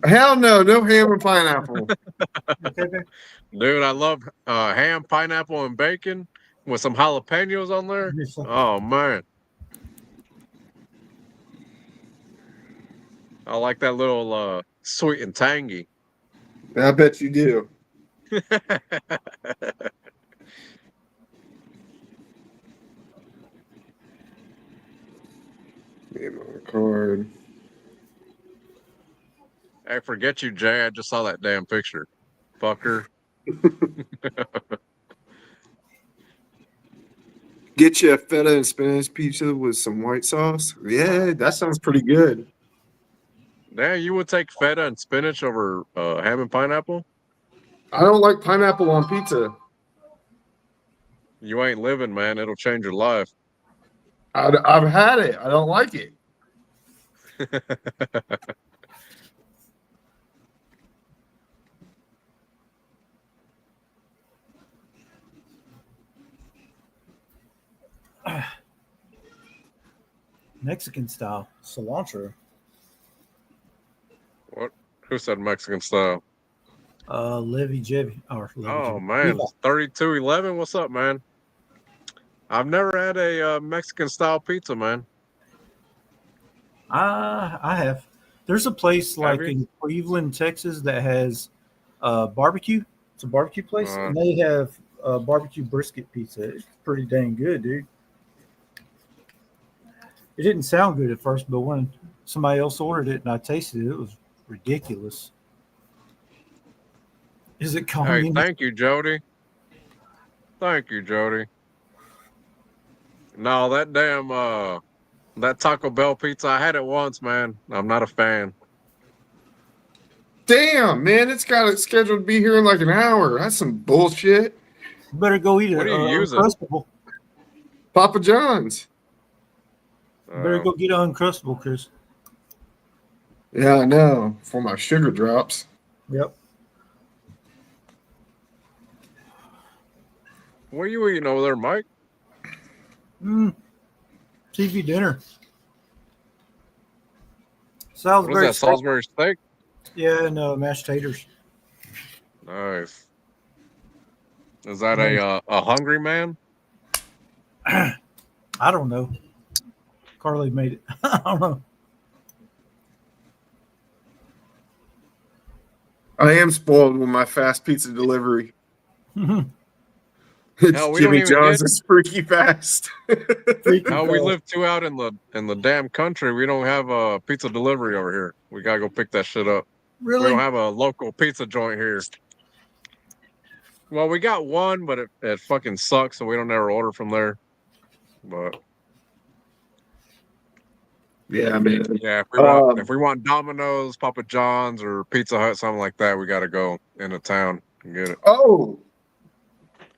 Hell no, no ham and pineapple. Dude, I love ham, pineapple, and bacon with some jalapenos on there. Oh man, I like that little sweet and tangy. I bet you do. Name on the card. Hey, forget you, Jay. I just saw that damn picture. Fucker. Get you a feta and spinach pizza with some white sauce. Yeah, that sounds pretty good. Damn, you would take feta and spinach over ham and pineapple? I don't like pineapple on pizza. You ain't living, man. It'll change your life. I've had it. I don't like it. Mexican style cilantro. What? Who said Mexican style? Levy Jevy. Oh man, 3211. What's up, man? I've never had a Mexican style pizza, man. I have. There's a place like in Cleveland, Texas, that has barbecue. It's a barbecue place, and they have barbecue brisket pizza. It's pretty dang good, dude. It didn't sound good at first, but when somebody else ordered it and I tasted it, it was ridiculous. Is it coming? Hey, thank you, Jody. Thank you, Jody. No, that damn that Taco Bell pizza, I had it once, man. I'm not a fan. Damn, man, it's got it scheduled to be here in like an hour. That's some bullshit. You better go eat it. What are you using? Uncrustable. Papa John's. You better go get an Uncrustable, Chris. Yeah, I know. For my sugar drops. Yep. What are you eating over there, Mike? TV dinner. Salisbury that? Salisbury steak? Yeah, and mashed taters. Nice. Is that a hungry man? I don't know. Carly made it. I don't know. I am spoiled with my fast pizza delivery. Hell, we don't Jimmy even John's get- is freaky fast. How we live too out in the damn country. We don't have a pizza delivery over here. We gotta go pick that shit up. We Really? don't have a local pizza joint here. Well, we got one, but it fucking sucks, so we don't ever order from there. But Yeah, man. yeah, if we want Domino's, Papa John's, or Pizza Hut, something like that, we gotta go into town and get it. Oh,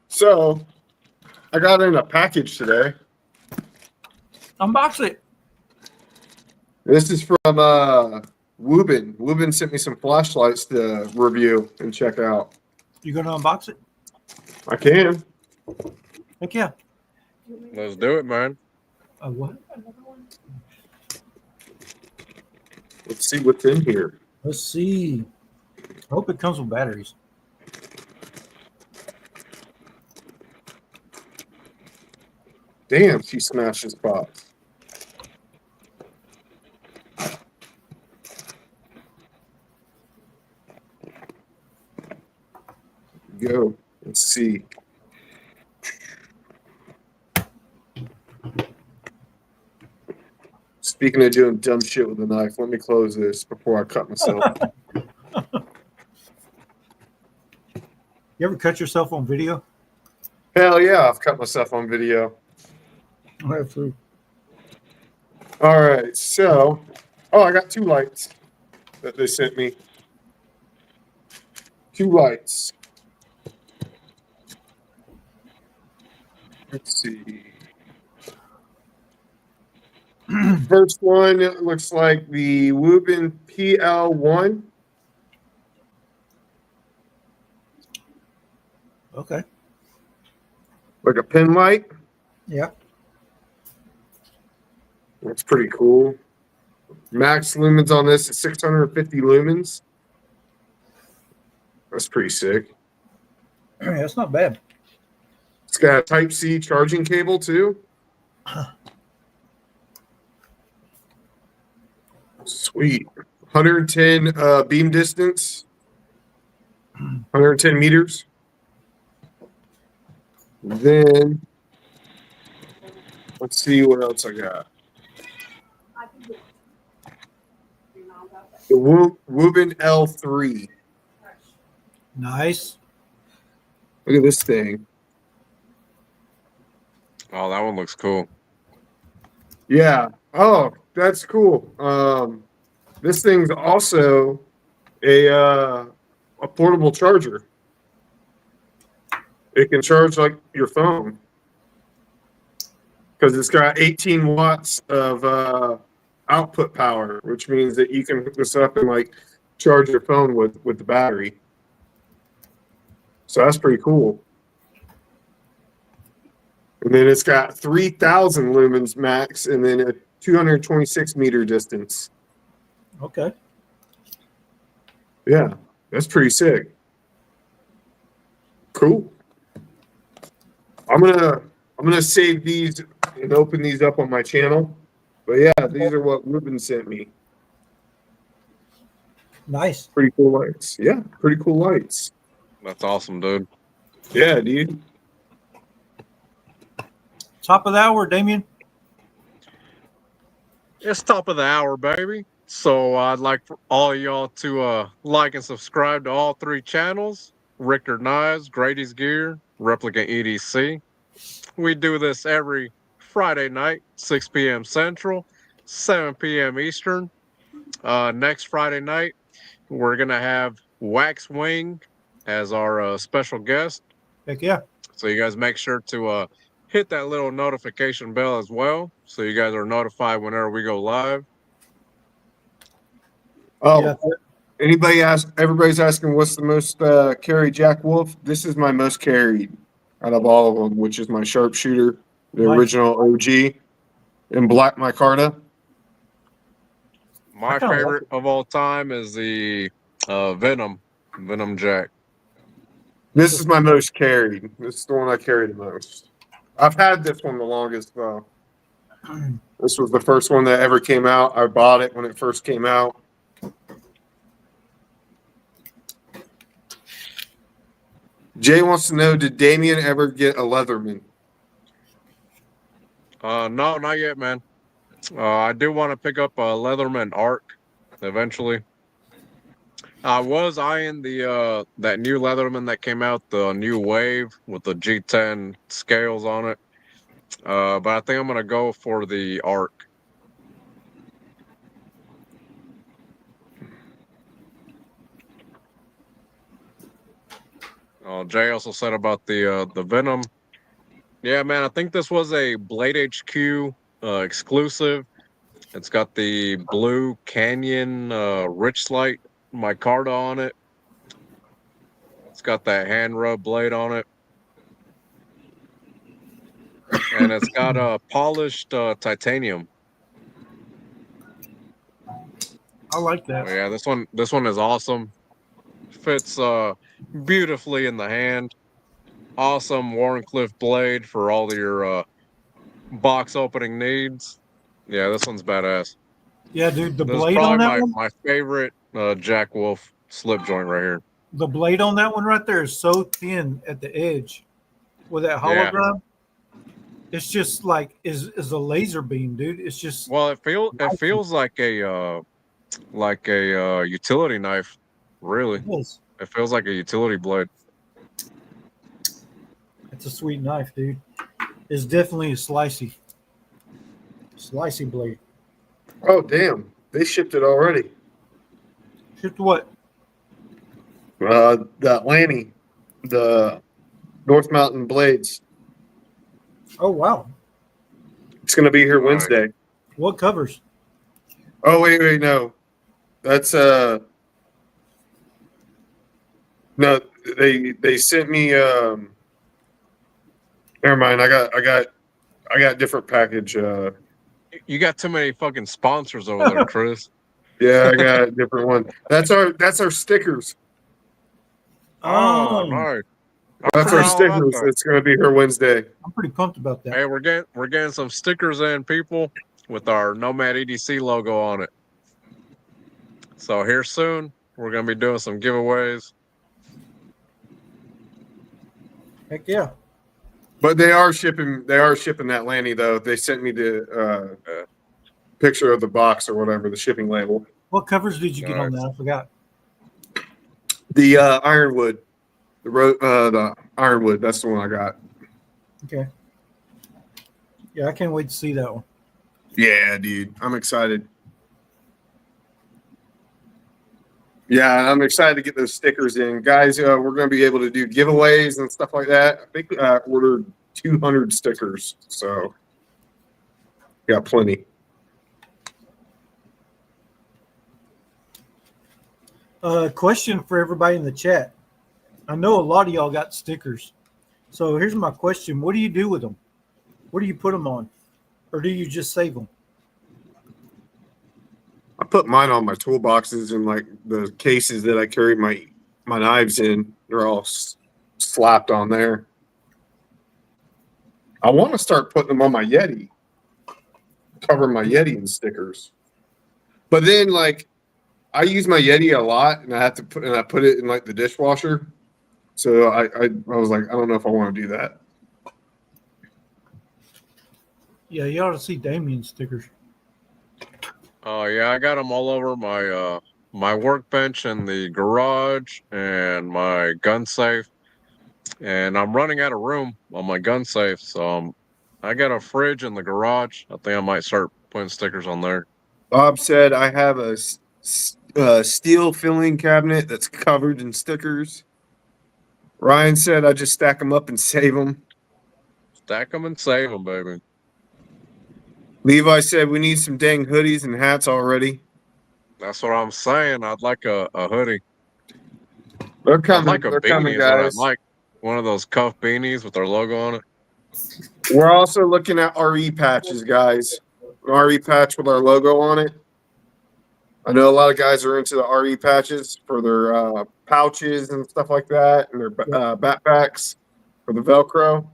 so I got in a package today. Unbox it. This is from Woobin. Woobin sent me some flashlights to review and check out. You gonna unbox it? I can. Heck yeah. Let's do it, man. What? Let's see what's in here. Let's see. I hope it comes with batteries. Damn, she smashed this box. Go. Let's see. Speaking of doing dumb shit with a knife, let me close this before I cut myself. You ever cut yourself on video? Hell yeah, I've cut myself on video. I have to. All right, so, I got 2 lights that they sent me. 2 lights. Let's see. First one, it looks like the Woobin PL1. Okay. Like a pin light. Yeah. That's pretty cool. Max lumens on this is 650 lumens. That's pretty sick. That's not bad. It's got a Type-C charging cable too. Sweet. 110 beam distance. 110 meters. Then let's see what else I got. The Woobin L3. Nice. Look at this thing. Oh, that one looks cool. Yeah. Oh, that's cool. This thing's also a portable charger. It can charge like your phone because it's got 18 watts of output power, which means that you can hook this up and like charge your phone with the battery. So that's pretty cool. And then it's got 3,000 lumens max, and then a 226 meter distance. Okay. Yeah, that's pretty sick. Cool. I'm gonna save these and open these up on my channel. But yeah, these are what Ruben sent me. Nice. Pretty cool lights. Yeah, pretty cool lights. That's awesome, dude. Yeah, dude. Top of the hour, Damien. It's top of the hour, baby. So I'd like for all y'all to like and subscribe to all 3 channels: Richter Knives, Grady's Gear, Replicant EDC. We do this every Friday night, 6 p.m. Central, 7 p.m. Eastern. Next Friday night, we're gonna have Wax Wing as our special guest. Heck yeah. So you guys make sure to hit that little notification bell as well, so you guys are notified whenever we go live. Oh, Yeah. everybody's asking what's the most carried Jack Wolf. This is my most carried out of all of them, which is my sharpshooter, the Nice. original OG, in black micarta. My kinda like favorite of all time is the Venom Jack. This is my most carried. This is the one I carry the most. I've had this one the longest though. This was the first one that ever came out. I bought it when it first came out. Jay wants to know, did Damien ever get a Leatherman? No, not yet, man. I do want to pick up a Leatherman Arc eventually. I was eyeing the that new Leatherman that came out, the new Wave with the G10 scales on it. But I think I'm gonna go for the Arc. Jay also said about the Venom. Yeah, man, I think this was a Blade HQ exclusive. It's got the blue Canyon Rich Light micarta on it. It's got that hand rub blade on it. And it's got a polished titanium. I like that. Oh, yeah, this one is awesome. Fits beautifully in the hand. Awesome Warncliffe blade for all your box opening needs. Yeah, this one's badass. Yeah, dude, the This is blade on probably that one, my favorite Jack Wolf slip joint right here. the blade on that one right there is so thin at the edge with that Yeah. hologram. It's just like is a laser beam, dude. It's just Well, it feels like a utility knife, really. yes. It feels like a utility blade. It's a sweet knife, dude. It's definitely a slicey blade. Oh, damn. They shipped it already. Shipped what? That Lanny, the North Mountain Blades. Oh wow. It's going to be here Right. Wednesday. What covers? Oh, wait, no. That's, no, they sent me, never mind. I got different package. You got too many fucking sponsors over there, Chris. Yeah, I got a different one. That's our stickers. Oh, nice. That's our stickers. It's going to be here Wednesday. I'm pretty pumped about that. Hey, we're getting some stickers in, people, with our Nomad EDC logo on it. So here soon, we're gonna be doing some giveaways. Heck yeah. But they are shipping that Lanny though. They sent me the picture of the box or whatever, the shipping label. What covers did you get on that? I forgot. The Ironwood. The Ironwood, that's the one I got. Okay. Yeah, I can't wait to see that one. Yeah, dude. I'm excited. Yeah, I'm excited to get those stickers in. Guys, we're going to be able to do giveaways and stuff like that. I think I ordered 200 stickers, so got plenty. Question for everybody in the chat. I know a lot of y'all got stickers. So here's my question. What do you do with them? What do you put them on? Or do you just save them? I put mine on my toolboxes and like the cases that I carry my knives in. They're all slapped on there. I want to start putting them on my Yeti. Cover my Yeti in stickers. But then like I use my Yeti a lot and I put it in like the dishwasher. So I was like, I don't know if I want to do that. Yeah, you ought to see Damien's stickers. Oh yeah, I got them all over my my workbench and the garage and my gun safe. And I'm running out of room on my gun safe, so I got a fridge in the garage. I think I might start putting stickers on there. Bob said I have a steel filling cabinet that's covered in stickers. Ryan said I just stack them up and save them. Stack them and save them, baby. Levi said we need some dang hoodies and hats already. That's what I'm saying. I'd like a hoodie. They're I'd coming. like a They're beanie. coming, I'd guys. like one of those cuff beanies with their logo on it. We're also looking at RE patches, guys. An RE patch with our logo on it. I know a lot of guys are into the RE patches for their pouches and stuff like that, and their backpacks for the Velcro.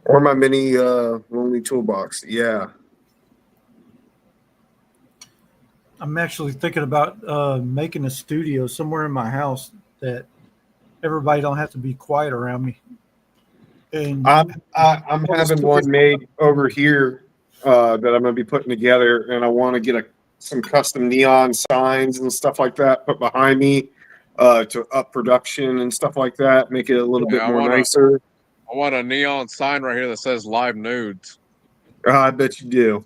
Or my mini lonely toolbox. Yeah. I'm actually thinking about making a studio somewhere in my house that everybody don't have to be quiet around me. And I'm having one made over here that I'm gonna be putting together, and I want to get some custom neon signs and stuff like that put behind me to up production and stuff like that, make it a little bit more nicer. I want a neon sign right here that says live nudes. I bet you do.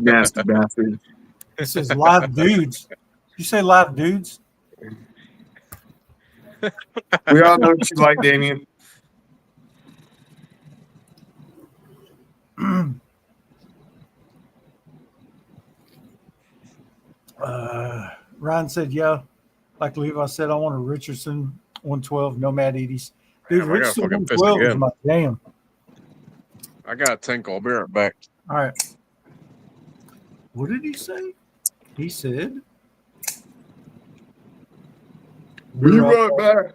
Nasty bastard. it says live dudes. You say live dudes? We all know what you like, Damien. Ryan said, yeah. Like Levi said, I want a Richardson 112 Nomad 80s. Dude, Damn, I gotta Richardson fucking piss 112 is again. my jam. I got a tinkle. I'll be right back. All right. What did he say? He said, Be right back.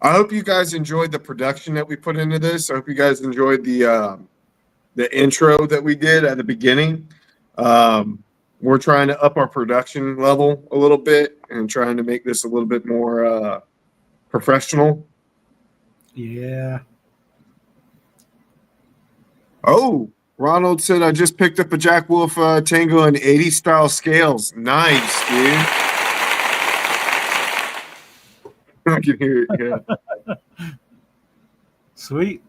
I hope you guys enjoyed the production that we put into this. I hope you guys enjoyed the intro that we did at the beginning. We're trying to up our production level a little bit and trying to make this a little bit more professional. yeah. Oh, Ronald said, I just picked up a Jack Wolf Tango in 80 style scales. Nice, dude. I can hear it. Yeah. Sweet.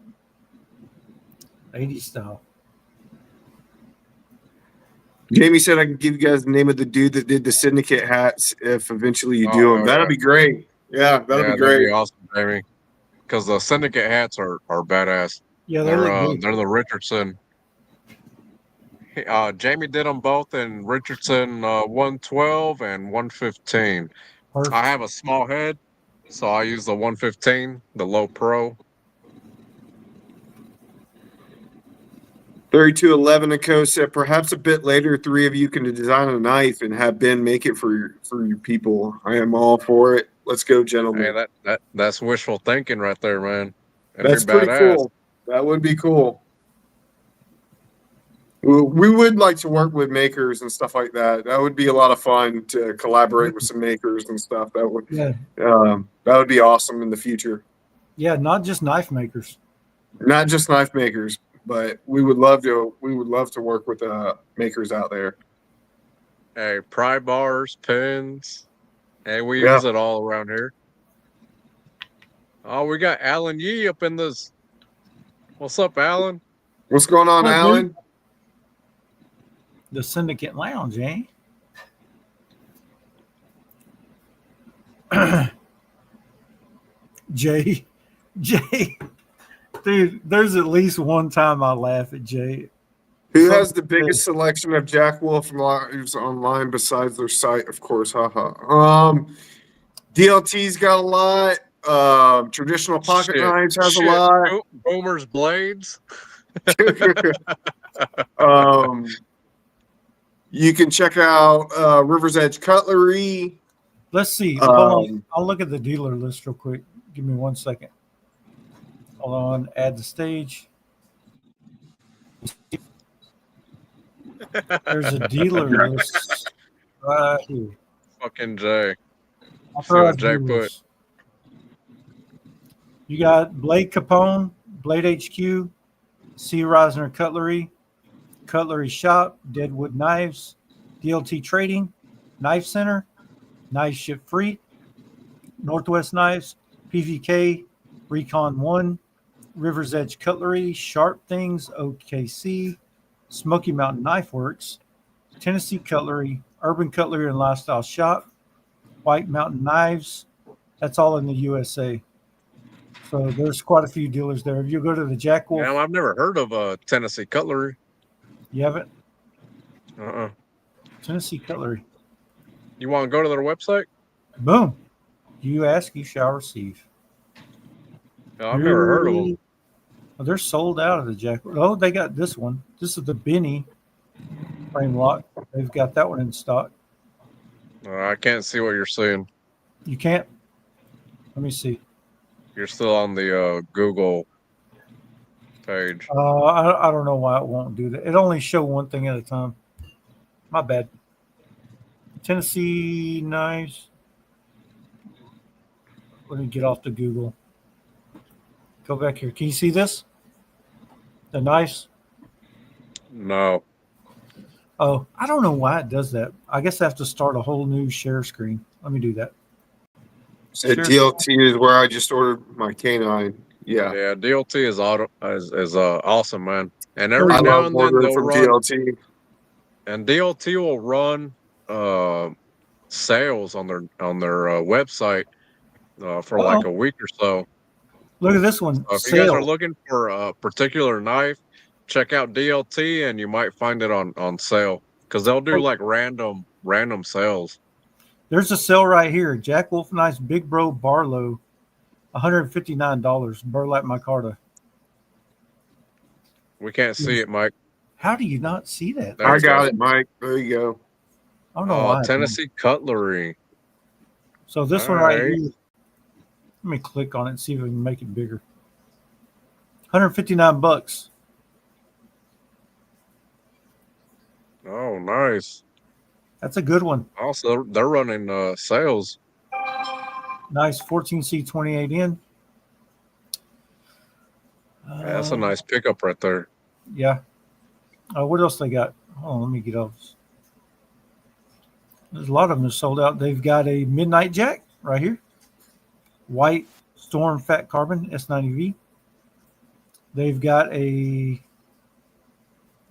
80 style. Jamie said I can give you guys the name of the dude that did the syndicate hats if eventually you do them. That'll be great. Yeah, that'll be great. That'd be awesome, Jamie. Because the syndicate hats are badass. Yeah, They're the Richardson. Jamie did them both in Richardson 112 and 115. Perfect. I have a small head, so I use the 115, the low pro. 3211 and Co said perhaps a bit later, three of you can design a knife and have Ben make it for your people. I am all for it. Let's go, gentlemen. Hey, that's wishful thinking right there, man. That's pretty cool. That would be cool. We would like to work with makers and stuff like that. That would be a lot of fun to collaborate with some makers and stuff. That would be awesome in the future. Yeah, not just knife makers. Not just knife makers, but we would love to work with makers out there. Hey, pry bars, pins. Hey, we use it all around here. Oh, we got Alan Yee up in this. What's up, Alan? What's going on, Alan? Dude. The Syndicate Lounge, eh? Jay, dude, there's at least one time I laugh at Jay. Who has the biggest selection of Jack Wolf knives online besides their site? Of course, haha. DLT's got a lot. Traditional pocket knives has a lot. Boomer's blades. You can check out River's Edge Cutlery. Let's see. Hold on. I'll look at the dealer list real quick. Give me 1 second. Hold on. Add the stage. There's a dealer list right here. Fucking Jay. See what Jay put. You got Blade Capone, Blade HQ, C. Reisner Cutlery, Cutlery Shop, Deadwood Knives, DLT Trading, Knife Center, Knife Ship Free, Northwest Knives, PVK, Recon 1, River's Edge Cutlery, Sharp Things, OKC, Smoky Mountain Knife Works, Tennessee Cutlery, Urban Cutlery and Lifestyle Shop, White Mountain Knives. That's all in the USA. So there's quite a few dealers there. If you go to the Jack Wolf. I've never heard of Tennessee Cutlery. You haven't? Uh-uh. Tennessee Cutlery. You want to go to their website? Boom. You ask, you shall receive. Oh, I've never heard of them. Oh, they're sold out of the Jack. Oh, they got this one. This is the Benny frame lock. They've got that one in stock. I can't see what you're seeing. You can't. Let me see. You're still on the Google page. I don't know why it won't do that. It only show one thing at a time. My bad. Tennessee knives. Let me get off the Google. Go back here. Can you see this? The knives? No. Oh, I don't know why it does that. I guess I have to start a whole new share screen. Let me do that. Said Sure. DLT is where I just ordered my canine. Yeah. Yeah, DLT is awesome, man. And I every I now love and then ordering they'll from run, DLT. and DLT will run sales on their website for like Uh-oh. a week or so. Look at this one. So if you guys are Sale. looking for a particular knife, check out DLT, and you might find it on sale because they'll do like random sales. There's a sale right here. Jack Wolf Knives Big Bro Barlow, $159. Burlap micarta. We can't see it, Mike. How do you not see that? There I you got go. it, Mike. There you go. I don't know Oh, why. Tennessee cutlery. So this All one right right. here. Let me click on it and see if we can make it bigger. $159. Oh, nice. That's a good one. Also, they're running sales. Nice 14C 28N. That's a nice pickup right there. Yeah. What else they got? Oh, let me get off. There's a lot of them are sold out. They've got a Midnight Jack right here. White Storm Fat Carbon S90V. They've got a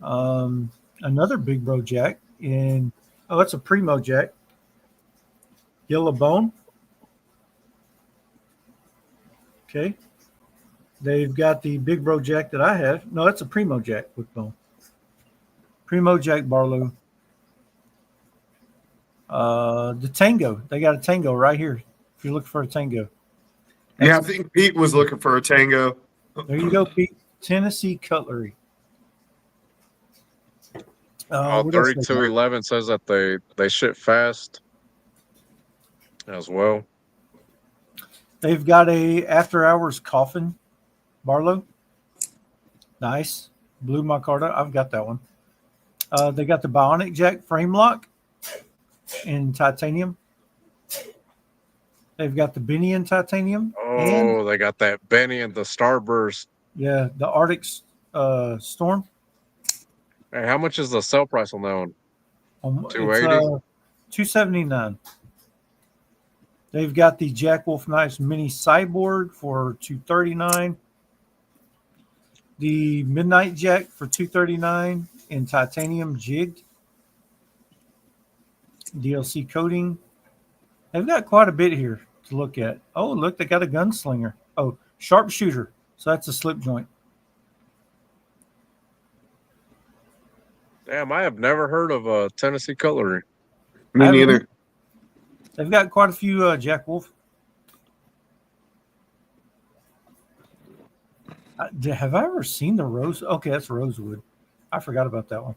another Big Bro Jack in that's a Primo Jack. Yellow Bone. Okay. They've got the Big Bro Jack that I have. No, that's a Primo Jack with bone. Primo Jack Barlow. The Tango. They got a Tango right here. If you're looking for a Tango. Yeah, I think Pete was looking for a Tango. There you go, Pete. Tennessee Cutlery. Oh, What else they got? 3211 says that they ship fast as well. They've got a After Hours Coffin Barlow. Nice. Blue micarta. I've got that one. They got the Bionic Jack frame lock in titanium. They've got the Benny in titanium. And Oh, they got that Benny and the Starburst. yeah, the Arctic Storm. Hey, how much is the sale price on that one? It's 280? $279. They've got the Jack Wolf Knives Mini Cyborg for $239. The Midnight Jack for $239 in titanium jigged. DLC coating. They've got quite a bit here to look at. Oh, look, they got a gunslinger. Oh, sharpshooter. So that's a slip joint. Damn, I have never heard of Tennessee cutlery. Me neither. They've got quite a few Jack Wolf. Have I ever seen the rose? Okay, that's rosewood. I forgot about that one.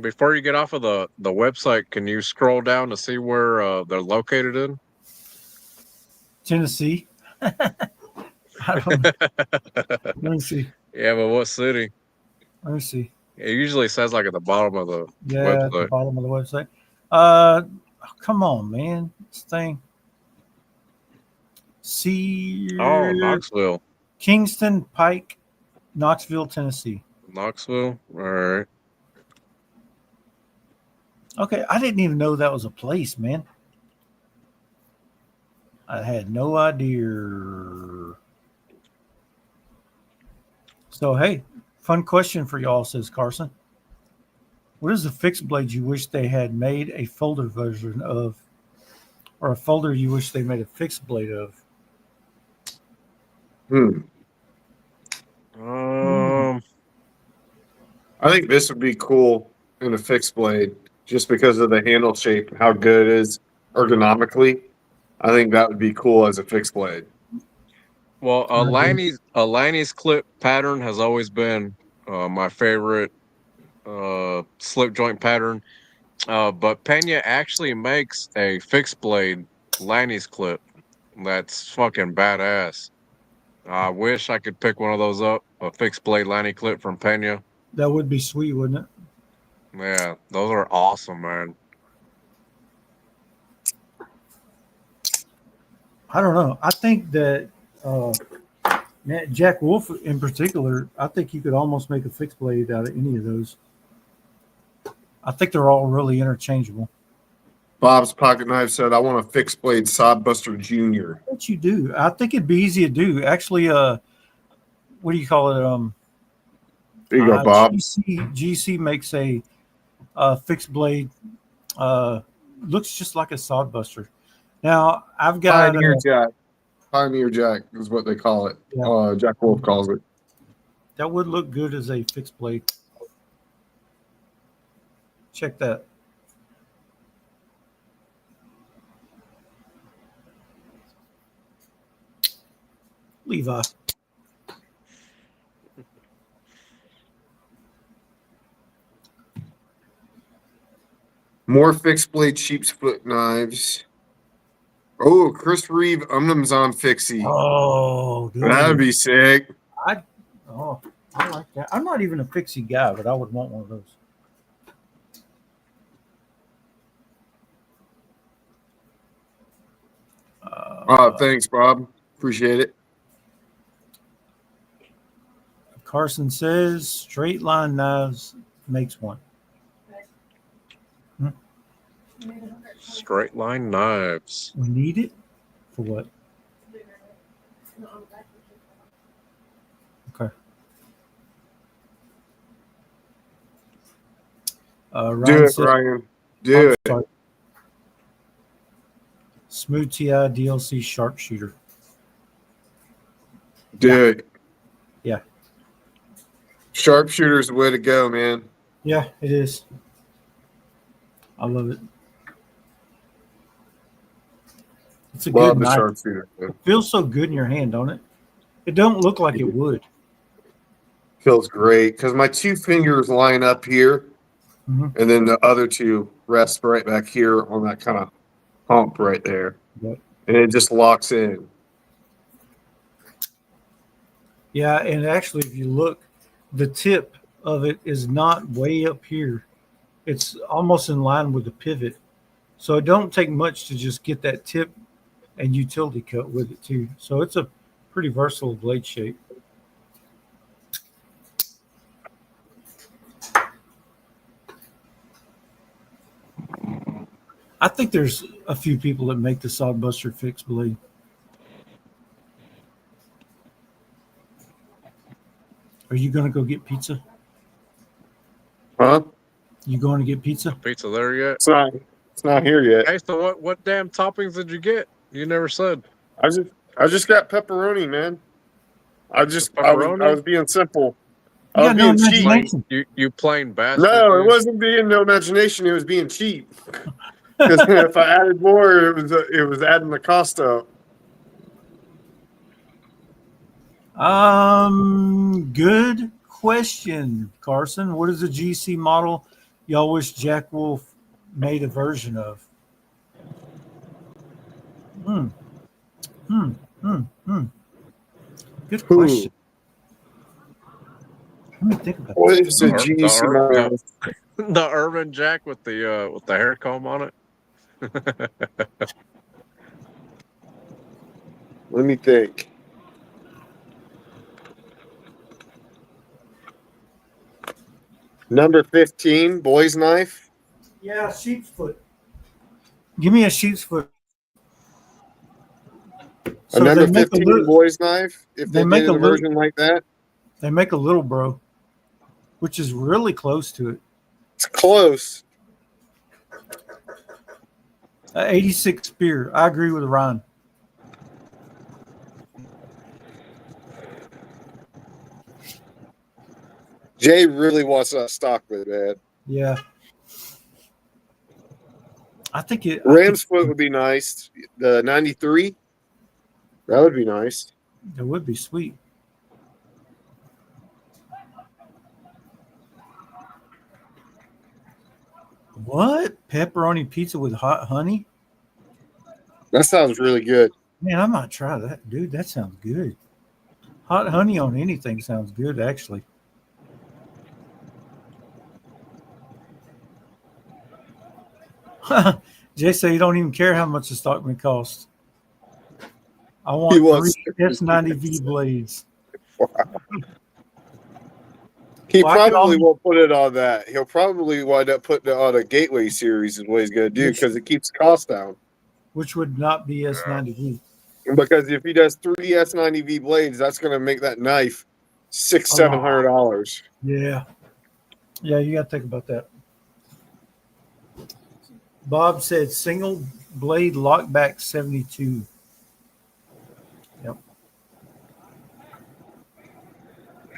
Before you get off of the website, can you scroll down to see where they're located in? Tennessee. I don't know. Let me see. Yeah, but what city? Let me see. It usually says like at the bottom of the At the website. bottom of the website. Come on, man. This thing. Oh, Knoxville. Kingston Pike, Knoxville, Tennessee. Knoxville? All right. Okay, I didn't even know that was a place, man. I had no idea. So, hey, fun question for y'all, says Carson. What is the fixed blade you wish they had made a folder version of, or a folder you wish they made a fixed blade of? I think this would be cool in a fixed blade just because of the handle shape, how good it is ergonomically. I think that would be cool as a fixed blade. Well, Lanny's clip pattern has always been my favorite slip joint pattern. But Pena actually makes a fixed blade Lanny's clip that's fucking badass. I wish I could pick one of those up, a fixed blade Lanny clip from Pena. That would be sweet, wouldn't it? Yeah, those are awesome, man. I don't know. I think that Jack Wolf in particular, I think you could almost make a fixed blade out of any of those. I think they're all really interchangeable. Bob's Pocket Knife said, I want a fixed blade Sodbuster Jr. What you do? I think it'd be easy to do. Actually, what do you call it? There you go, Bob. GC makes a fixed blade. Looks just like a Sodbuster. Now I've got Pioneer Jack. Pioneer Jack is what they call it. Yeah. Jack Wolf calls it. That would look good as a fixed blade. Check that. Levi. More fixed blade sheep's foot knives. Oh, Chris Reeve Umnum's on fixie. Oh, dude. That'd be sick. I like that. I'm not even a fixie guy, but I would want one of those. Thanks, Bob. Appreciate it. Carson says straight line knives makes one. Straight line knives. We need it for what? Okay. Do it, Ryan. Do it. Sorry. Smooth TI DLC sharpshooter. Do it. Yeah. Sharpshooter's the way to go, man. Yeah, it is. I love it. It's a Love good the knife. sharpshooter. Man. It feels so good in your hand, don't it? It don't look like it would. Feels great because my two fingers line up here, Mhm. and then the other two rest right back here on that kind of hump right there. Yep. And it just locks in. Yeah, and actually, if you look, the tip of it is not way up here. It's almost in line with the pivot. So it don't take much to just get that tip and utility cut with it too. So it's a pretty versatile blade shape. I think there's a few people that make the Sodbuster fixed blade. Are you going to go get pizza? Huh? You going to get pizza? Pizza there yet? It's not here yet. Hey, so what damn toppings did you get? You never said. I just got pepperoni, man. I Pepperoni? was being simple. I Yeah, was no being cheap. imagination. You plain bastard. No, it dude. wasn't being no imagination. It was being cheap. Because if I added more, it was adding the cost up. Good question, Carson. What is the GC model y'all wish Jack Wolf made a version of? Good question. Let me think about What that. is a GC model? The Urban Jack with the hair comb on it. Let me think. Number 15, boy's knife. Yeah, sheep's foot. Give me a sheep's foot. A number they make 15 boy's knife. If they they make did a a version like that, They make a little bro, which is really close to it. it's close. 86 spear. I agree with Ryan. Jay really wants that stock with man. Yeah. I think Ram's foot would be nice. The 93, that would be nice. That would be sweet. What? Pepperoni pizza with hot honey? That sounds really good. Man, I might try that, dude. That sounds good. Hot honey on anything sounds good, actually. Jay said you don't even care how much the stock may cost. I He want wants- 3 S90V blades. He Well, I could probably only- won't put it on that. He'll probably wind up putting it on a Gateway series is what he's going to do because it keeps costs down. Which would not be S90V. Because if he does 3 S90V blades, that's going to make that knife $600-$700. Yeah. Yeah, you got to think about that. Bob said single blade lockback 72. Yep.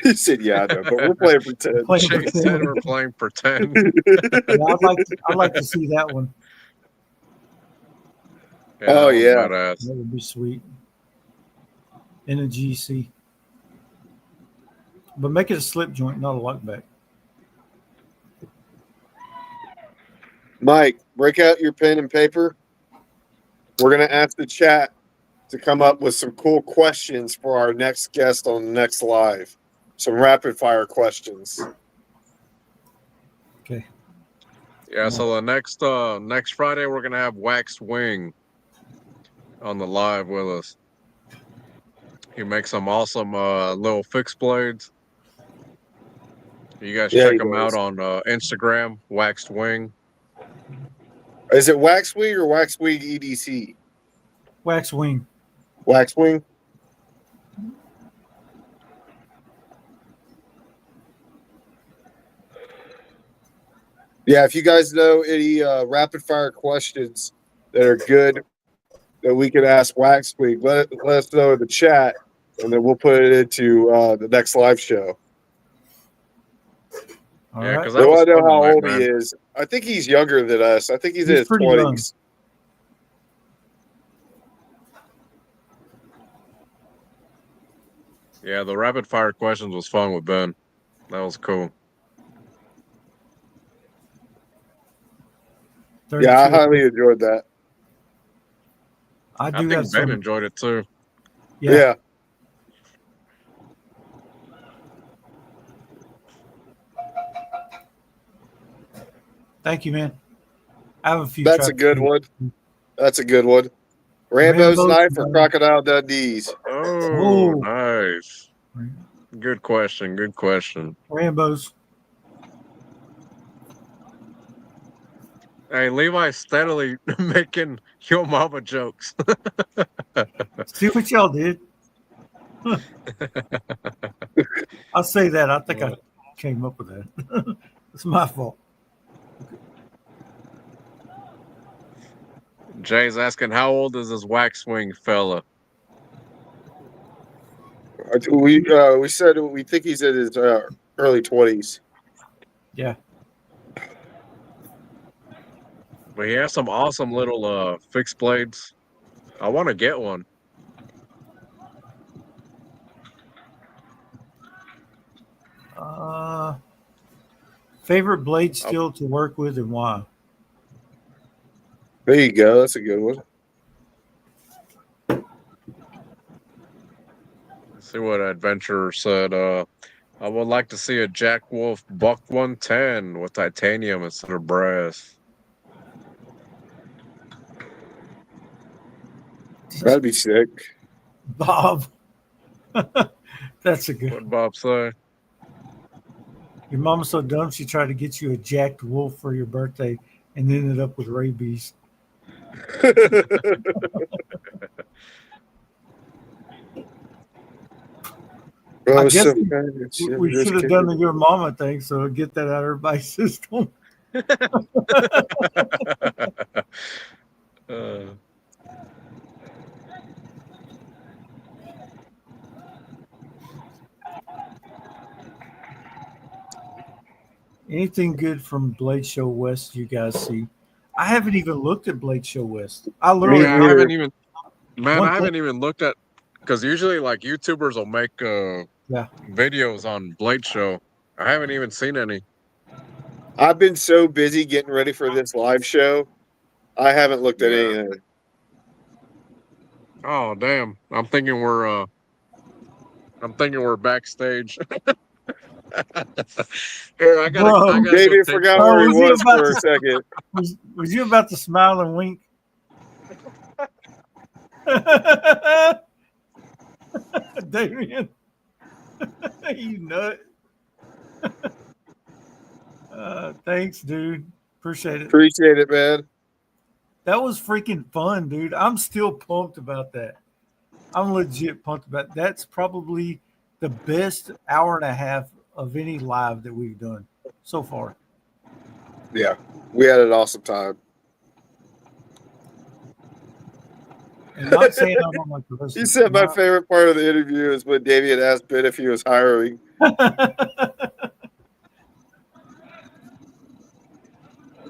He said, "Yeah, I know, but we're playing pretend." Playing Jay pretend. said we're playing pretend. Yeah, I'd like to see that one. Yeah, Oh, that was yeah. badass. That would be sweet. In a GC. But make it a slip joint, not a lockback. Mike, break out your pen and paper. We're going to ask the chat to come up with some cool questions for our next guest on the next live. Some rapid fire questions. Okay. Yeah, so the next Friday we're gonna have Waxed Wing on the live with us. He makes some awesome little fixed blades. You guys Yeah, check he him out does. on Instagram, Waxed Wing. Is it Waxwing or Waxwing EDC? Wax wing. Waxwing? Yeah, if you guys know any rapid fire questions that are good that we can ask Waxwing, let us know in the chat, and then we'll put it into the next live show. All Yeah, right. because I that was want to know fun how tonight, old man. he is. I think he's younger than us. I think he's in He's his pretty young. 20s. Yeah, the rapid fire questions was fun with Ben. That was cool. 32. Yeah, I highly enjoyed that. I I do think have Ben some. enjoyed it too. Yeah. Thank you, man. I have a few. That's a tracks good too. one. That's a good one. Rambo's Rambo's knife or knife. Crocodile Dundee's? Oh, Oh. nice. Good question. Good question. Rambo's. Hey, Levi's steadily making your mama jokes. See what y'all did. I'll say that. I think I came up with that. It's my fault. Jay's asking, how old is this wax wing fella? We said we think he's in his early 20s. Yeah. But he has some awesome little fixed blades. I want to get one. Favorite blade steel to work with and why? There you go. That's a good one. Let's see what Adventurer said. I would like to see a Jack Wolf Buck 110 with titanium instead of brass. That'd be sick. Bob. That's a good. What Bob say? Your mama's so dumb she tried to get you a jacked wolf for your birthday and ended up with rabies. Well, I guess so we should have done the your mama thing, so get that out of everybody's system. Anything good from Blade Show West you guys see? I haven't even looked at Blade Show West. I literally I haven't even, man, One I haven't even looked at because usually like YouTubers will make Yeah. videos on Blade Show. I haven't even seen any. I've been so busy getting ready for this live show. I haven't looked at anything. Oh damn! I'm thinking we're backstage. Here, I Bro. gotta go David take forgot Oh, where he was he was about for a to- second. Was you about to smile and wink? Damien, you nut. Thanks, dude. Appreciate it. Appreciate it, man. That was freaking fun, dude. I'm still pumped about that. I'm legit pumped about that's probably the best hour and a half of any live that we've done so far. Yeah, we had an awesome time. And not saying I don't like the rest He of said my not- favorite part of the interview is when David asked Ben if he was hiring.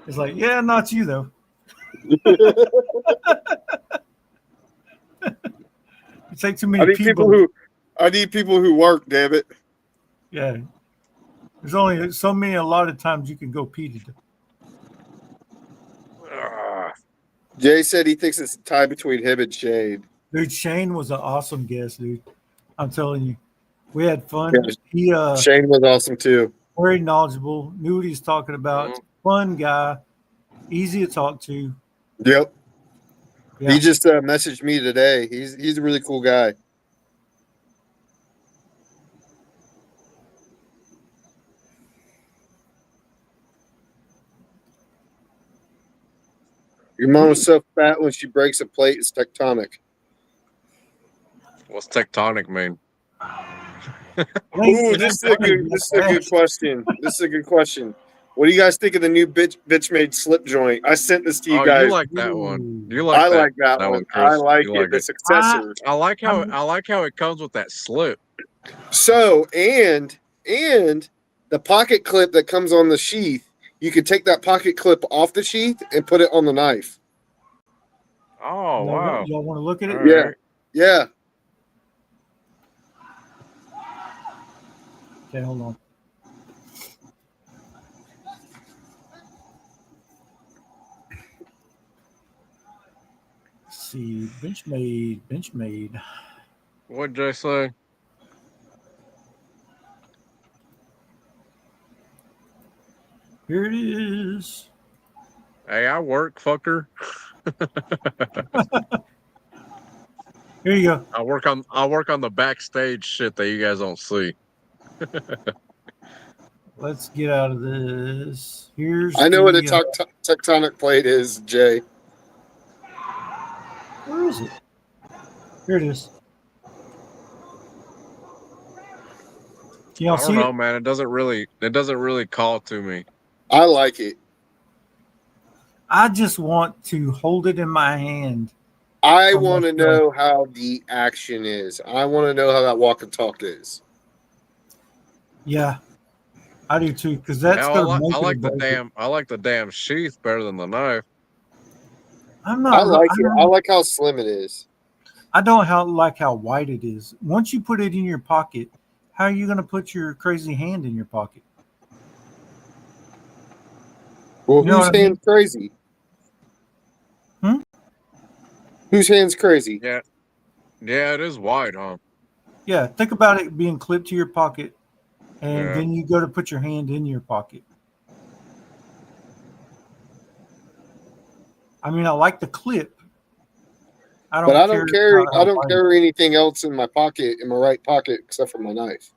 It's like, yeah, not you though. You take too I many need people who work. Damn it. Yeah. There's only so many a lot of times you can go pee to. Jay said he thinks it's a tie between him and Shane. Dude, Shane was an awesome guest, dude. I'm telling you. We had fun. Yeah. He Shane was awesome too. very knowledgeable, knew what he's talking about. Fun guy, easy to talk to. Yep. Yeah. He just messaged me today. He's a really cool guy. Your mom was so fat when she breaks a plate, it's tectonic. What's tectonic mean? Ooh, this is a good question. This is a good question. What do you guys think of the new bitch made slip joint? I sent this to you guys. You like that one? You like I that? like that one. Chris? I like You it. The successor. I like how it comes with that slip. So and the pocket clip that comes on the sheath, you can take that pocket clip off the sheath and put it on the knife. Oh wow! Y'all want to look at it? All Yeah. right. Yeah. Okay, hold on. Let's see, bench made. What'd Jay say? Here it is. Hey, I work, fucker. Here you go. I work on the backstage shit that you guys don't see. Let's get out of this. Here's I know what a the, tectonic plate is, Jay. where is it? Here it is. Y'all I don't see know, it? man. It doesn't really call to me. I like it. I just want to hold it in my hand. I Oh, want to that's know how the action is. I want to know how that walk and talk is. Yeah, I do too. Because that's Hell, gonna make I it like or the break it. I like the damn sheath better than the knife. I'm not. I like it. don't- I like how slim it is. I don't like how wide it is. Once you put it in your pocket, how are you going to put your crazy hand in your pocket? Well, You know whose what I hand's crazy? Hmm? Whose hand's crazy? Yeah, it is wide, huh? Yeah, think about it being clipped to your pocket, and Yeah. then you go to put your hand in your pocket. I mean, I like the clip. I don't But I don't carry. about how I don't wide- carry anything else in my pocket, in my right pocket, except for my knife.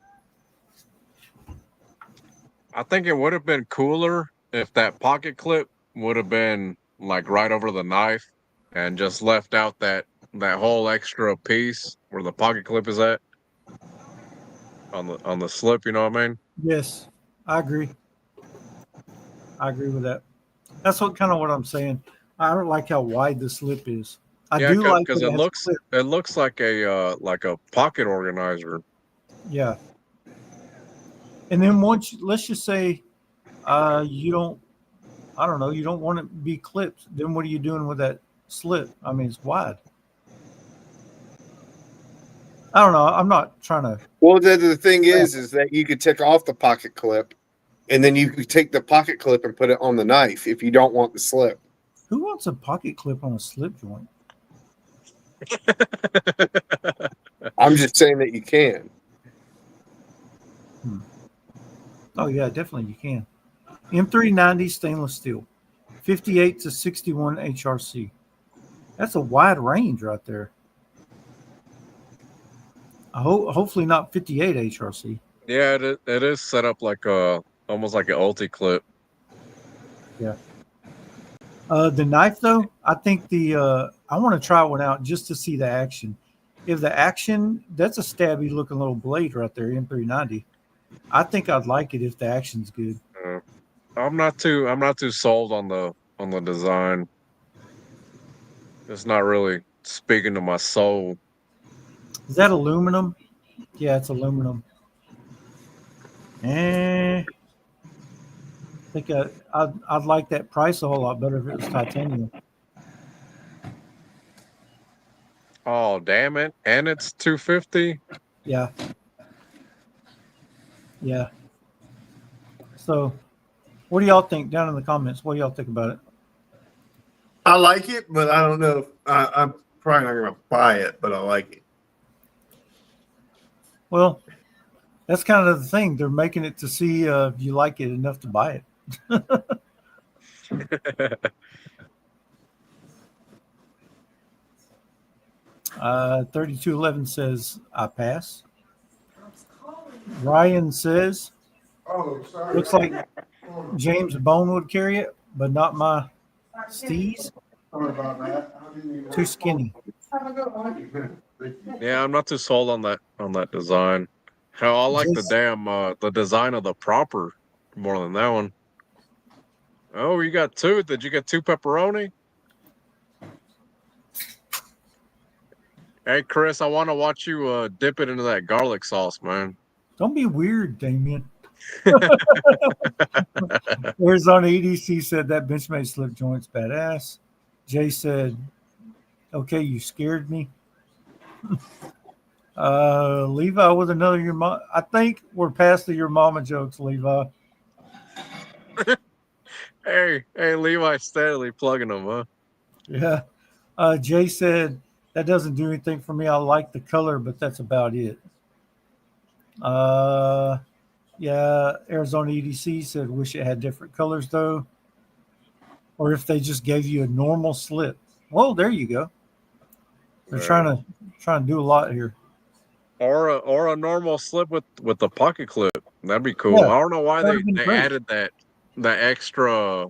I think it would have been cooler if that pocket clip would have been like right over the knife and just left out that whole extra piece where the pocket clip is at on the slip. You know what I mean? Yes, I agree. I agree with that. That's what I'm saying. I don't like how wide the slip is. I Yeah, do like because that it has a clip. looks like a pocket organizer. Yeah. And then let's just say you don't, I don't know, you don't want it to be clipped. Then what are you doing with that slip? I mean, it's wide. I don't know. I'm not trying to. Well, the thing is that you could take off the pocket clip, and then you could take the pocket clip and put it on the knife if you don't want the slip. Who wants a pocket clip on a slip joint? I'm just saying that you can. Oh yeah, definitely you can. M390 stainless steel, 58 to 61 HRC. That's a wide range right there. Hopefully not 58 HRC. Yeah, it is set up like almost like an ulti clip. Yeah. The knife though, I think I want to try one out just to see the action. If the action, that's a stabby looking little blade right there, M390. I think I'd like it if the action's good. I'm not too sold on the design. It's not really speaking to my soul. Is that aluminum? Yeah, it's aluminum. I think I'd like that price a whole lot better if it was titanium. Oh, damn it. And it's 250. Yeah. Yeah. So, what do y'all think down in the comments? What do y'all think about it? I like it, but I don't know. I'm probably not going to buy it, but I like it. Well, that's kind of the thing. They're making it to see if you like it enough to buy it. 3211 says, I pass. Ryan says, looks like James Bone would carry it, but not my steez. Too skinny. Yeah, I'm not too sold on that design. Hell, I like the design of the propper more than that one. Oh, you got two? Did you get two pepperoni? Hey, Chris, I want to watch you dip it into that garlic sauce, man. Don't be weird, Damien. Arizona EDC said that Benchmade slip joint's badass. Jay said, okay, you scared me. Levi with another your mom. I think we're past the your mama jokes, Levi. Hey, Levi steadily plugging them, huh? Yeah. Jay said, that doesn't do anything for me. I like the color, but that's about it. Yeah, Arizona EDC said, wish it had different colors though. Or if they just gave you a normal slip. Well, there you go. They're trying to do a lot here. Or a normal slip with the pocket clip. That'd be cool. Yeah, I don't know why they great. added that extra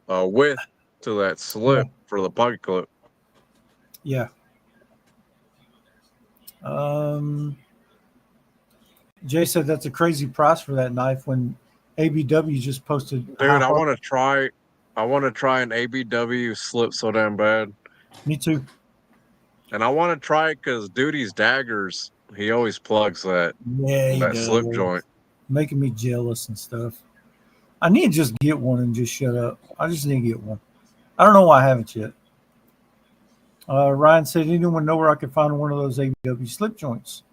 width to that slip for the pocket clip. Yeah. Jay said that's a crazy price for that knife when ABW just posted. Dude, I want to try an ABW slip so damn bad. Me too. And I want to try it because Duty's daggers, he always plugs that slip joint. Making me jealous and stuff. I need to just get one and just shut up. I just need to get one. I don't know why I haven't yet. Ryan said, anyone know where I can find one of those ABW slip joints?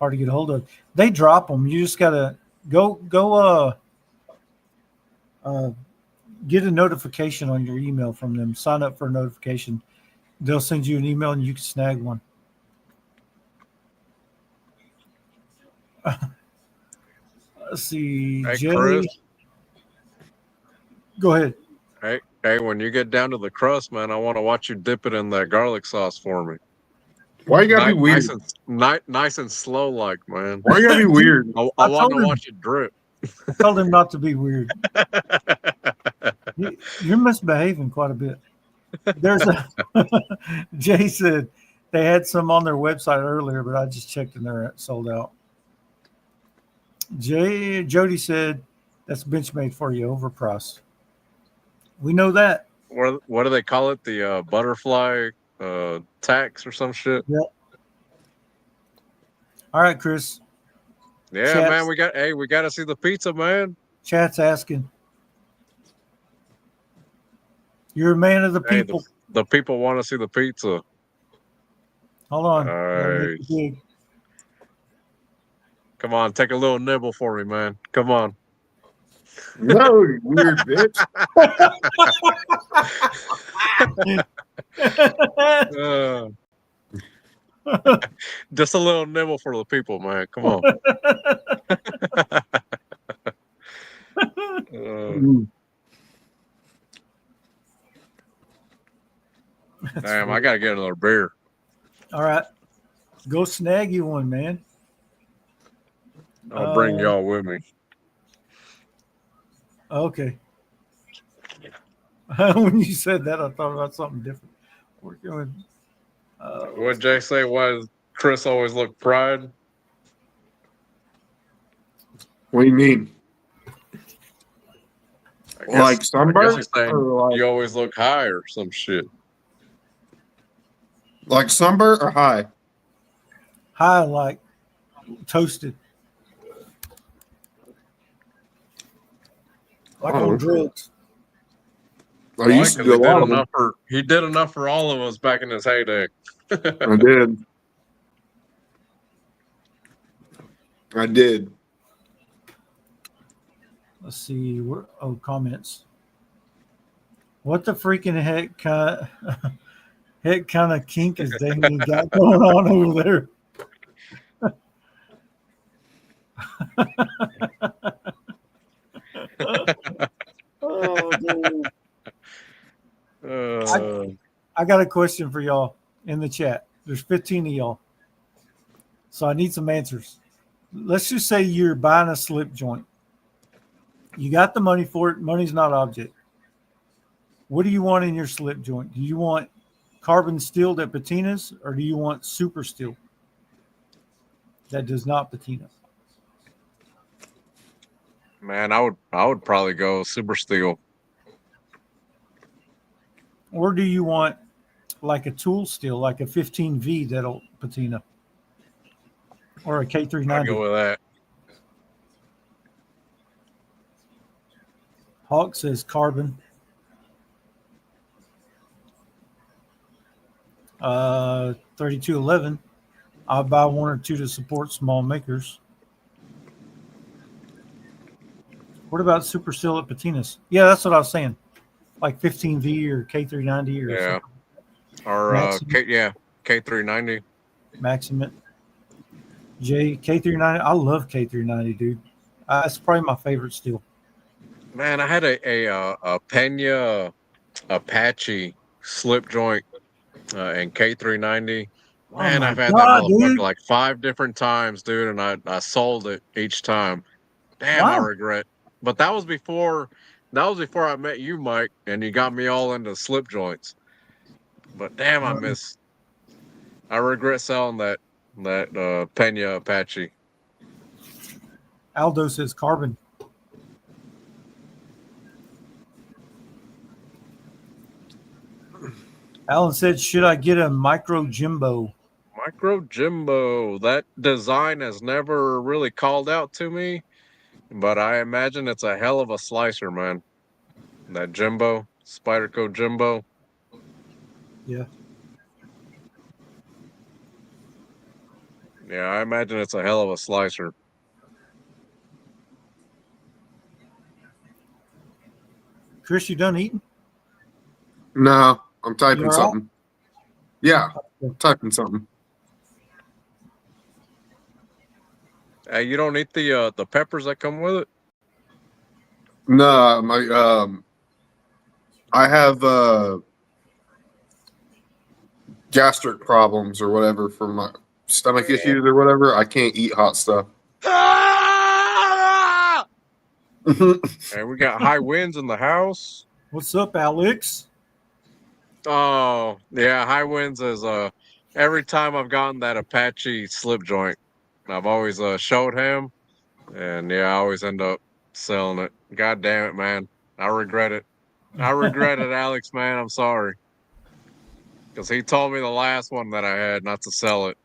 Hard to get a hold of. They drop them. You just gotta go get a notification on your email from them. Sign up for a notification. They'll send you an email and you can snag one. Let's see. Hey, Jay. Chris. Go ahead. Hey, when you get down to the crust, man, I want to watch you dip it in that garlic sauce for me. Why you gotta be weird? Nice and slow, like, man. Why you gotta be weird? I want to watch it drip. I told him not to be weird. You're misbehaving quite a bit. There's a Jay said they had some on their website earlier, but I just checked and they're sold out. Jody said that's Benchmade for you, overpriced. We know that. What do they call it? The butterfly tax or some shit? Yep. All right, Chris. Yeah, man, we got to see the pizza, man. Chat's asking. You're a man of the people. The people want to see the pizza. Hold on. Nice. Come on, take a little nibble for me, man. Come on. No, you weird bitch. Just a little nibble for the people, man. Come on. Damn, I gotta get another beer. All right. Go snag you one, man. I'll bring y'all with me. Okay. When you said that, I thought about something different. We're going. What Jay say? Why does Chris always look pride? What do you mean? Like I sunburn? guess he's saying Or like, you always look high or some shit. like sunburn or high? High, like toasted. Like on drugs. I used to do a lot of them. He did enough for all of us back in his heyday. I did. I did. Let's see. Comments. What the freaking heck kind of kink is Damien got going on over there? Oh, dude. I got a question for y'all in the chat. There's 15 of y'all. So I need some answers. Let's just say you're buying a slip joint. You got the money for it. Money's not object. What do you want in your slip joint? Do you want carbon steel that patinas, or do you want super steel that does not patina? Man, I would probably go super steel. Or do you want like a tool steel, like a 15V that'll patina? Or a K390? I'd go with that. Hawk says carbon. 3211. I'll buy one or two to support small makers. What about super steel at patinas? Yeah, that's what I was saying. Like 15V or K390 or yeah. Something. Or K390. Maximum. K390. I love K390, dude. That's probably my favorite steel. Man, I had a Pena Apache slip joint and K390. Man, I've had that motherfucker like 5 different times, dude, and I sold it each time. Damn, I regret. But that was before I met you, Mike, and you got me all into slip joints. But damn, I regret selling that Pena Apache. Aldo says carbon. Alan said, should I get a micro Jimbo? Micro Jimbo. That design has never really called out to me, but I imagine it's a hell of a slicer, man. That Jimbo, Spyderco Jimbo. Yeah. Yeah, I imagine it's a hell of a slicer. Chris, you done eating? No, I'm typing something. Yeah, I'm typing something. Hey, you don't eat the peppers that come with it? No, I have gastric problems or whatever from my stomach issues or whatever. I can't eat hot stuff. And we got high winds in the house. What's up, Alex? Oh, yeah, high winds is every time I've gotten that Apache slip joint, I've always showed him, and yeah, I always end up selling it. God damn it, man. I regret it. I regret it, Alex, man. I'm sorry. Because he told me the last one that I had not to sell it.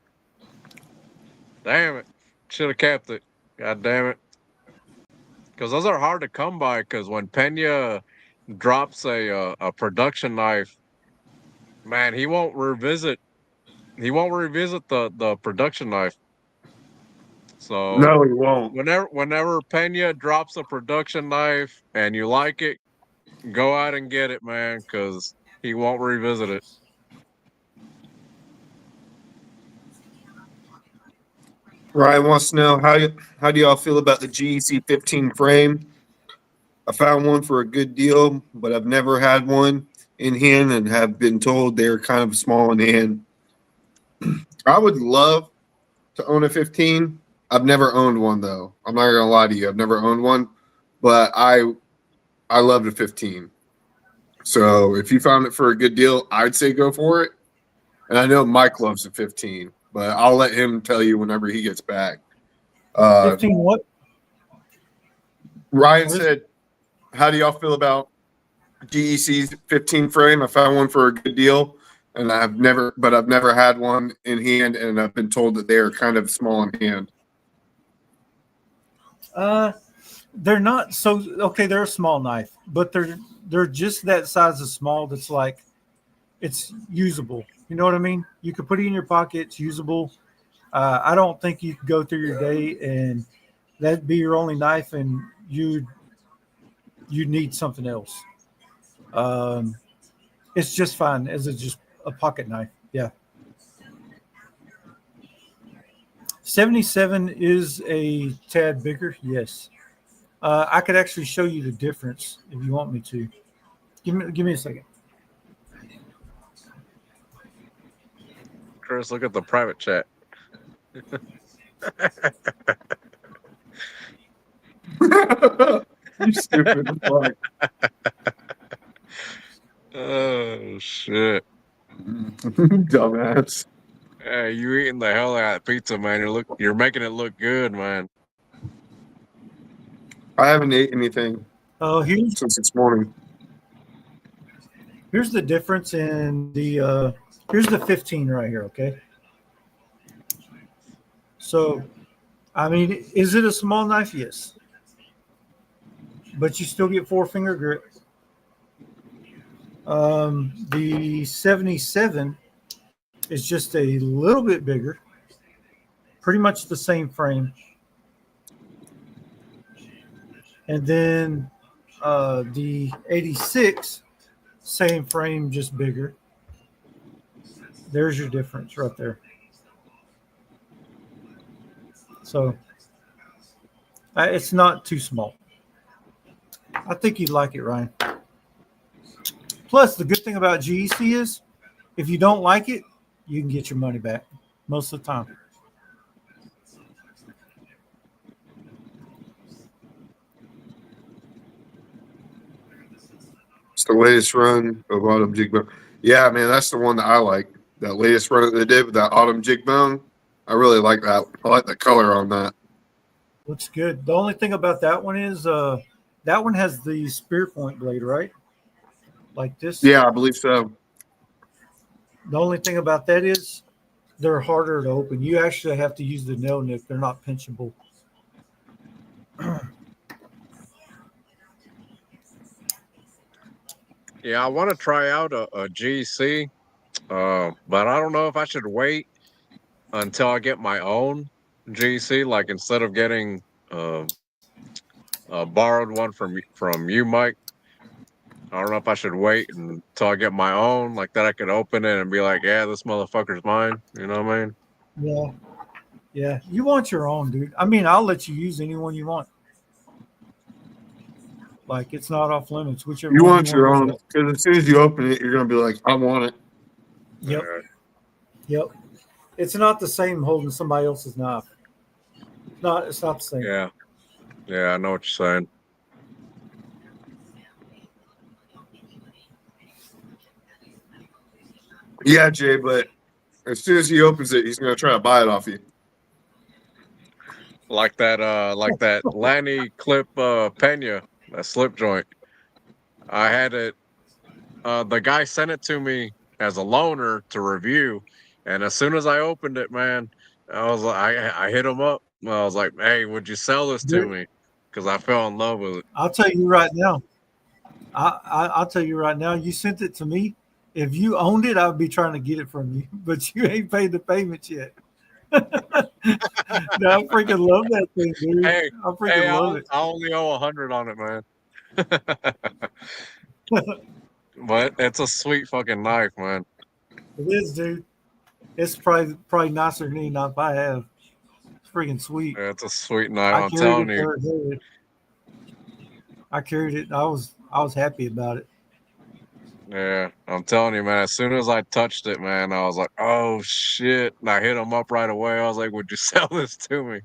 Damn it. Should have kept it. God damn it. Because those are hard to come by, because when Pena drops a production knife, man, he won't revisit he won't revisit the production knife. So No, he won't. whenever Pena drops a production knife and you like it, go out and get it, man, because he won't revisit it. Ryan wants to know how do y'all feel about the GEC 15 frame? I found one for a good deal, but I've never had one in hand and have been told they're kind of small in hand. I would love to own a 15. I've never owned one though. I'm not gonna lie to you. I've never owned one, but I love the 15. So if you found it for a good deal, I'd say go for it. And I know Mike loves the 15, but I'll let him tell you whenever he gets back. 15 what? Ryan said, how do y'all feel about GEC's 15 frame? I found one for a good deal, and I've never had one in hand, and I've been told that they are kind of small in hand. They're not so okay. They're a small knife, but they're just that size of small. That's like it's usable. You know what I mean? You could put it in your pocket. It's usable. I don't think you could go through your day and that'd be your only knife, and you need something else. It's just fine as just a pocket knife. Yeah. 77 is a tad bigger. Yes. I could actually show you the difference if you want me to. Give me a second. Chris, look at the private chat. You stupid fuck. Oh shit! Dumbass. Hey, you eating the hell out of pizza, man? You're making it look good, man. I haven't ate anything Oh, since this morning. here's the difference in the here's the 15 right here. Okay. So, I mean, is it a small knife? Yes. But you still get 4-finger grip. The 77 is just a little bit bigger, pretty much the same frame. And then the 86, same frame, just bigger. There's your difference right there. So it's not too small. I think you'd like it, Ryan. Plus, the good thing about GEC is if you don't like it, you can get your money back most of the time. It's the latest run of Autumn Jig Bone. Yeah, man, that's the one that I like. That latest run that they did with that Autumn Jig Bone. I really like that. I like the color on that. Looks good. The only thing about that one is that one has the spear point blade, right? Like this. Yeah, I believe so. The only thing about that is they're harder to open. You actually have to use the nail nip. They're not pinchable. Yeah, I want to try out a GC, but I don't know if I should wait until I get my own GC. Like instead of getting a borrowed one from you, Mike. I don't know if I should wait until I get my own, like that I could open it and be like, yeah, this motherfucker's mine. You know what I mean? Yeah. Yeah. You want your own, dude. I mean, I'll let you use any one you want. Like it's not off limits. Whichever You one want your own, use. because as soon as you open it, you're going to be like, I want it. Yep. Yep. It's not the same holding somebody else's knife. It's not the same. Yeah. Yeah, I know what you're saying. Yeah, Jay, but as soon as he opens it, he's going to try to buy it off you. Like that Lanny clip Pena, that slip joint. I had it. The guy sent it to me as a loaner to review, and as soon as I opened it, man, I was like, I hit him up. I was like, hey, would you sell this to me? Because I fell in love with it. I'll tell you right now. I'll tell you right now. You sent it to me, If you owned it, I would be trying to get it from you, but you ain't paid the payments yet. No, I freaking love that thing, dude. Hey, I freaking love it. I only owe 100 on it, man. But it's a sweet fucking knife, man. It is, dude. It's probably nicer than any knife I have. It's freaking sweet. Yeah, it's a sweet knife. I I'm carried telling it you. there. I carried it. I was happy about it. Yeah, I'm telling you, man. As soon as I touched it, man, I was like, "Oh shit!" And I hit him up right away. I was like, "Would you sell this to me?"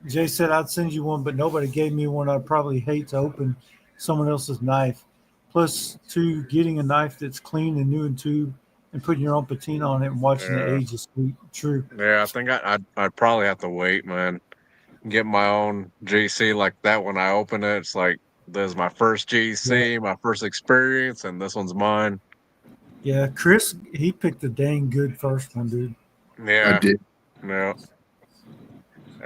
Jay said I'd send you one, but nobody gave me one. I'd probably hate to open someone else's knife. Plus, two, getting a knife that's clean and new and tube and putting your own patina on it and watching it Yeah. age is sweet. True. Yeah, I think I'd probably have to wait, man. Get my own GC like that. When I open it, it's like this is my first GC, my first experience, and this one's mine. Yeah, Chris, he picked a dang good first one, dude. Yeah, I did. yeah.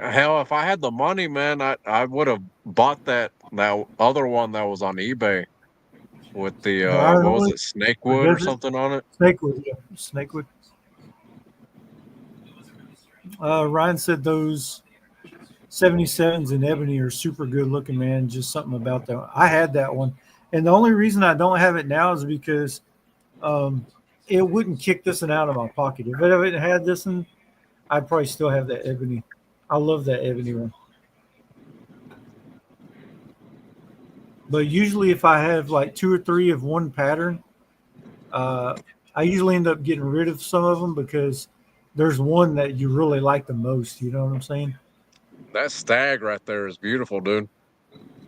Hell, if I had the money, man, I would have bought that other one that was on eBay with the The what was Ironwood it, snakewood or Desert? something on it. Snakewood, yeah. Snakewood. Ryan said those 77s in ebony are super good looking, man. Just something about that. I had that one. And the only reason I don't have it now is because it wouldn't kick this one out of my pocket. If I hadn't had this one, I'd probably still have that ebony. I love that ebony one. But usually, if I have like two or three of one pattern, I usually end up getting rid of some of them because there's one that you really like the most. You know what I'm saying? That stag right there is beautiful, dude.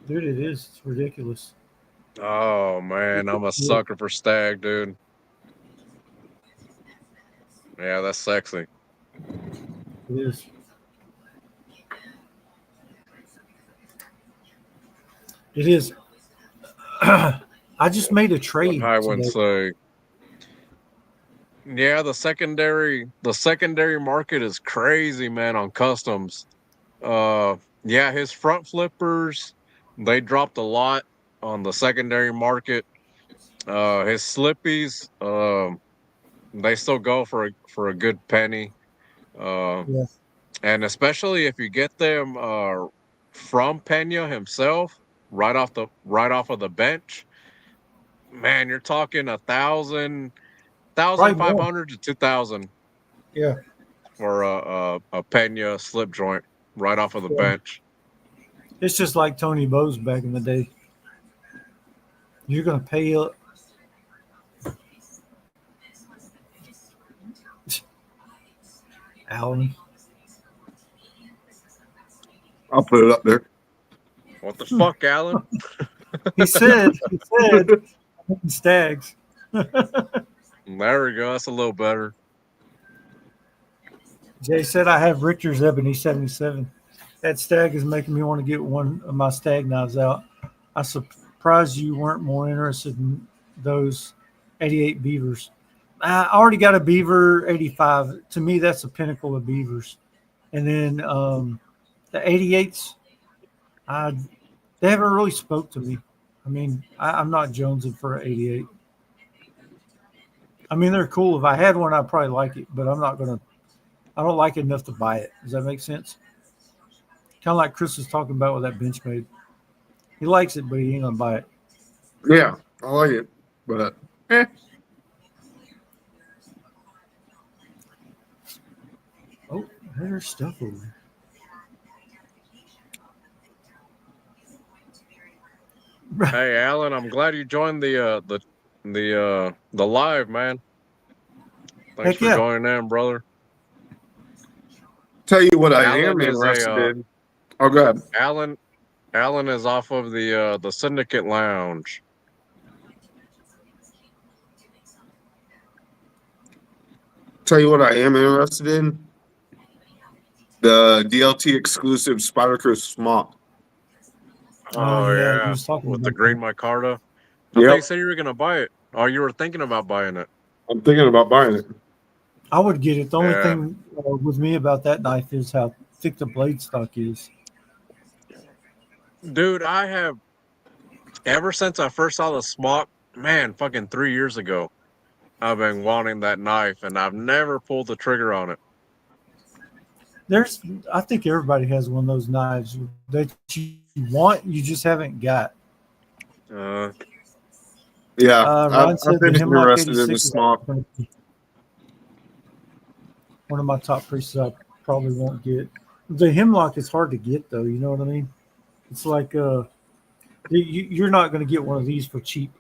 Dude, it is. It's ridiculous. Oh man, I'm a sucker for stag, dude. Yeah, that's sexy. It is. It is. I just made a trade. I would today. say. Yeah, the secondary market is crazy, man, on customs. Yeah, his front flippers, they dropped a lot on the secondary market. His slippies, they still go for a good penny. Yeah. And especially if you get them from Pena himself, right off of the bench, man, you're talking 1,000, Probably more. 1,500 to 2,000 Yeah. for a Pena slip joint right off of the bench. It's just like Tony Bowes back in the day. You're going to pay up. Alan. I'll put it up there. What the fuck, Alan? He said stags. There we go. That's a little better. Jay said I have Richter's Ebony 77. That stag is making me want to get one of my stag knives out. I'm surprised you weren't more interested in those 88 beavers. I already got a beaver 85. To me, that's the pinnacle of beavers. And then the 88s, they haven't really spoke to me. I mean, I'm not jonesing for an 88. I mean, they're cool. If I had one, I'd probably like it, but I don't like it enough to buy it. Does that make sense? Kind of like Chris was talking about with that Benchmade. He likes it, but he ain't gonna buy it. Yeah, I like it, but Oh, there's stuff over there. Hey, Alan, I'm glad you joined the live, man. Thanks Heck for yeah. joining in, brother. tell you what I Alan am is interested in. Oh, go ahead. Alan is off of the Syndicate Lounge. Tell you what I am interested in. The DLT exclusive Spyderco Smock. Oh he yeah, was talking with the about green micarta. I thought Yep. you said you were gonna buy it. Oh, you were thinking about buying it. I'm thinking about buying it. I would get it. The only Yeah. thing with me about that knife is how thick the blade stock is. Dude, I have ever since I first saw the smock, man, fucking 3 years ago, I've been wanting that knife, and I've never pulled the trigger on it. I think everybody has one of those knives that you want, you just haven't got. Uh, Yeah, Ryan I've said the been Hemlock interested in the 86 is smock. one of my top pieces I probably won't get. The Hemlock is hard to get, though. You know what I mean? It's like you're not going to get one of these for cheap.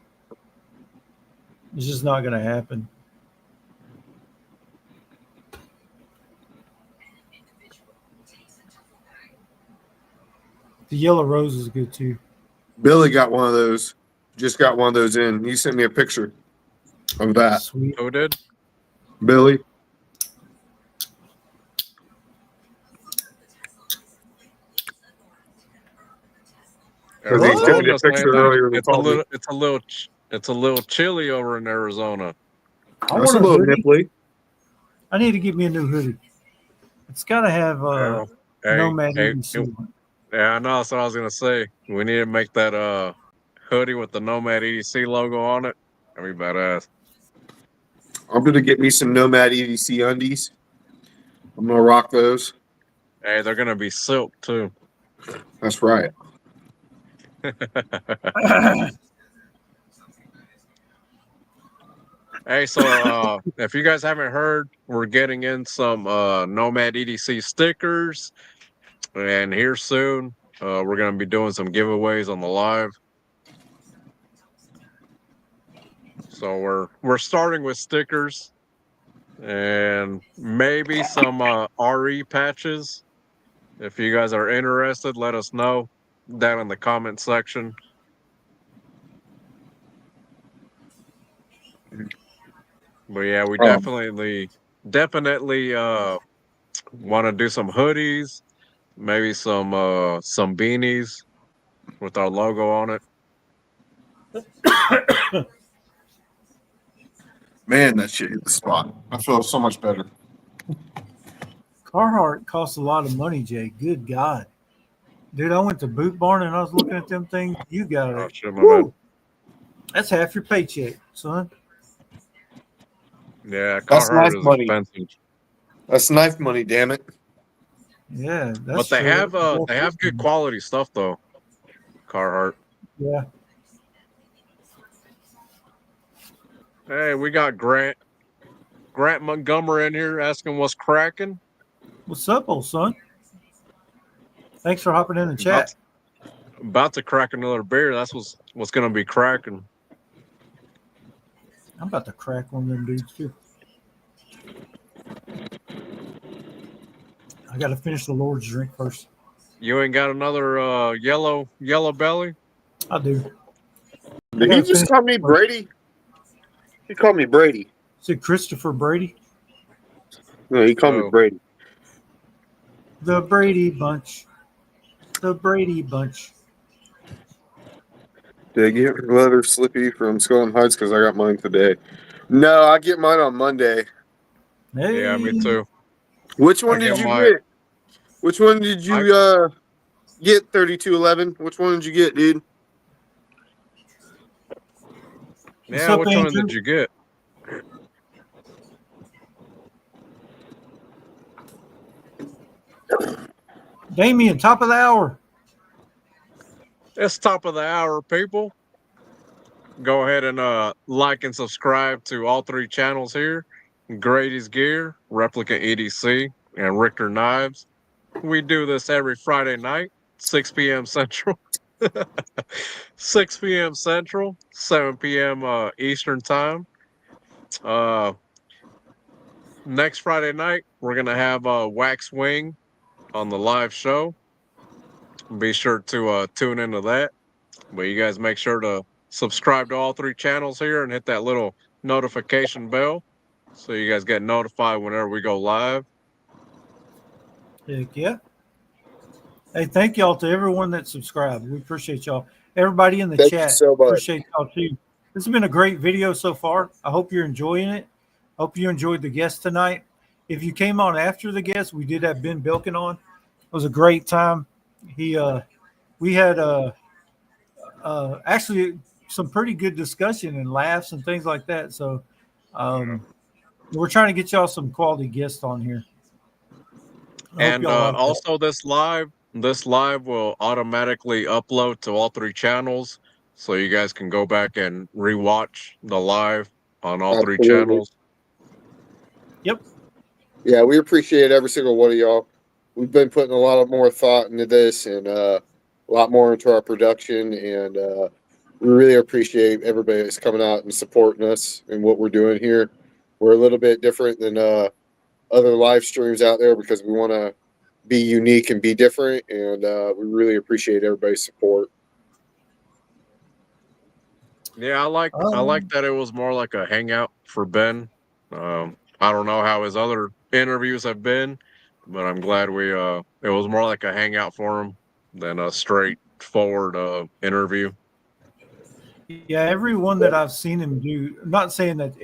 It's just not going to happen. The Yellow Rose is good too. Billy got one of those. Just got one of those in. He sent me a picture of that. Sweet. who did? Billy. Because he sent me a Arizona's saying picture that earlier and he it's a called me. little, it's a little chilly over in Arizona. I That's want a little hoodie. nipply. I need to get me a new hoodie. It's got to have Hey, Nomad hey, EDC. yeah, I know. That's what I was gonna say. We need to make that hoodie with the Nomad EDC logo on it. That'd be badass. I'm gonna get me some Nomad EDC undies. I'm gonna rock those. Hey, they're gonna be silk too. That's right. Hey, so if you guys haven't heard, we're getting in some Nomad EDC stickers, and here soon we're gonna be doing some giveaways on the live. So we're starting with stickers and maybe some RE patches. If you guys are interested, let us know down in the comment section. But yeah, we definitely want to do some hoodies, maybe some beanies with our logo on it. Man, that shit hit the spot. I feel so much better. Carhartt costs a lot of money, Jay. Good God. Dude, I went to Boot Barn and I was looking at them things. You got Oh it. shit, my bad. That's half your paycheck, son. Yeah, That's Carhartt knife is money. expensive, That's knife money, damn it. Yeah, but that's they have good quality stuff though. Carhartt. Yeah. Hey, we got Grant Montgomery in here asking what's cracking. What's up, old son? Thanks for hopping in the chat. About to crack another beer. That's what's gonna be cracking. I'm about to crack one of them dudes too. I got to finish the Lord's drink first. You ain't got another yellow belly? I do. Did he just call me Brady? He called me Brady. Is it Christopher Brady? No, he called me Brady. The Brady Bunch. The Brady Bunch. Did I get your leather slippy from Skull and Heights? Because I got mine today. No, I get mine on Monday. Hey. Yeah, me too. Which one did you get? Which one did you get? 3211. Which one did you get, dude? Yeah, which one did you get? Damien, top of the hour. It's top of the hour, people. Go ahead and like and subscribe to all three channels here. Grady's Gear, Replica EDC, and Richter Knives. We do this every Friday night, 6 p.m. Central. 6 p.m. Central, 7 p.m. Eastern Time. Next Friday night, we're going to have Wax Wing on the live show. Be sure to tune into that. But you guys make sure to subscribe to all three channels here and hit that little notification bell so you guys get notified whenever we go live. Heck yeah. Hey, thank y'all to everyone that subscribed. We appreciate y'all. Everybody in the Thank chat, you so much. appreciate y'all too. This has been a great video so far. I hope you're enjoying it. Hope you enjoyed the guest tonight. If you came on after the guest, we did have Ben Belkin on. It was a great time. We had actually some pretty good discussion and laughs and things like that. So we're trying to get y'all some quality guests on here. I hope And y'all like that. also this live will automatically upload to all 3 channels, so you guys can go back and rewatch the live on all 3 Absolutely. channels. Yep. Yeah, we appreciate every single one of y'all. We've been putting a lot of more thought into this and a lot more into our production, and we really appreciate everybody that's coming out and supporting us and what we're doing here. We're a little bit different than other live streams out there because we want to be unique and be different, and we really appreciate everybody's support. Yeah, I like that it was more like a hangout for Ben. I don't know how his other interviews have been, but I'm glad it was more like a hangout for him than a straightforward interview. Yeah, every one that I've seen him do, I'm not saying that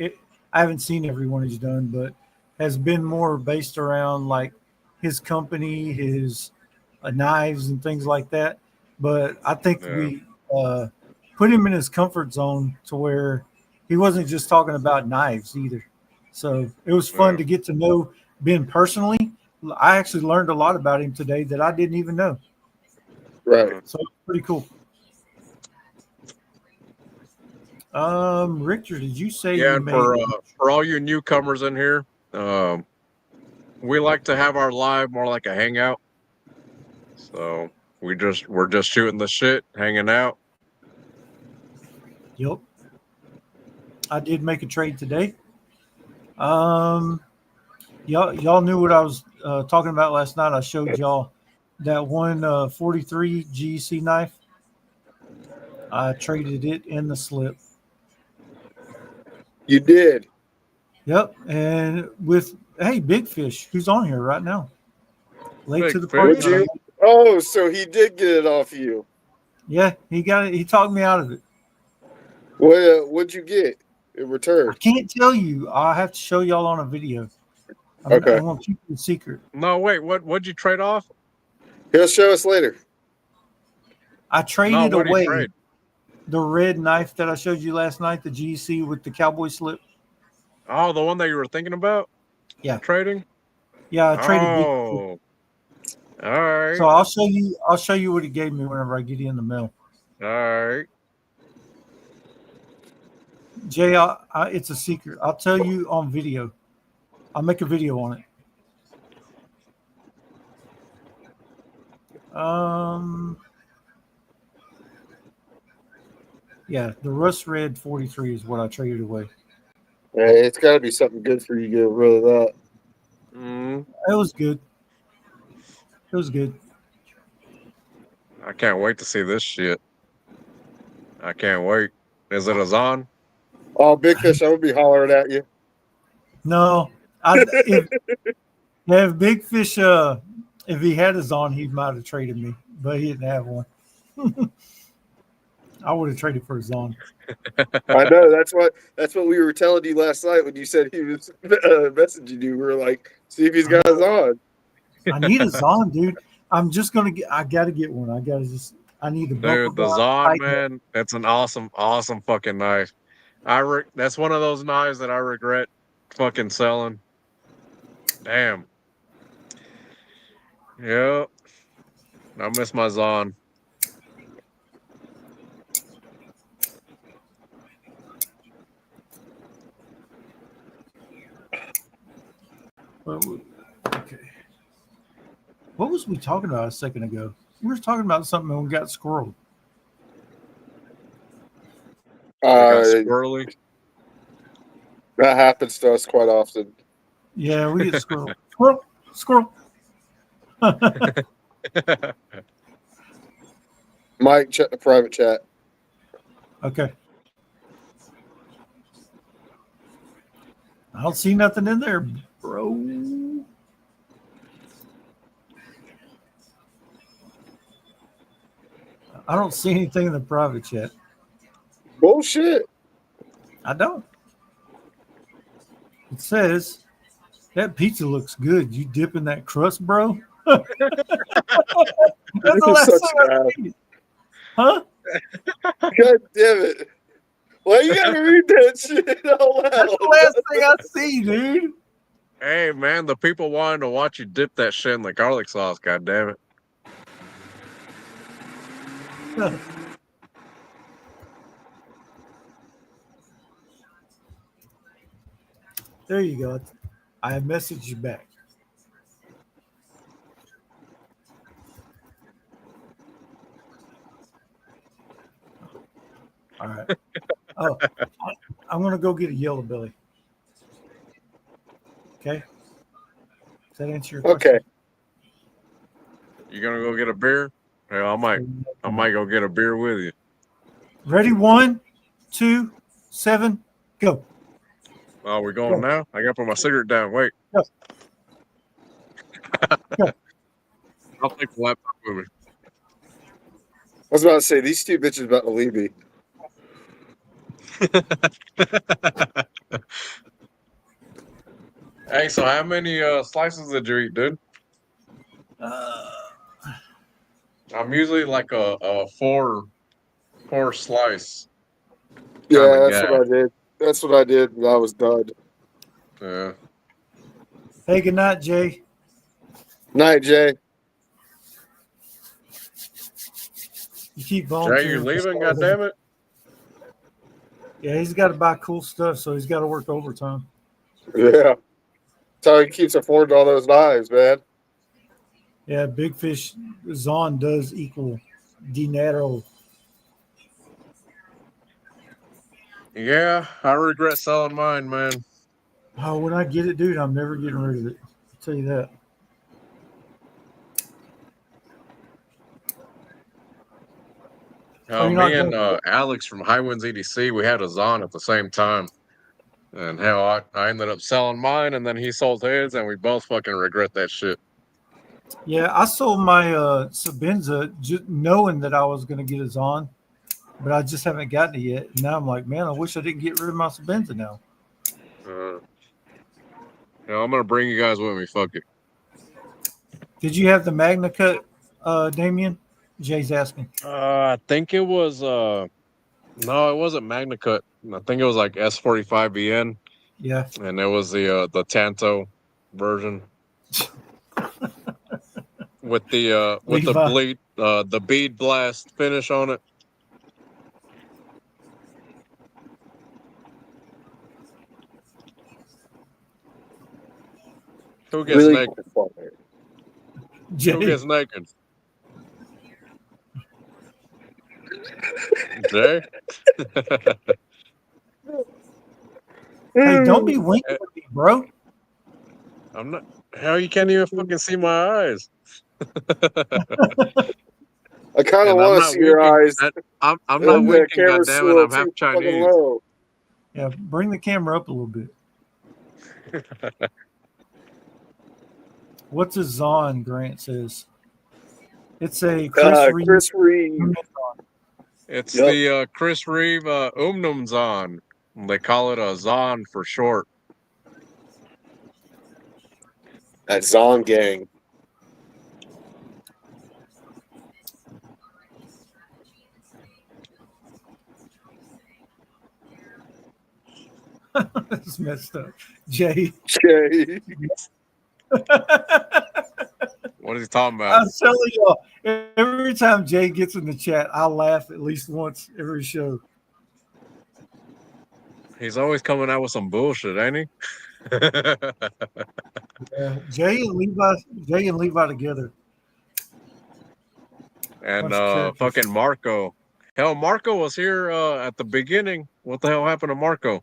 I haven't seen every one he's done, but has been more based around like his company, his knives and things like that. But I think Yeah. we put him in his comfort zone to where he wasn't just talking about knives either. So it was fun Yeah. to get to know Ben personally. I actually learned a lot about him today that I didn't even know. Right. So it's pretty cool. Richard, did you say Yeah, you and made for all you newcomers in here, we like to have our live more like a hangout. So we're just shooting the shit, hanging out. Yep. I did make a trade today. Y'all knew what I was talking about last night. I showed y'all that one 43 GEC knife. I traded it in the slip. You did. Yep. And with Big Fish, who's on here right now. Late Big to the party. Fish? Would you? Oh, so he did get it off of you. Yeah, he got it. He talked me out of it. What'd you get in I return? can't tell you. I'll have to show y'all on a video. Okay. I'm gonna keep it a secret. No, wait, what'd you trade off? He'll show us later. I No, traded what'd you away trade? the red knife that I showed you last night, the GC with the cowboy slip. Oh, the one that you were thinking about? Yeah. Trading? Yeah, I traded Big Fish. Oh. All right. So I'll show you what he gave me whenever I get it in the mail. All right. Jay, it's a secret. I'll tell you on video. I'll make a video on it. Yeah, the Rust Red 43 is what I traded away. Hey, it's got to be something good for you to get rid of that. It was good. It was good. I can't wait to see this shit. I can't wait. Is it a Zon? Oh, Big Fish, I would be hollering at you. No, if Big Fish, if he had his on, he might have traded me, but he didn't have one. I would have traded for his on. I know that's what we were telling you last night when you said he was messaging you. We were like, see if he's got his on. I need his on, dude. I'm just gonna get. I gotta get one. I need the Dude, the Zon, man, that's an awesome fucking knife. That's one of those knives that I regret fucking selling. Damn. Yep. I miss my Zon. Okay. What was we talking about a second ago? We were talking about something and we got squirreled. Got squirrely. That happens to us quite often. Yeah, we get squirreled. Squirrel, squirrel. Mike, check the private chat. Okay. I don't see nothing in there, bro. I don't see anything in the private chat. Bullshit. I don't. It says that pizza looks good. You dip in that crust, bro. That's the last thing I see. Huh? God damn it. Why you gotta read that shit out That's loud? the last thing I see, dude. Hey, man, the people wanted to watch you dip that shit in the garlic sauce. God damn it. There you go. I messaged you back. All right. Oh, I'm gonna go get a yellow belly. Okay. Does that answer your question? Okay. You gonna go get a beer? Hell, I might go get a beer with you. Ready? 1, 2, 7, go. Oh, we're going now? I gotta put my cigarette down. Wait. Go. Go. I'll take the laptop with me. I was about to say, these two bitches about to leave me. Hey, so how many slices did you eat, dude? I'm usually like a four slice. Yeah, Kinda that's guy. what I did. That's what I did, and I was done. Yeah. Hey, good night, Jay. Night, Jay. You keep Jay, volunteering. you for leaving? Star God Wars. damn it! Yeah, he's got to buy cool stuff, so he's got to work overtime. Yeah. That's how he keeps affording all those knives, man. Yeah, Big Fish Zon does equal dinero. Yeah, I regret selling mine, man. Oh, when I get it, dude, I'm never getting rid of it. I'll tell you that. Are you not Me and going? Alex from High Winds EDC, we had a Zon at the same time. And hell, I ended up selling mine, and then he sold his, and we both fucking regret that shit. Yeah, I sold my Sabenza just knowing that I was going to get a Zon, but I just haven't gotten it yet. And now I'm like, man, I wish I didn't get rid of my Sabenza now. Yeah, I'm gonna bring you guys with me. Fuck it. Did you have the Magna Cut, Damien? Jay's asking. I think it was no, it wasn't Magna Cut. I think it was like S45BN, Yeah. and it was the Tanto version with the Levi. the bead blast finish on it. Who gets Really naked? cool. Jay. Who gets naked? Jay? Hey, don't be winking at me, bro. I'm not. Hell, you can't even fucking see my eyes. I kind of And I'm want to not see your winking. eyes. I'm And not the winking. camera's Goddammit, still I'm half too fucking Chinese. low. Yeah, bring the camera up a little bit. What's a Zon? Grant says it's a Chris Reeve. Chris Reeve. It's Yep. the Chris Reeve Umnum Zon. They call it a Zon for short. That Zon gang. That's messed up, Jay. Jay. What is he talking I'm about? telling y'all, every time Jay gets in the chat, I laugh at least once every show. He's always coming out with some bullshit, ain't he? Yeah, Jay and Levi together. And Bunch of characters. fucking Marco. Hell, Marco was here at the beginning. What the hell happened to Marco?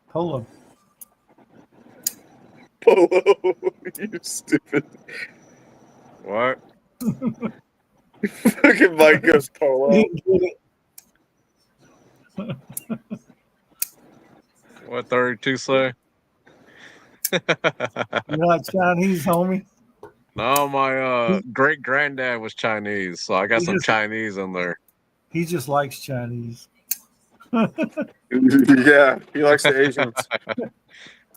Polo. Polo. You stupid. What? Fucking Mike goes Polo. What 32 say? You're not Chinese, homie. No, my great granddad was Chinese, so I got some Chinese in there. He just likes Chinese. Yeah, he likes the Asians.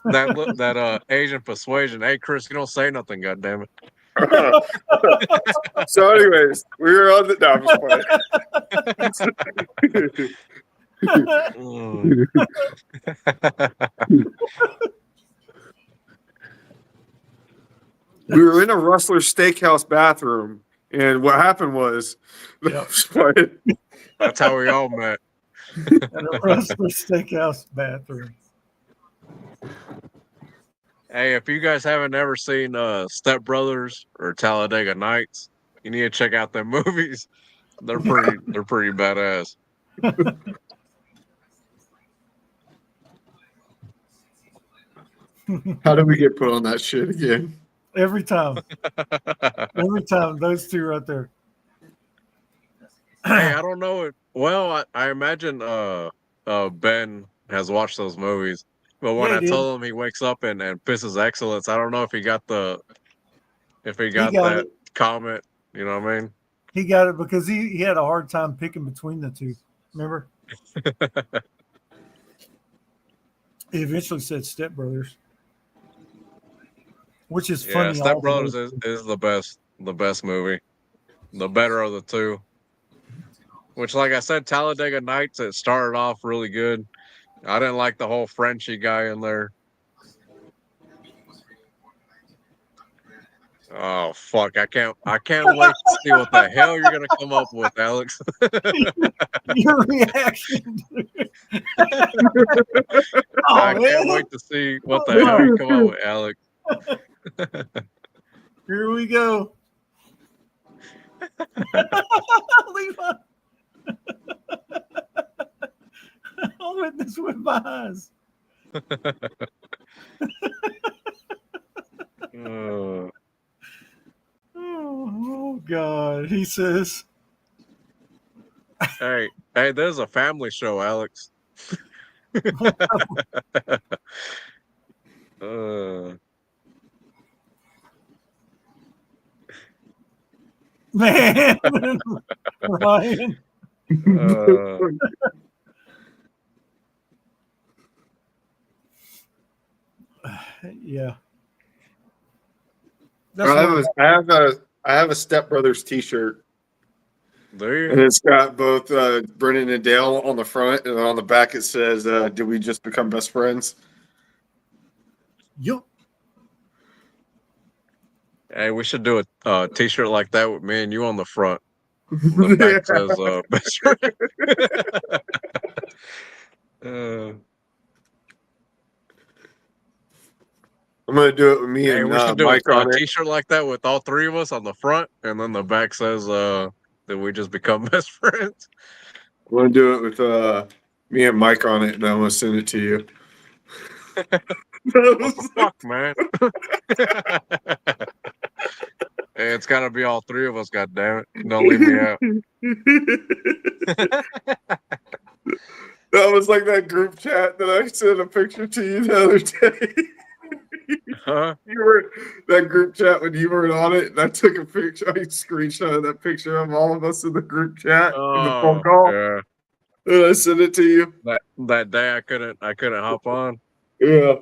That Asian persuasion. Hey, Chris, you don't say nothing, goddammit. So, anyways, we were on the. No, I'm just playing. Mm. We were in a Rustler Steakhouse bathroom, and what happened was, Yep. That's how we all met. At a Rustler Steakhouse bathroom. Hey, if you guys haven't ever seen Step Brothers or Talladega Nights, you need to check out their movies. They're pretty badass. How did we get put on that shit again? Every time. Every time. Those two right there. Hey, I don't know it. Well, I imagine Ben has watched those movies. But when Yeah, I he told him he wakes up and pisses excellence, I don't know if he got got that it. comment. You know what I mean? He got it because he had a hard time picking between the two. Remember? He eventually said Step Brothers, which is Yeah, funny. Step all Brothers the way. is the best movie. The better of the two. Which, like I said, Talladega Nights, it started off really good. I didn't like the whole Frenchie guy in there. Oh fuck! I can't wait to see what the hell you're gonna come up with, Alex. Your reaction. I Oh, can't man. wait to see what the hell you come up with, Alex. Here we go. Levi. I'll let this with my eyes. Oh, God. He says, Hey, there's a family show, Alex. man, Ryan. Yeah. That's I have a Step Brothers T-shirt, Do and you? it's got both Brennan and Dale on the front, and on the back it says, "Did we just become best friends?" Yup. Hey, we should do a T-shirt like that with me and you on the front. The back says best friend. I'm gonna do it with me Hey, and we should do Mike a on it. T-shirt like that with all three of us on the front, and then the back says that we just become best friends. I'm gonna do it with me and Mike on it, and I'm gonna send it to you. What the fuck, man? Hey, it's gotta be all three of us. God damn it! Don't leave me out. That was like that group chat that I sent a picture to you the other day. Huh? You were that group chat when you weren't on it, and I took a picture. I screenshot that picture of all of us in the group chat in the phone call. Yeah. And I sent it to you. That day I couldn't hop on. Yeah.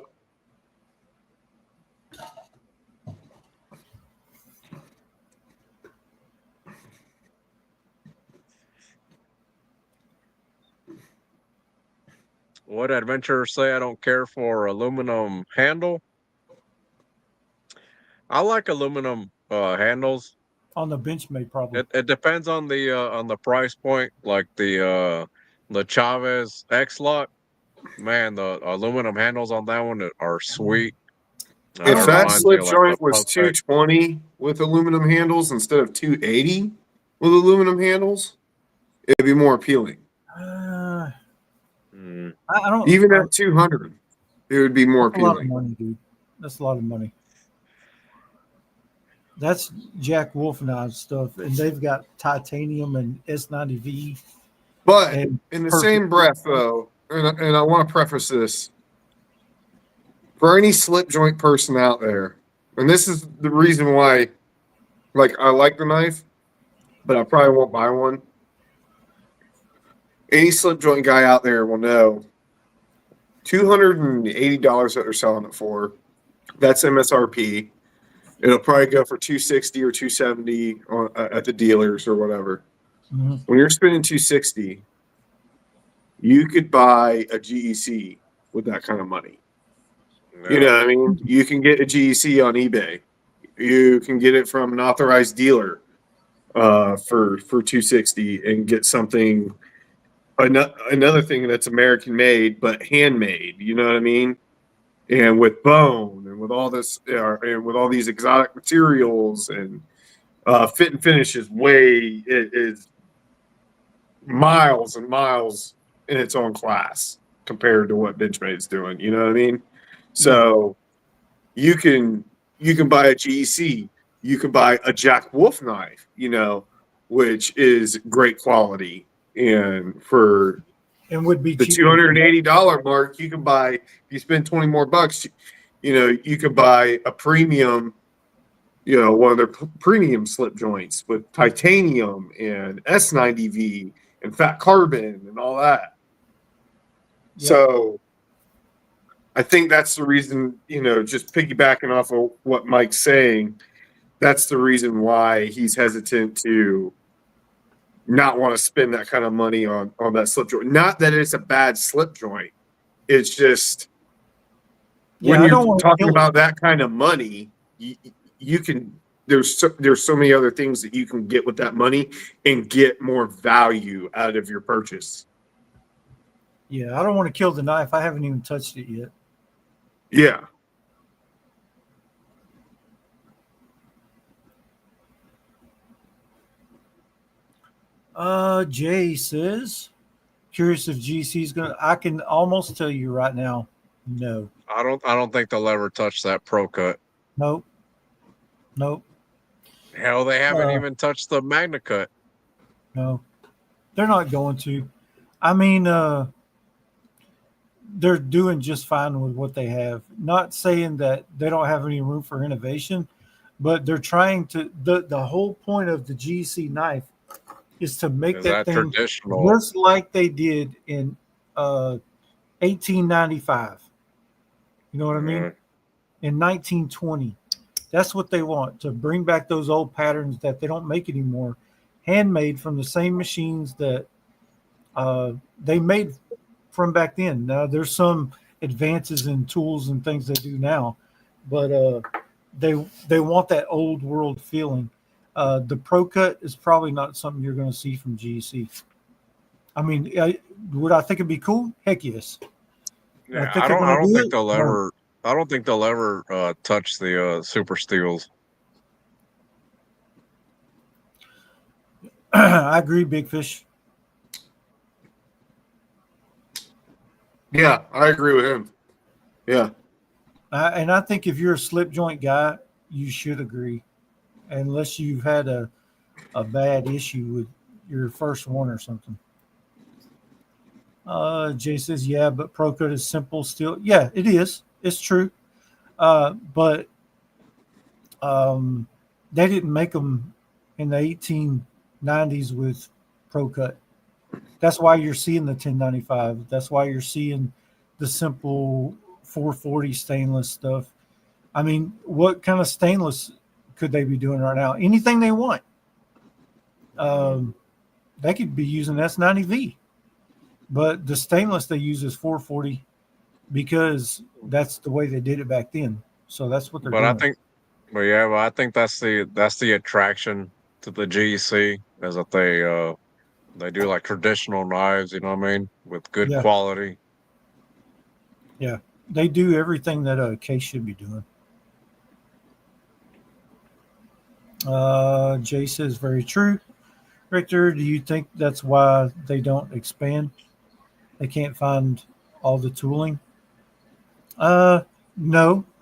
What adventurers say I don't care for aluminum handle? I like aluminum handles. On the Benchmade, probably. It depends on the price point. Like the Chavez X Lot, man, the aluminum handles on that one are sweet. If It that reminds me slip of, like, joint the was pump tech. 220 with aluminum handles instead of 280 with aluminum handles, it'd be more appealing. I don't. Even at 200, it would be more That's a lot of appealing. money, dude. That's a lot of money. That's Jack Wolf knife stuff, and they've got titanium and S90V. But And in the perfect. same breath, though, and I want to preface this for any slip joint person out there, and this is the reason why, like, I like the knife, but I probably won't buy one. Any slip joint guy out there will know $280 that they're selling it for. That's MSRP. It'll probably go for 260 or 270 at the dealers or whatever. Mhm. When you're spending 260, you could buy a GEC with that kind of money. Yeah. You know what I mean? You can get a GEC on eBay. You can get it from an authorized dealer for 260 and get something. Another thing that's American made but handmade. You know what I mean? And with bone and with all this and with all these exotic materials and fit and finish is is miles and miles in its own class compared to what Benchmade's doing. You know what I mean? So you can buy a GEC, you can buy a Jack Wolf knife, which is great quality, and for And would be the cheaper. $280 mark, you can buy. If you spend 20 more bucks, you could buy a premium. One of their premium slip joints with titanium and S90V and fat carbon and all that. Yeah. So I think that's the reason, just piggybacking off of what Mike's saying, that's the reason why he's hesitant to not want to spend that kind of money on that slip joint. Not that it's a bad slip joint. It's just when I you're don't wanna talking kill it. about that kind of money, you can there's so many other things that you can get with that money and get more value out of your purchase. Yeah, I don't want to kill the knife. I haven't even touched it yet. Yeah. Jay says, curious if GC's gonna. I can almost tell you right now, no. I don't think they'll ever touch that Pro Cut. Nope. Hell, they haven't even touched the Magna Cut. No, they're not going to. I mean, they're doing just fine with what they have. Not saying that they don't have any room for innovation, but they're trying to. The whole point of the GC knife is to make Is that that thing traditional? just like they did in 1895. You know what I mean? Mhm. In 1920. That's what they want, to bring back those old patterns that they don't make anymore, handmade from the same machines that they made from back then. Now, there's some advances in tools and things they do now, but they want that old world feeling. The Pro Cut is probably not something you're going to see from GEC. I mean, would I think it'd be cool? Heck yes. Yeah, think I they're don't. gonna I don't do think it? they'll No. ever. I don't think they'll ever touch the Super Steels. I agree, Big Fish. Yeah, I agree with him. Yeah. And I think if you're a slip joint guy, you should agree, unless you've had a bad issue with your first one or something. Jay says, yeah, but Pro Cut is simple still. Yeah, it is. It's true. But they didn't make them in the 1890s with Pro Cut. That's why you're seeing the 1095. That's why you're seeing the simple 440 stainless stuff. I mean, what kind of stainless could they be doing right now? Anything they want. They could be using S90V, but the stainless they use is 440 because that's the way they did it back then. So that's what they're But doing. I think that's the attraction to the GEC is that they do like traditional knives. You know what I mean, with good Yeah. quality. Yeah, they do everything that a case should be doing. Jay says, very true. Richter, do you think that's why they don't expand? They can't find all the tooling? No,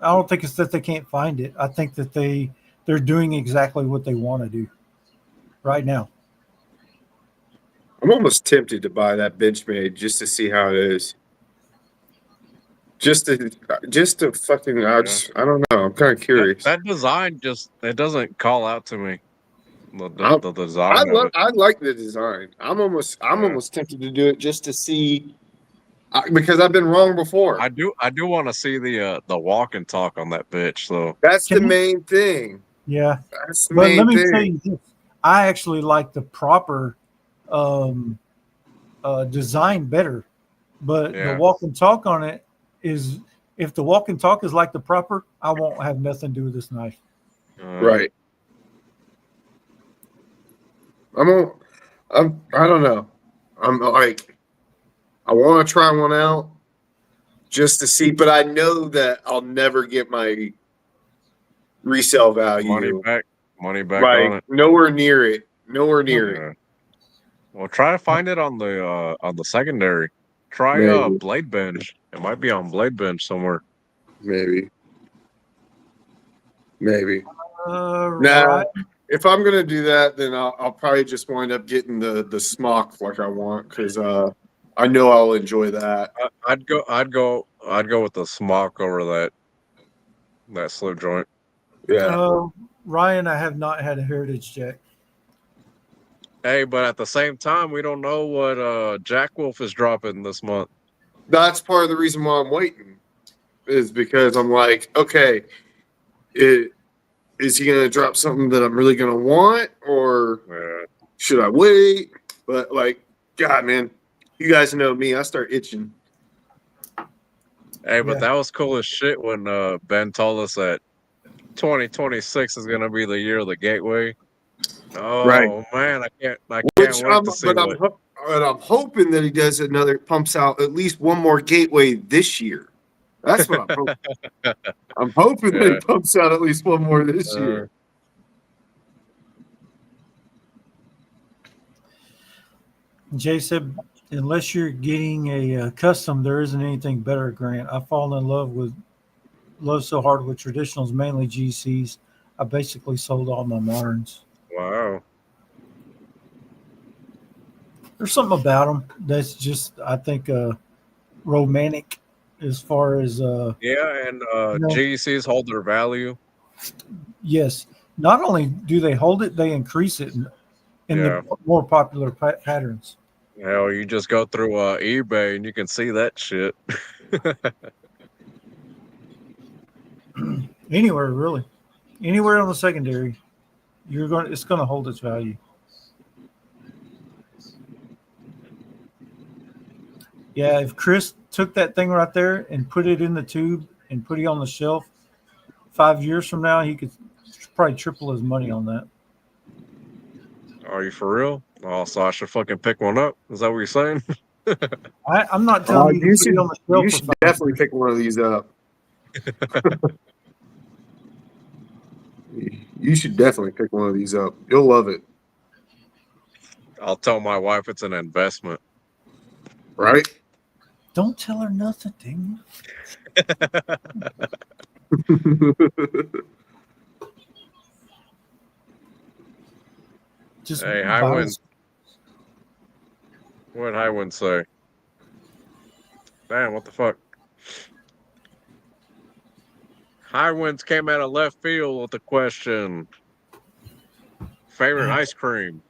I don't think it's that they can't find it. I think that they're doing exactly what they want to do right now. I'm almost tempted to buy that Benchmade just to see how it is. Just to fucking, I don't know. I'm kind of curious. That design it doesn't call out to me. The design of it. I like the design. I'm almost tempted to do it just to see Because I've been wrong before. I do want to see the walk and talk on that bitch. So That's the Can you- main thing. Yeah. That's the But let main me tell thing. you this. I actually like the proper design better. But the Yeah. walk and talk on it is, if the walk and talk is like the proper, I won't have nothing to do with this knife. Right. I don't know. I'm like, I want to try one out just to see, but I know that I'll never get my resale value. Money back Like on it. nowhere near it. Nowhere near it. Yeah. Well, try to find it on the secondary. Try Maybe. Blade Bench. It might be on Blade Bench somewhere. Maybe. Nah, Right. if I'm gonna do that, then I'll probably just wind up getting the smock like I want because I know I'll enjoy that. I'd go with the smock over that slip joint. Yeah. Ryan, I have not had a heritage jack. Hey, but at the same time, we don't know what Jack Wolf is dropping this month. That's part of the reason why I'm waiting, is because I'm like, okay, is he going to drop something that I'm really going to want, or should I wait? But like, God, man, you guys know me. I start itching. Hey, but Yeah. that was cool as shit when Ben told us that 2026 is gonna be the year of the gateway. Oh Right. man, I can't Which wait to see what. but I'm hoping that he does pumps out at least one more gateway this year. That's what I'm hoping. I'm hoping that he Yeah. pumps out at least one more this year. Jay said, unless you're getting a custom, there isn't anything better, Grant. I've fallen in love so hard with traditionals, mainly GCs. I basically sold all my moderns. Wow. There's something about them that's just, I think, romantic as far as, Yeah, and you know, GECs hold their value. yes. Not only do they hold it, they increase it in Yeah. the more popular patterns. Hell, you just go through eBay and you can see that shit. Anywhere, really. Anywhere on the secondary, it's gonna hold its value. Yeah, if Chris took that thing right there and put it in the tube and put it on the shelf, 5 years from now, he could probably triple his money on that. Are you for real? Oh, so I should fucking pick one up. Is that what you're saying? I'm not telling you to put it on the shelf. You should definitely pick one of these up. You should definitely pick one of these up. You'll love it. I'll tell my wife it's an investment. Right? Don't tell her nothing, dang Just Hey, buy Highwind. What did Highwind say? Damn, what the fuck? Highwinds came out of left field with the question. Favorite ice cream?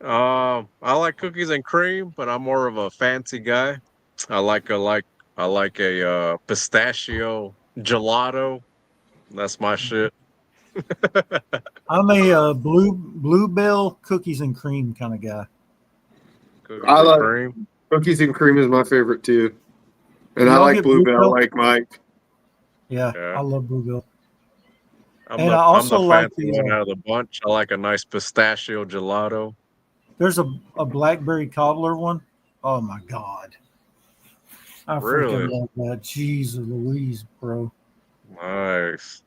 I like cookies and cream, but I'm more of a fancy guy. I like a pistachio gelato. That's my shit. I'm a bluebell cookies and cream kind of guy. Cookies I and like cream. cookies and cream is my favorite too. And Do I y'all like get Bluebell like Mike. Yeah, Yeah. I love bluebell. I'm And the I I'm also the like fancy one out of the bunch. I like a nice pistachio gelato. there's a blackberry cobbler one. Oh my god, I Really? freaking love that. Jeez Louise, bro. Nice.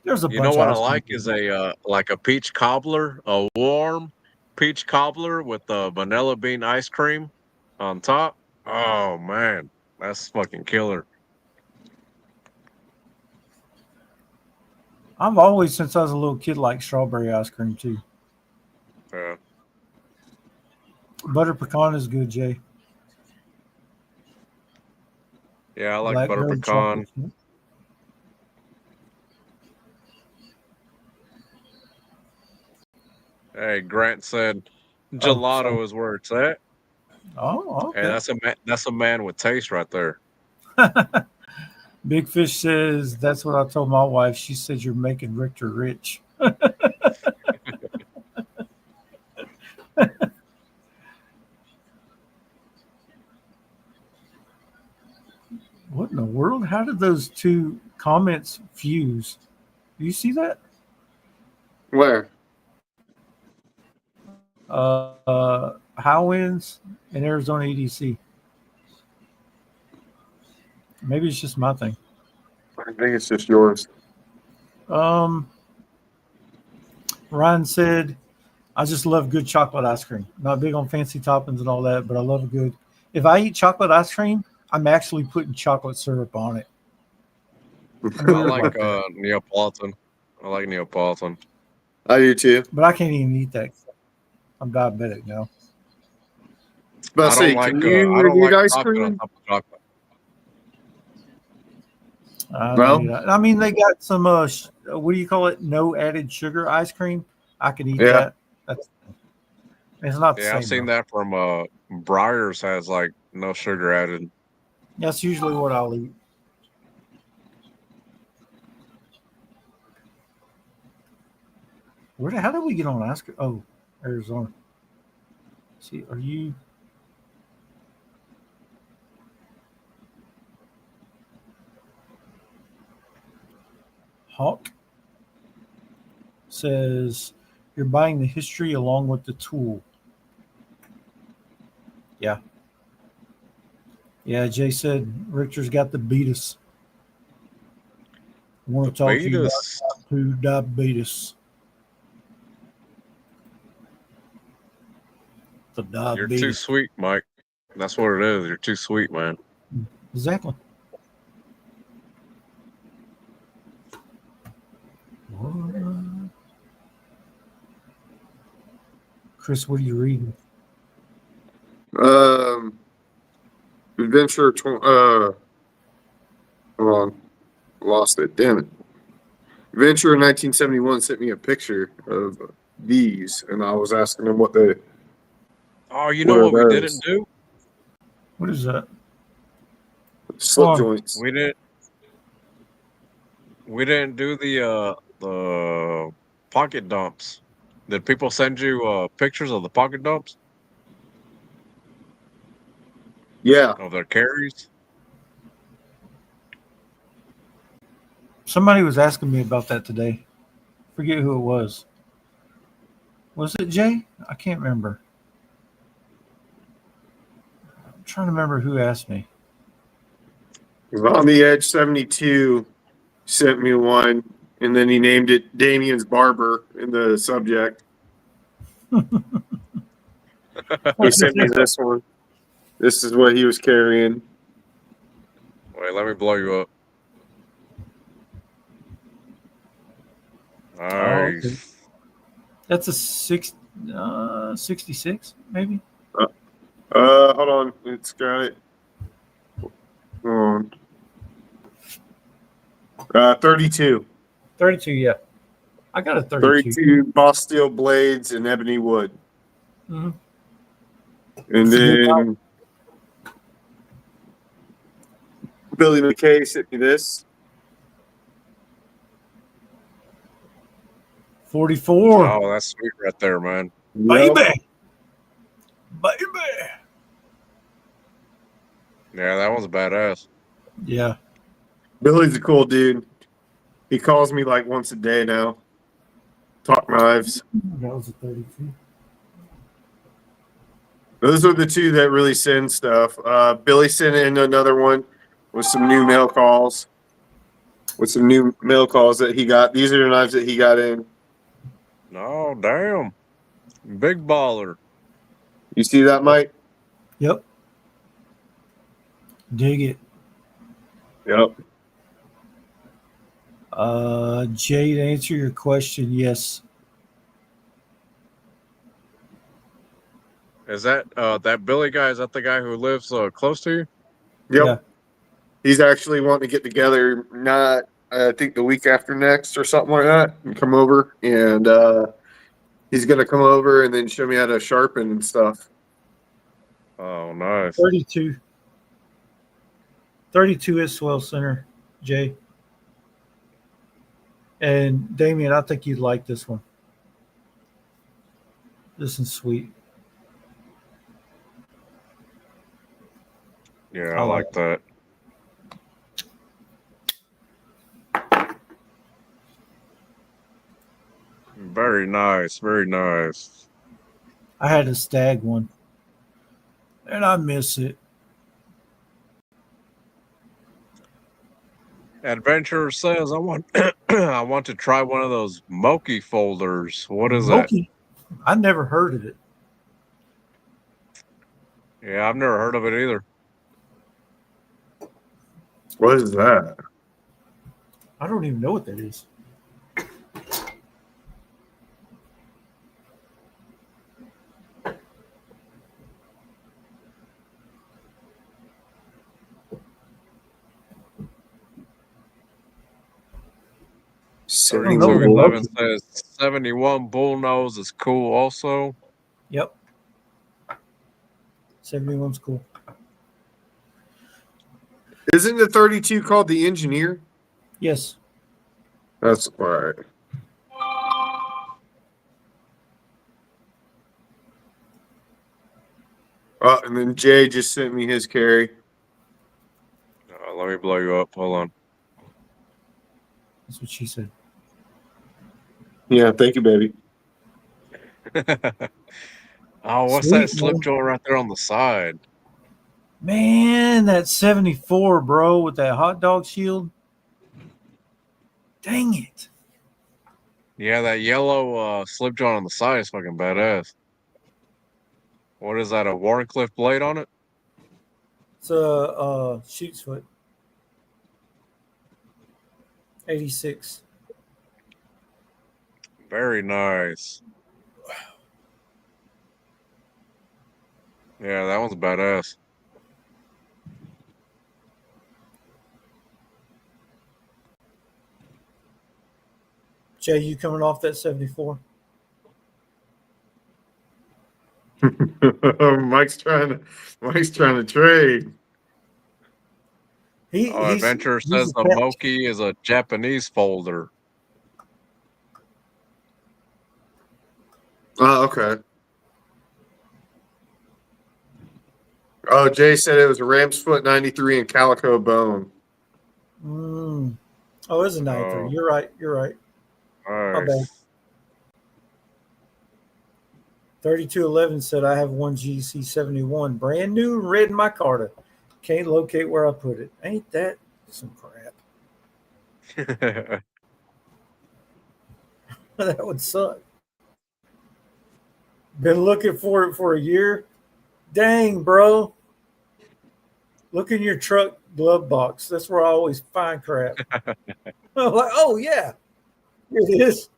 There's a You know bunch what I of ice like cream. is a like a peach cobbler, a warm peach cobbler with the vanilla bean ice cream on top. Oh man, that's fucking killer. I've always, since I was a little kid, liked strawberry ice cream too. Yeah. Butter pecan is good, Jay. Yeah, I like butter Blackberry pecan. chocolate. Hey, Grant said Oh, sorry. gelato is where it's at. Oh, And okay. that's a man with taste right there. Big Fish says that's what I told my wife. She said you're making Richter rich. What in the world? How did those two comments fuse? Do you see that? Where? High winds in Arizona EDC. Maybe it's just my thing. I think it's just yours. Um, Ryan said, I just love good chocolate ice cream. Not big on fancy toppings and all that, but I love a good. If I eat chocolate ice cream, I'm actually putting chocolate syrup on it. I'm I weird like like that. Neapolitan. I like Neapolitan. I do too. But I can't even eat that. I'm diabetic now. But I say, can you eat ice topping on cream? top of chocolate. I don't Well, eat that. I mean, they got some, what do you call it? No added sugar ice cream. I could eat yeah. that. That's, it's not the Yeah, I've same, seen though. that from Breyers has like no sugar added. That's usually what I'll eat. How did we get on ice cream? Oh, Arizona. See, are you? Hawk says you're buying the history along with the tool. Yeah. Yeah, Jay said Richter's got the beatus. I want The to talk to you about Betas. type 2 diabetes. The You're too diabetes. sweet, Mike. That's what it is. You're too sweet, man. Exactly. Chris, what are you reading? Adventure. Hold on, lost it. Damn it. Adventure in 1971 sent me a picture of these, and I was asking them what they. Oh, you What know are what we those? didn't do? What is that? Slip Oh, joints. We didn't do the pocket dumps. Did people send you pictures of the pocket dumps Yeah. of their carries? somebody was asking me about that today. Forget who it was. Was it Jay? I can't remember. I'm trying to remember who asked me. On the Edge 72 sent me one, and then he named it Damien's Barber in the subject. He sent me this one. This is what he was carrying. Wait, let me blow you up. Oh, okay. Nice. That's a 66, maybe. Hold on. It's got it. Hold on. 32. 32, yeah. I got a 32. 32 boss steel blades and ebony wood. Mm-hmm. And then Billy McKay sent me this. 44. Oh, that's sweet right there, man. Baby. Yep. Baby. Yeah, that was badass. Yeah. Billy's a cool dude. He calls me like once a day now. Talk knives. That was a 32. Those are the two that really send stuff. Billy sent in another one with some new mail calls. That he got. These are the knives that he got in. Oh, damn. Big baller. You see that, Mike? Yep. Dig it. Yep. Jay, to answer your question, yes. Is that that Billy guy? Is that the guy who lives close to you? Yep. Yeah. He's actually wanting to get together, not I think the week after next or something like that, and come over. And he's gonna come over and then show me how to sharpen and stuff. Oh, nice. 32. 32 is swell center, Jay. And Damien, I think you'd like this one. This is sweet. Yeah, I like that. Very nice. Very nice. I had a stag one, and I miss it. Adventurer says, I want I want to try one of those Moki folders. What is that? Moki. I never heard of it. Yeah, I've never heard of it either. What is that? I don't even know what that is. Seventy know what it 3211 is. says 71 bullnose is cool also. Yep. 71's cool. Isn't the 32 called the Engineer? Yes. That's all right. And then Jay just sent me his carry. Let me blow you up. Hold That's what she said. Yeah, thank you, baby. on. Oh, what's Sweet, that slip man. joint right there on the side? Man, that 74, bro, with that hot dog shield. Dang it. Yeah, that yellow slip joint on the side is fucking badass. What is that? A Warncliffe blade on it? It's a sheep's foot. 86. Very nice. Yeah, that one's badass. Jay, you coming off that 74? Mike's trying to trade. Adventurer says the Moki is a Japanese folder. Oh, okay. Oh, Jay said it was a ram's foot 93 and calico bone. Oh, it's a 93. Oh. You're right. My bad. Nice. 3211 said I have one GC71, brand new, red in my Carta. Can't locate where I put it. Ain't that some crap? That would suck. Been looking for it for a year. Dang, bro. Look in your truck glove box. That's where I always find crap. I'm like, oh yeah, here it is.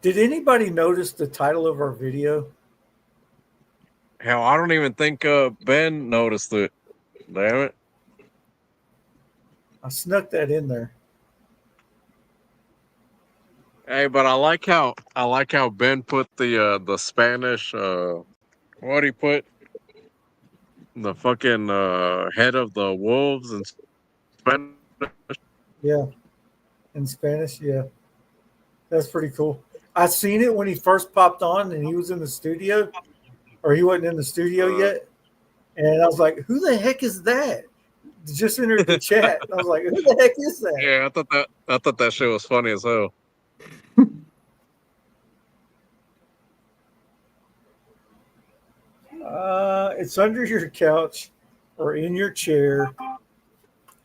Did anybody notice the title of our video? Hell, I don't even think Ben noticed it. Damn it. I snuck that in there. Hey, but I like how Ben put the Spanish what he put the fucking head of the wolves in Spanish. Yeah. In Spanish, yeah. That's pretty cool. I seen it when he first popped on and he was in the studio, or he wasn't in the studio yet. And I was like, who the heck is that? Just entered the chat. I was like, who the heck is that? Yeah, I thought that shit was funny as hell. It's under your couch or in your chair.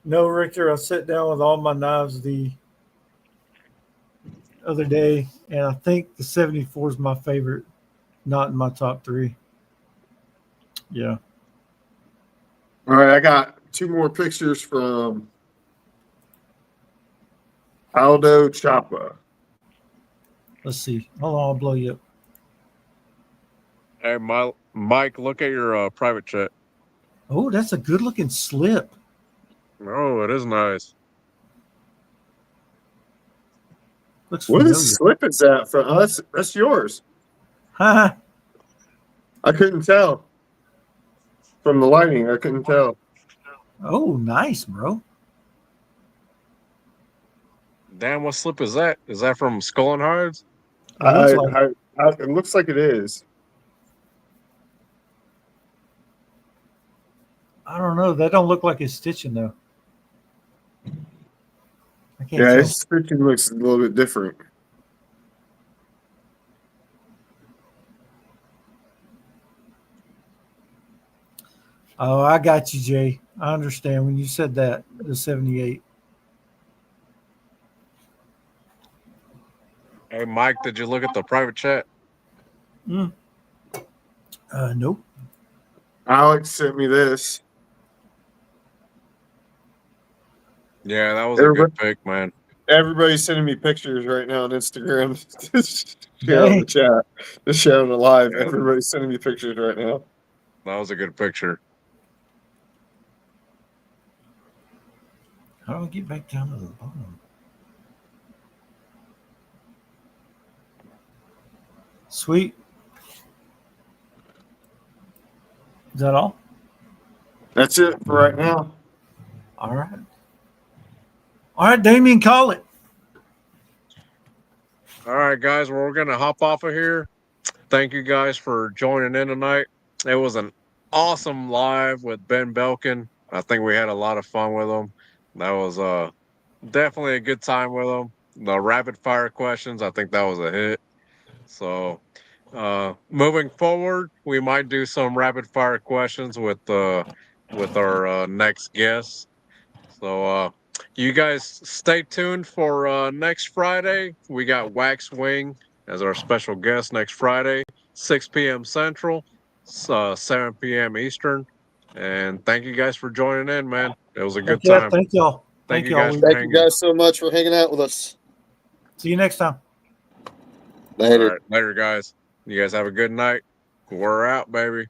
No, Richter, I sat down with all my knives the other day, and I think the 74 is my favorite, not in my top 3. Yeah. All right, I got 2 more pictures from Aldo Chapa. Let's see. Hold on, I'll blow you up. Hey, Mike, look at your private chat. Oh, that's a good looking slip. Oh, it is nice. Looks Where familiar. the slip is that from? Oh, that's yours. Haha. I couldn't tell from the lighting. I couldn't tell. Oh, nice, bro. Damn, what slip is that? Is that from Skull and Hards? It looks like It looks like it is. I don't know. That don't look like it's stitching though. I can't Yeah, tell. his stitching looks a little bit different. Oh, I got you, Jay. I understand when you said that. The 78. Hey, Mike, did you look at the private chat? Nope. Alex sent me this. Yeah, that was a good pick, man. Everybody's sending me pictures right now on Instagram. Share on Dang. the chat. Just share on the live. Everybody's sending me pictures right now. That was a good picture. How do I get back down to the bottom? Sweet. Is that all? That's it for right now. All right. All right, Damien, call it. All right, guys, well, we're going to hop off of here. Thank you guys for joining in tonight. It was an awesome live with Ben Belkin. I think we had a lot of fun with him. That was definitely a good time with him. The rapid fire questions, I think that was a hit. So moving forward, we might do some rapid fire questions with our next guest. So you guys stay tuned for next Friday. We got Wax Wing as our special guest next Friday, 6 p.m. Central, 7 p.m. Eastern. And thank you guys for joining in, man. It was a good Yeah, time. thank y'all. Thank you y'all. guys for Thank you hanging. guys so much for hanging out with us. See you next time. Later. All right, later, guys. You guys have a good night. We're out, baby.